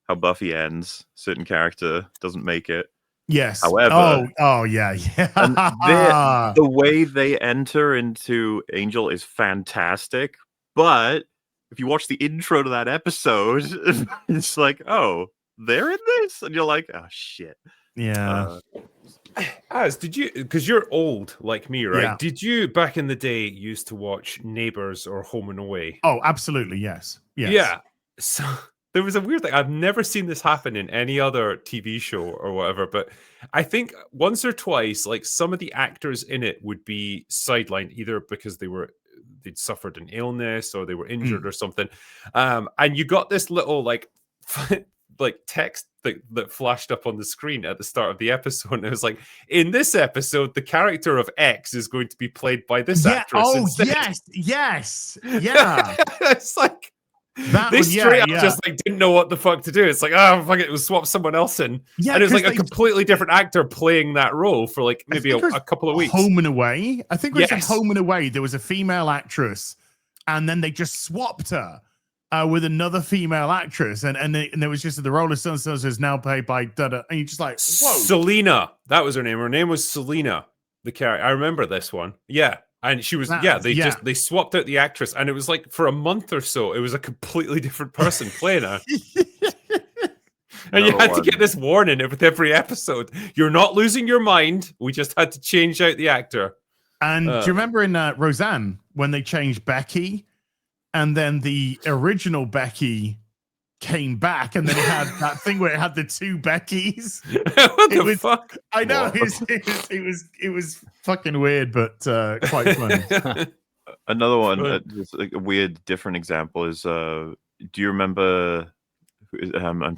how Buffy ends. Certain character doesn't make it. Yes. However, yeah. And the way they enter into Angel is fantastic. But if you watch the intro to that episode, it's like, oh, they're in this, and you're like, oh shit. Yeah. Did you, because you're old like me, right? Yeah. Did you back in the day used to watch Neighbours or Home and Away? Oh, absolutely, yes. Yeah. So there was a weird thing. I've never seen this happen in any other TV show or whatever, but I think once or twice, like some of the actors in it would be sidelined either because they'd suffered an illness or they were injured or something. And you got this little like text that flashed up on the screen at the start of the episode, and it was like, in this episode, the character of X is going to be played by this actress. Oh, instead. yes, yeah. It's like they straight up just like didn't know what the fuck to do. It's like, oh fuck it, we'll swap someone else in. Yeah, and it was like a completely different actor playing that role for like maybe a couple of weeks. Home and Away. I think it was Home and Away. There was a female actress, and then they just swapped her with another female actress, and there was just the role of so is now played by and you're just like, whoa, Selena. That was her name. Her name was Selena. The character. I remember this one. Yeah. And she was, they swapped out the actress, and it was like for a month or so, it was a completely different person playing her. And you had to get this warning with every episode. You're not losing your mind. We just had to change out the actor. And do you remember in Roseanne when they changed Becky, and then the original Becky came back, and then it had that thing where it had the two Beckys? What the fuck? I know it was fucking weird, but quite funny. Another one, just like a weird, different example is: do you remember? I'm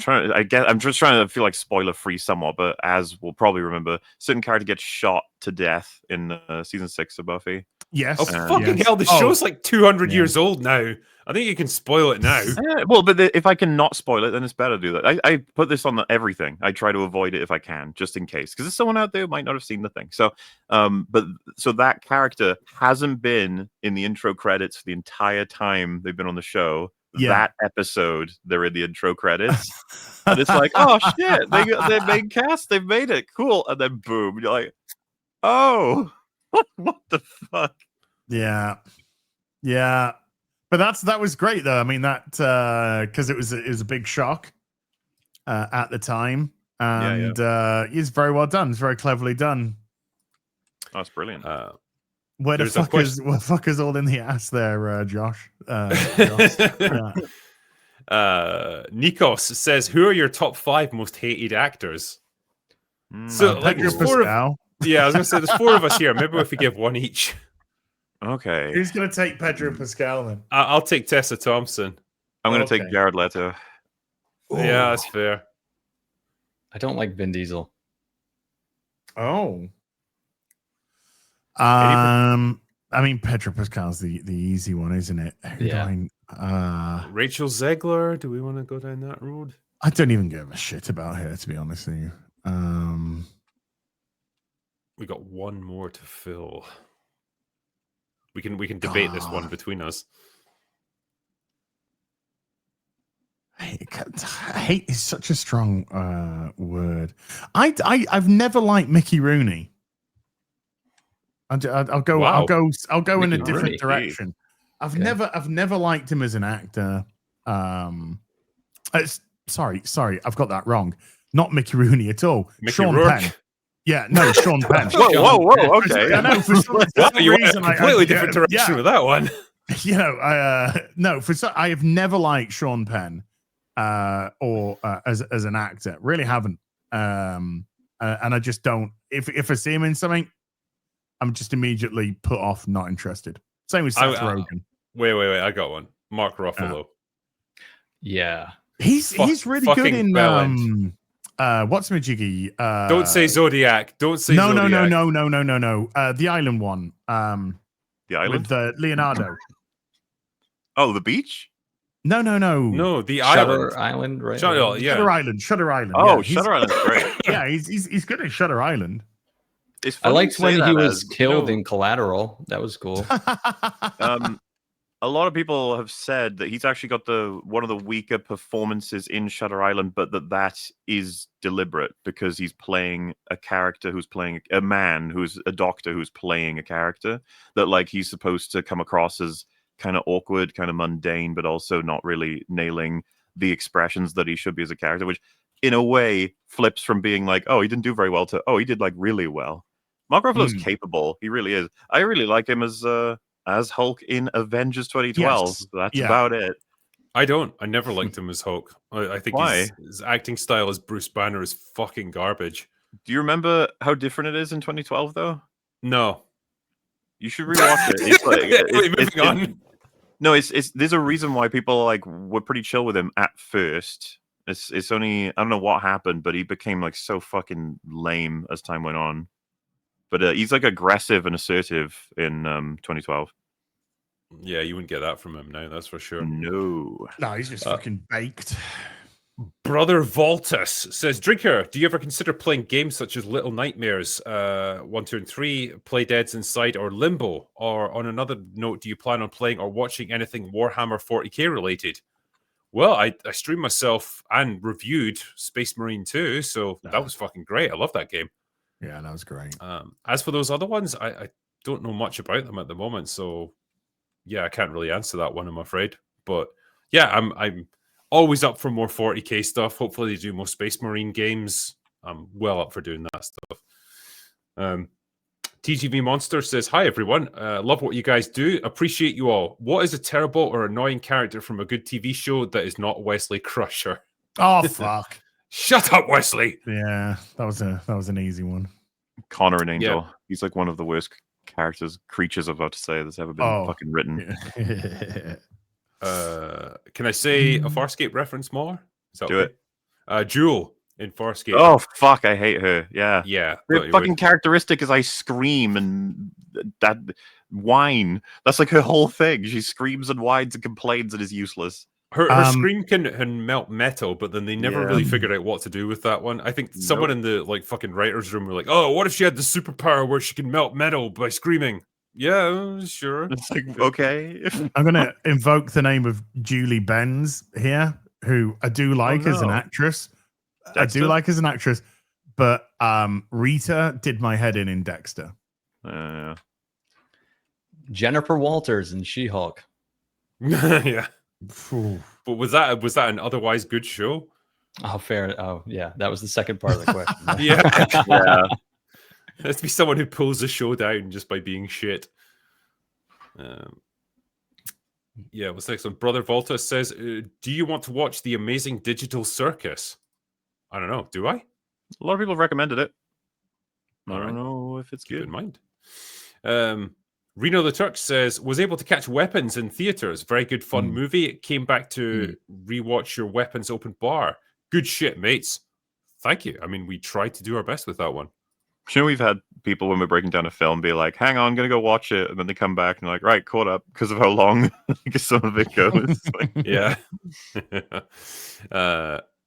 just trying to feel like spoiler free somewhat, but as we'll probably remember, certain character gets shot to death in season 6 of Buffy. Yes. Oh, fucking hell. The show's like 200 years old now. I think you can spoil it now. Well, but if I can not spoil it, then it's better to do that. I put this on everything. I try to avoid it if I can, just in case. Because there's someone out there who might not have seen the thing. So, so that character hasn't been in the intro credits the entire time they've been on the show. Yeah. That episode, they're in the intro credits. And it's like, oh, shit. They made cast. They've made it. Cool. And then boom. You're like, oh. What the fuck? Yeah. But that was great though. I mean that because it was a big shock at the time, and it's very well done. It's very cleverly done. That's brilliant. Where the fuck is all in the ass there, Josh? Nikos says, "Who are your top 5 most hated actors?" So like there's 4 of. Yeah, I was gonna say there's 4 of us here. Maybe if we give one each. Okay. Who's gonna take Pedro Pascal then? I'll take Tessa Thompson. I'm gonna take Jared Leto. Ooh. Yeah, that's fair. I don't like Vin Diesel. Oh. I mean Pedro Pascal's the easy one, isn't it? Rachel Zegler. Do we want to go down that road? I don't even give a shit about her, to be honest with you. We got one more to fill. We can debate this one between us. Hate is such a strong word. I've never liked Mickey Rooney. I'll go in a different direction. I've never liked him as an actor. Sorry, I've got that wrong. Not Mickey Rooney at all. Sean Penn. Yeah, no, Sean Penn. Whoa, okay. I know for some reason, completely different direction with that one. You know, I have never liked Sean Penn, or as an actor, really haven't. And I just don't. If I see him in something, I'm just immediately put off, not interested. Same with Seth Rogen. Wait, I got one. Mark Ruffalo. Yeah, he's really good in. What's Majiggy? Don't say Zodiac. Don't say Zodiac. No. The island one. The island with Leonardo. Oh, the beach? No. No, the Shutter Island, right? Shutter Island. Oh, Shutter Island's great. Yeah, he's good at Shutter Island. I liked when he was killed in Collateral. That was cool. A lot of people have said that he's actually got one of the weaker performances in Shutter Island, but that is deliberate because he's playing a character who's playing a man who's a doctor who's playing a character that like he's supposed to come across as kind of awkward, kind of mundane, but also not really nailing the expressions that he should be as a character, which in a way flips from being like, oh, he didn't do very well to, oh, he did like really well. Mark Ruffalo's capable. He really is. I really like him as Hulk in Avengers 2012. Yes. That's about it. I never liked him as Hulk. I think his acting style as Bruce Banner is fucking garbage. Do you remember how different it is in 2012 though? No. You should rewatch it. It's like moving on. No, there's a reason why people like were pretty chill with him at first. It's only I don't know what happened, but he became like so fucking lame as time went on. But he's like aggressive and assertive in 2012. Yeah, you wouldn't get that from him now, that's for sure. No, he's just fucking baked. Brother Voltus says, Drinker, do you ever consider playing games such as Little Nightmares 1, 2, and 3, Play Dead's Inside, or Limbo? Or on another note, do you plan on playing or watching anything Warhammer 40k related? Well, I streamed myself and reviewed Space Marine 2, so that was fucking great. I love that game. Yeah, that was great. As for those other ones, I don't know much about them at the moment, so yeah, I can't really answer that one, I'm afraid. But yeah, I'm always up for more 40k stuff. Hopefully, they do more Space Marine games. I'm well up for doing that stuff. TGV Monster says, "Hi everyone, love what you guys do. Appreciate you all. What is a terrible or annoying character from a good TV show that is not Wesley Crusher?" Oh fuck! Shut up, Wesley. Yeah, that was an easy one. Connor and Angel. Yeah. He's like one of the worst creatures I've got to say that's ever been fucking written. Can I say a Farscape reference more? Is that Do okay? Jewel in Farscape. Oh fuck, I hate her. Yeah. Yeah. Her fucking characteristic is I scream and that whine. That's like her whole thing. She screams and whines and complains and is useless. Her scream can melt metal, but then they never really figured out what to do with that one. I think someone in the like fucking writer's room were like, "Oh, what if she had the superpower where she can melt metal by screaming?" Yeah, sure. It's like, okay. I'm gonna invoke the name of Julie Benz here, who I do like as an actress. Dexter? I do like as an actress, but Rita did my head in Dexter. Jennifer Walters in She-Hulk. Yeah. But was that an otherwise good show? Oh, fair. Oh, yeah. That was the second part of the question. Yeah. Let's be someone who pulls the show down just by being shit. Yeah, what's next one? Brother Volta says, "Do you want to watch The Amazing Digital Circus?" I don't know. Do I? A lot of people have recommended it. I All don't right. know if it's Keep good. in mind. Reno the Turk says, "Was able to catch Weapons in theaters. Very good fun movie. Came back to rewatch your Weapons open bar. Good shit, mates." Thank you. I mean, we tried to do our best with that one. You know, we've had people when we're breaking down a film be like, "Hang on, I'm gonna go watch it," and then they come back and they're like, "Right, caught up," because of how long some of it goes. Yeah.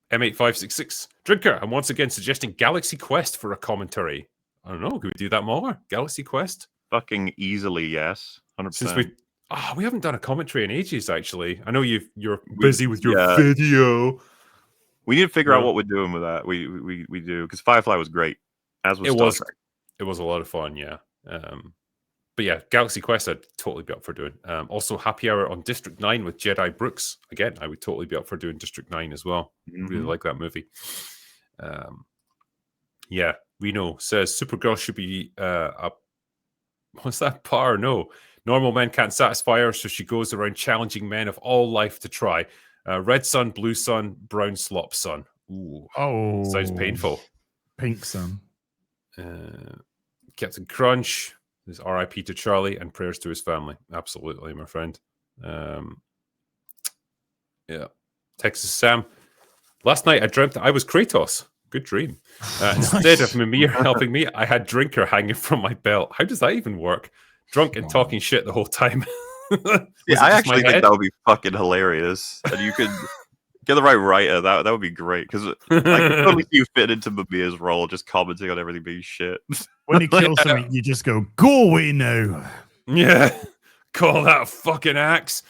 M8566 Drinker, I'm once again suggesting Galaxy Quest for a commentary. I don't know. Could we do that more? Galaxy Quest? Fucking easily, yes. 100%. Since we haven't done a commentary in ages, actually. I know you're busy with your video. We need to figure out what we're doing with that. We do, because Firefly was great. As was Star Trek. It was a lot of fun, yeah. But yeah, Galaxy Quest I'd totally be up for doing. Also, Happy Hour on District 9 with Jedi Brooks. Again, I would totally be up for doing District 9 as well. Really like that movie. Yeah, Reno says Supergirl should be what's that par? No. Normal men can't satisfy her, so she goes around challenging men of all life to try. Red sun, blue sun, brown slop sun. Ooh. Oh. Sounds painful. Pink sun. Captain Crunch is RIP to Charlie and prayers to his family. Absolutely, my friend. Yeah. Texas Sam. Last night I dreamt that I was Kratos. Good dream. Instead of Mimir helping me, I had Drinker hanging from my belt. How does that even work? Drunk and talking shit the whole time. Yeah, I actually think that would be fucking hilarious. And you could get the right writer. That would be great, because I could totally see you fit into Mamir's role, just commenting on everything being shit. When you kill something, you just go away now. Yeah, call that a fucking axe.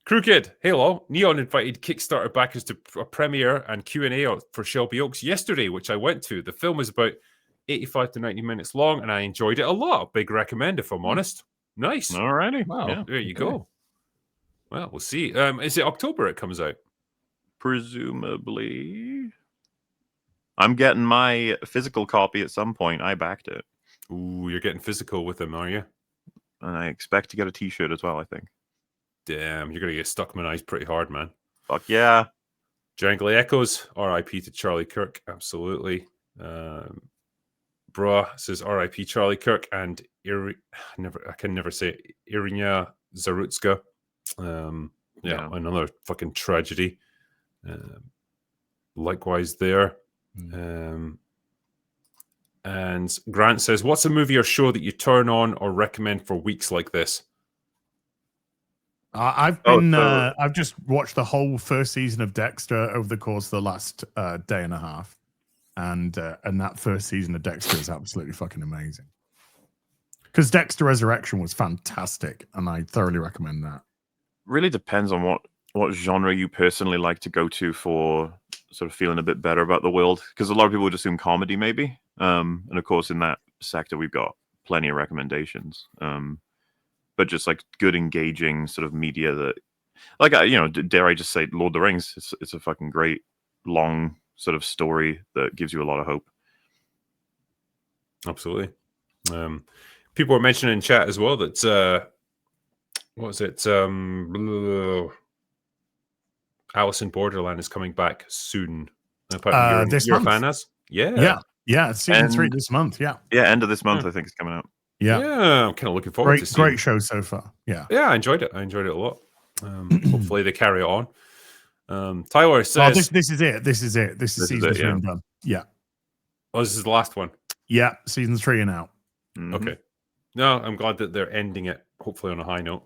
Crooked, hello. Neon invited Kickstarter backers to a premiere and Q&A for Shelby Oaks yesterday, which I went to. The film is about 85 to 90 minutes long, and I enjoyed it a lot. Big recommend, if I'm honest. Nice. Alrighty. Wow. Yeah, there you go. Well, we'll see. Is it October it comes out? Presumably. I'm getting my physical copy at some point. I backed it. Ooh, you're getting physical with them, are you? And I expect to get a t-shirt as well, I think. Damn, you're going to get stuck in my eyes pretty hard, man. Fuck yeah. Jangly Echoes, RIP to Charlie Kirk. Absolutely. Bra says RIP Charlie Kirk and I can never say it. Irina Zarutska. Yeah, another fucking tragedy. Likewise there. And Grant says, "What's a movie or show that you turn on or recommend for weeks like this?" I've just watched the whole first season of Dexter over the course of the last day and a half, and that first season of Dexter is absolutely fucking amazing. Because Dexter Resurrection was fantastic, and I thoroughly recommend that. Really depends on what genre you personally like to go to for sort of feeling a bit better about the world. Because a lot of people would assume comedy, maybe. And of course, in that sector, we've got plenty of recommendations. But just like good, engaging sort of media that, like, dare I just say, Lord of the Rings? It's a fucking great, long sort of story that gives you a lot of hope. Absolutely. People were mentioning in chat as well that what was it? Alice in Borderland is coming back soon. Apparently this you're a month. fan, as yeah. Season 3 this month. Yeah, end of this month, I think it's coming out. Yeah, I'm kind of looking forward to seeing. Great show so far. Yeah, I enjoyed it. I enjoyed it a lot. Hopefully they carry it on. Tyler says, this is it. This is season 3 and done. Yeah. Oh, this is the last one. Yeah, season 3 and out. Mm-hmm. Okay. No, I'm glad that they're ending it, hopefully on a high note.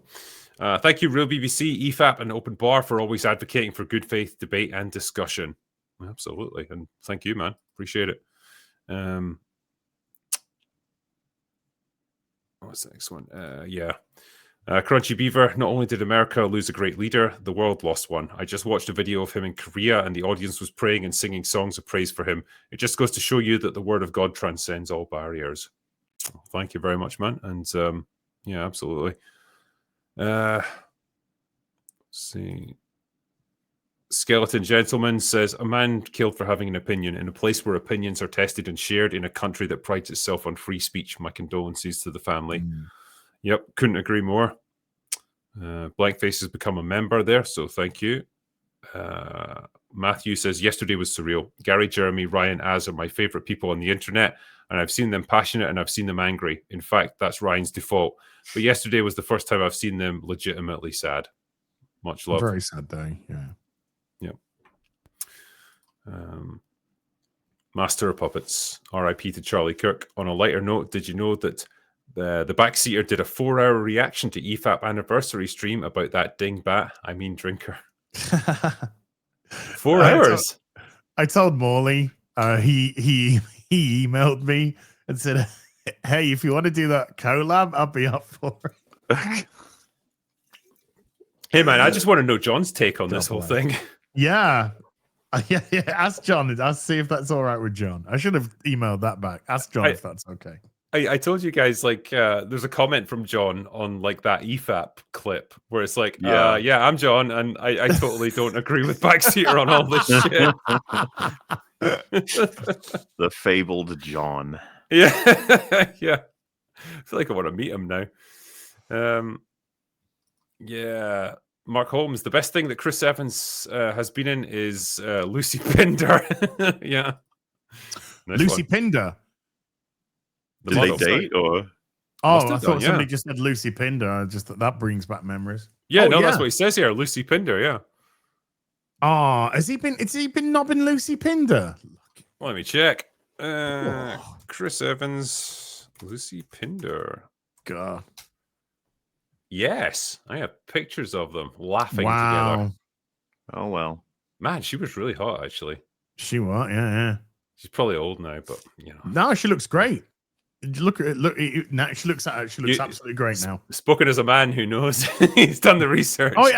Thank you, Real BBC, EFAP, and Open Bar for always advocating for good faith debate and discussion. Absolutely. And thank you, man. Appreciate it. What's the next one? Crunchy Beaver, not only did America lose a great leader, the world lost one. I just watched a video of him in Korea and the audience was praying and singing songs of praise for him. It just goes to show you that the word of God transcends all barriers. Thank you very much, man. And yeah, absolutely. Let's see. Skeleton Gentleman says, a man killed for having an opinion in a place where opinions are tested and shared in a country that prides itself on free speech. My condolences to the family. Yep, couldn't agree more. Blankface has become a member there, so thank you. Matthew says, yesterday was surreal. Gary, Jeremy, Ryan, Az are my favorite people on the internet, and I've seen them passionate and I've seen them angry. In fact, that's Ryan's default. But yesterday was the first time I've seen them legitimately sad. Much love. Very sad day, yeah. Yep. Master of Puppets, RIP to Charlie Kirk. On a lighter note, did you know that the Backseater did a 4-hour reaction to EFAP anniversary stream about that drinker? 4 hours? I told Morley, he emailed me and said, hey, if you want to do that collab, I'll be up for it. Hey, man, I just want to know John's take on this whole thing. Yeah. Yeah. Ask John. I'll see if that's all right with John. I should have emailed that back. Ask John if that's okay. I told you guys, like, there's a comment from John on, like, that EFAP clip where it's like, yeah, I'm John, and I totally don't agree with Backseater on all this shit. The fabled John. Yeah. Yeah. I feel like I want to meet him now. Yeah. Mark Holmes, the best thing that Chris Evans has been in is Lucy Pinder. Yeah. Nice Lucy one. Pinder. Did they date or? Oh, I thought somebody just said Lucy Pinder. I just thought that brings back memories. Yeah, that's what he says here. Lucy Pinder, yeah. Oh, has he been knobbing Lucy Pinder? Well, let me check. Chris Evans, Lucy Pinder. God. Yes, I have pictures of them laughing together. Oh well. Man, she was really hot, actually. She was, yeah. She's probably old now, but you know. No, she looks great. Look at it. She looks absolutely great now. Spoken as a man who knows. He's done the research. Oh,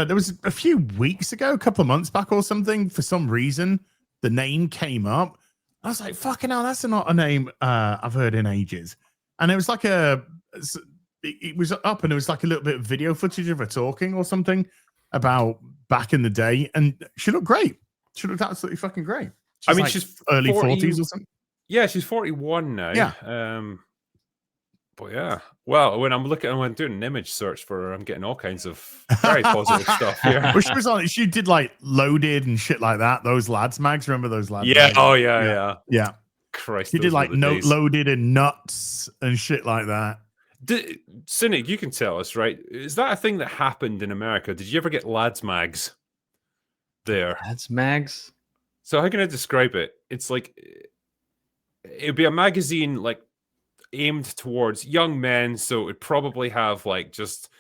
there was a few weeks ago, a couple of months back or something. For some reason, the name came up. I was like, "Fucking hell, that's not a name I've heard in ages." And it was like it was up, and it was like a little bit of video footage of her talking or something about back in the day, and she looked great. She looked absolutely fucking great. She's early 40s or something. Yeah, she's 41 now. Yeah. But yeah. Well, when I'm doing an image search for her, I'm getting all kinds of very positive stuff here. Well, she did like Loaded and shit like that. Those lads mags, remember those lads? Yeah. Mags? Oh yeah. Christ. She did like Note Loaded and Nuts and shit like that. Cynic, you can tell us, right? Is that a thing that happened in America? Did you ever get lads mags there? Lads mags? So how can I describe it? It's like it'd be a magazine like aimed towards young men, so it'd probably have like just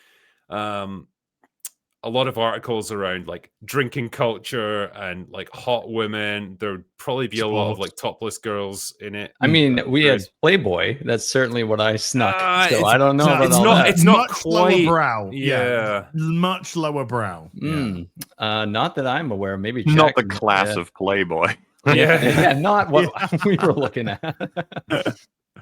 a lot of articles around like drinking culture and like hot women. There'd probably be a lot of like topless girls in it. I mean, we had Playboy. That's certainly what I snuck. So I don't know about it's all not. that. It's not much quite lower brow. Yeah, much lower brow. Not that I'm aware. Maybe not check. the class of Playboy. Yeah, not what we were looking at.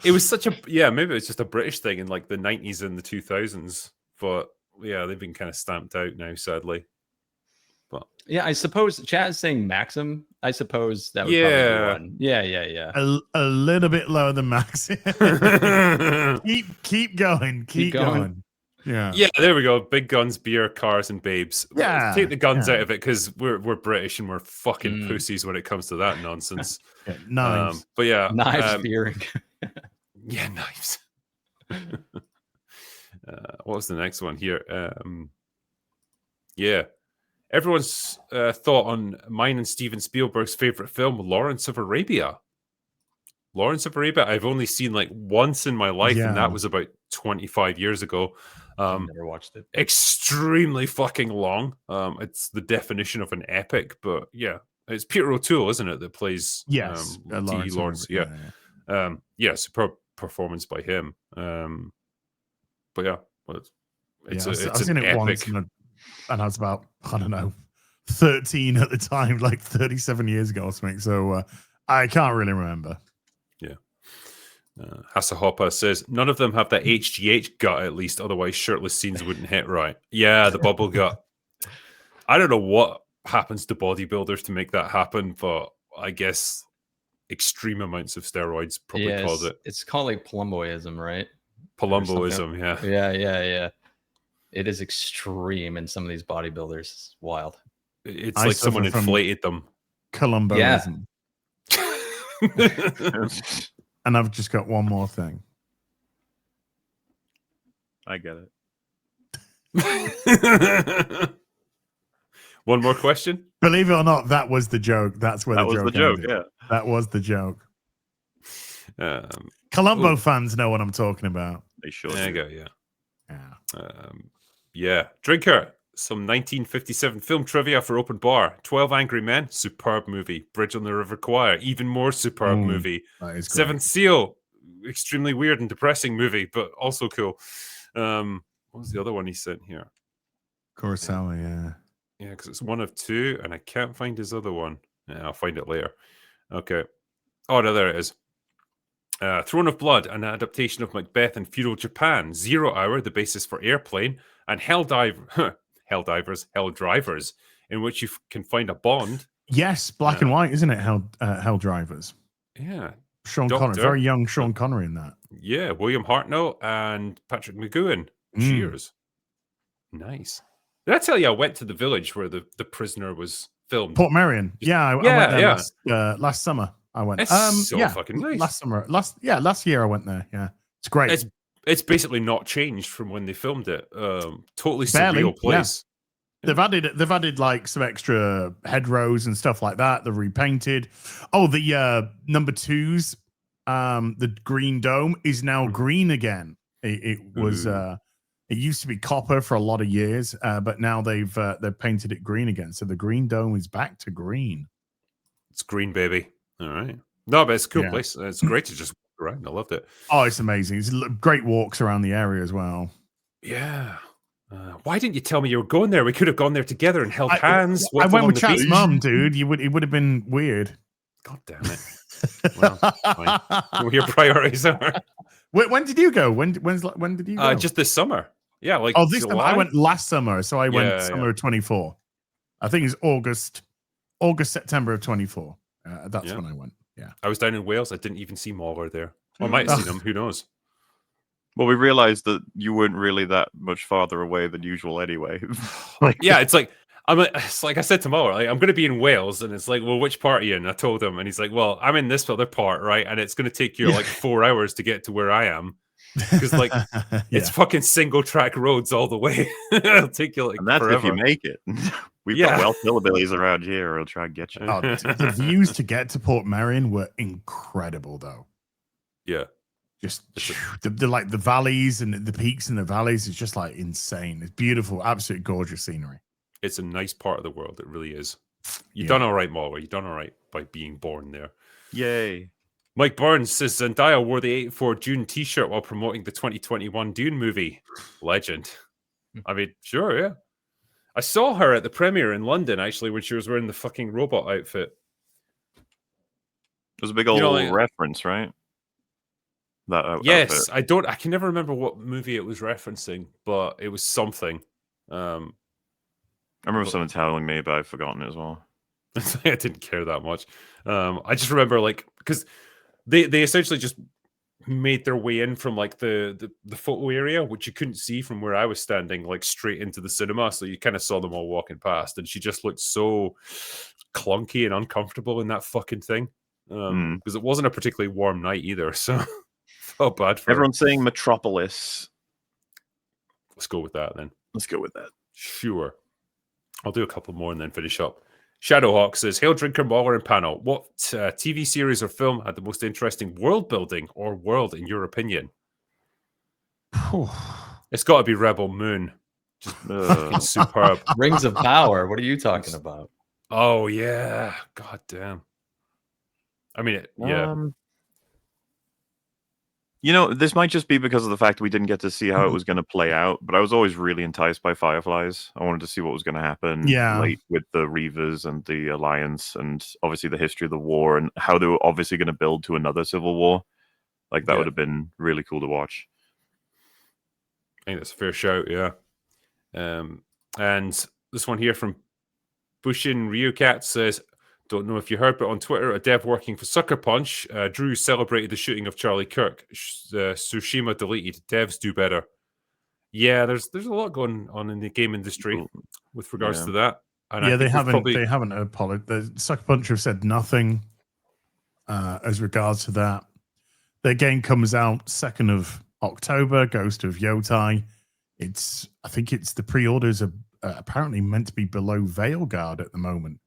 It was such a maybe it's just a British thing in like the 90s and the 2000s, but yeah, they've been kind of stamped out now, sadly. But yeah, I suppose Chad's saying Maxim. I suppose that would probably be one. Yeah. A little bit lower than Maxim. keep going. Keep going. Yeah, there we go. Big guns, beer, cars, and babes. Yeah, take the guns out of it because we're British and we're fucking pussies when it comes to that nonsense. Knives, but yeah, knives, beer. Yeah, knives. What was the next one here? Everyone's thought on mine and Steven Spielberg's favorite film, Lawrence of Arabia. Lawrence of Arabia, I've only seen like once in my life, and that was about 25 years ago. I've never watched it. Extremely fucking long. It's the definition of an epic, but yeah, it's Peter O'Toole, isn't it, that plays Lawrence. Yeah, superb performance by him. But yeah, it's I've seen it epic. once, and I was about, I don't know, 13 at the time, like 37 years ago or something. So I can't really remember. Yeah. Hasahoppa says, none of them have that HGH gut, at least. Otherwise, shirtless scenes wouldn't hit right. Yeah, the bubble gut. I don't know what happens to bodybuilders to make that happen, but I guess extreme amounts of steroids probably cause it. It's called like Palumboism, right? Palumboism, yeah. Yeah. It is extreme in some of these bodybuilders. It's wild. It's like someone inflated them. Columboism. And I've just got one more thing. I get it. One more question? Believe it or not, that was the joke. That's where that was the joke. ended. Yeah, that was the joke. Columbo fans know what I'm talking about. They sure there do. you go. Yeah. Drinker, some 1957 film trivia for Open Bar. 12 Angry Men, superb movie. Bridge on the River Kwai, even more superb movie. Seventh Seal, extremely weird and depressing movie, but also cool. What was the other one he sent here? Kurosawa, yeah. Yeah, because it's one of two, and I can't find his other one. Yeah, I'll find it later. Okay. Oh, no, there it is. Throne of Blood, an adaptation of Macbeth in feudal Japan. 0 Hour, the basis for Airplane, and Hell Drivers, in which you can find a Bond. Yes, black and white, isn't it? Hell Drivers. Yeah. Sean Connery, very young Sean Connery in that. Yeah, William Hartnell and Patrick McGowan. Cheers. Nice. Did I tell you I went to the village where the prisoner was filmed? Port Merion. I went there last summer. I went. It's so fucking nice. Last year I went there. Yeah, it's great. It's basically not changed from when they filmed it. Totally surreal place. Yeah. They've added like some extra hedgerows and stuff like that. They've repainted. Oh, the number 2's, the green dome is now green again. It was it used to be copper for a lot of years, but now they've painted it green again. So the green dome is back to green. It's green, baby. All right. No, but it's a cool place. It's great to just walk around. I loved it. Oh, it's amazing. It's great walks around the area as well. Yeah. Why didn't you tell me you were going there? We could have gone there together and held hands. I went with Chad's mum, dude. It would have been weird. God damn it. Well, fine. Well, your priorities are. When did you go? When did you go? Just this summer. Yeah, like this summer. I went last summer, so I went summer of 24. I think it's August, September of 24. That's when I went. Yeah, I was down in Wales. I didn't even see MauLer there. Well, I might have seen him. Who knows? Well, we realized that you weren't really that much farther away than usual anyway. Yeah, it's like it's like I said to MauLer, like, I'm going to be in Wales, and it's like, well, which part are you in? I told him, and he's like, well, I'm in this other part, right? And it's going to take you like 4 hours to get to where I am. Because like it's fucking single track roads all the way. It'll take you like and that's forever. If you make it. We've got Welsh hillbillies around here who'll try and get you. Oh, the views to get to Port Merion were incredible, though. Yeah, just the like the valleys and the peaks and the valleys is just like insane. It's beautiful, absolutely gorgeous scenery. It's a nice part of the world. It really is. You've done all right, MauLer. You've done all right by being born there. Yay. Mike Burns says Zendaya wore the 84 Dune t-shirt while promoting the 2021 Dune movie. Legend. I mean, sure, yeah. I saw her at the premiere in London, actually, when she was wearing the fucking robot outfit. There's a big old like, reference, right? That yes, outfit. I can never remember what movie it was referencing, but it was something. I remember someone telling me, but I've forgotten it as well. I didn't care that much. I just remember like because they essentially just made their way in from like the photo area, which you couldn't see from where I was standing, like straight into the cinema. So you kind of saw them all walking past, and she just looked so clunky and uncomfortable in that fucking thing. Because it wasn't a particularly warm night either, so felt bad for Everyone's saying Metropolis. Let's go with that then. Let's go with that. Sure. I'll do a couple more and then finish up. Shadowhawk says, Hail Drinker, MauLer, and panel. What TV series or film had the most interesting world building or world in your opinion? It's got to be Rebel Moon. Just fucking superb. Rings of Power. What are you talking about? Oh, yeah. God damn. I mean, yeah. You know, this might just be because of the fact we didn't get to see how it was going to play out, but I was always really enticed by Fireflies. I wanted to see what was going to happen late with the Reavers and the Alliance, and obviously the history of the war and how they were obviously going to build to another civil war. Like, that would have been really cool to watch. I think that's a fair shout, yeah. And this one here from Bushin Ryukat says, don't know if you heard, but on Twitter, a dev working for Sucker Punch, Drew celebrated the shooting of Charlie Kirk. Tsushima deleted. Devs do better. Yeah, there's a lot going on in the game industry with regards to that. And they haven't apologized. The Sucker Punch have said nothing as regards to that. Their game comes out 2nd of October, Ghost of Yotai. I think the pre-orders are apparently meant to be below Veilguard at the moment.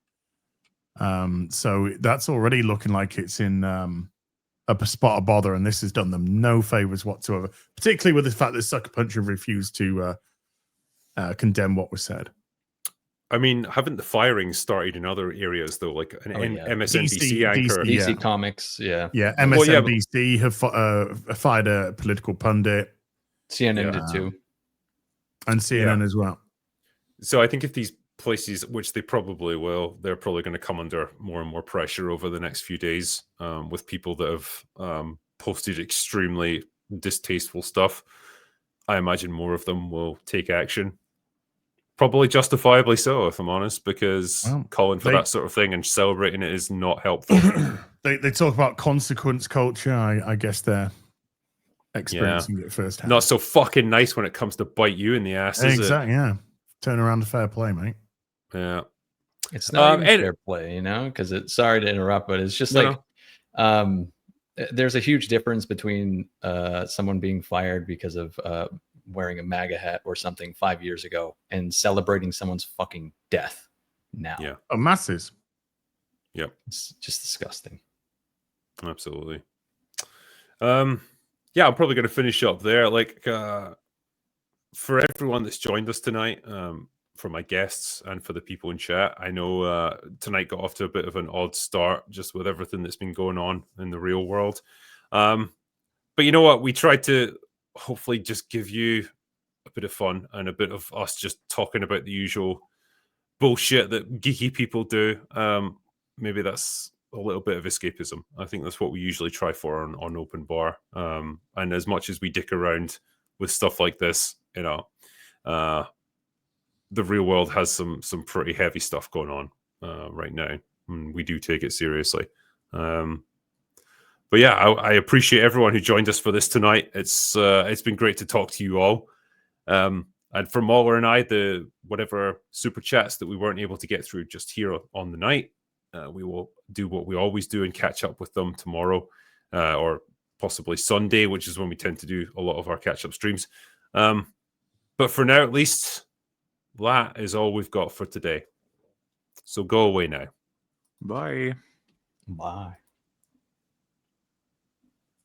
So that's already looking like it's in a spot of bother, and this has done them no favors whatsoever, particularly with the fact that Sucker Punch have refused to condemn what was said. I mean, haven't the firings started in other areas though, like an MSNBC anchor? DC Comics, yeah. MSNBC have fired a political pundit. CNN did too. And CNN as well. So I think if these places, which they probably will, they're probably going to come under more and more pressure over the next few days with people that have posted extremely distasteful stuff. I imagine more of them will take action. Probably justifiably so, if I'm honest, because calling for that sort of thing and celebrating it is not helpful. They talk about consequence culture. I guess they're experiencing it firsthand. Not so fucking nice when it comes to bite you in the ass, is exactly, yeah. Turn around to fair play, mate. Yeah. It's not even fair play, you know, because sorry to interrupt, but it's just there's a huge difference between someone being fired because of wearing a MAGA hat or something 5 years ago and celebrating someone's fucking death now. Yeah. Oh, masses. Yep. It's just disgusting. Absolutely. Yeah, I'm probably going to finish up there. Like, for everyone that's joined us tonight, for my guests and for the people in chat, I know tonight got off to a bit of an odd start just with everything that's been going on in the real world. But you know what? We tried to hopefully just give you a bit of fun and a bit of us just talking about the usual bullshit that geeky people do. Maybe that's a little bit of escapism. I think that's what we usually try for on Open Bar. And as much as we dick around with stuff like this, you know, the real world has some pretty heavy stuff going on right now. And we do take it seriously. But yeah, I appreciate everyone who joined us for this tonight. It's been great to talk to you all. And for MauLer and I, the whatever super chats that we weren't able to get through just here on the night, we will do what we always do and catch up with them tomorrow or possibly Sunday, which is when we tend to do a lot of our catch-up streams. But for now, at least, that is all we've got for today. So go away now. Bye. Bye.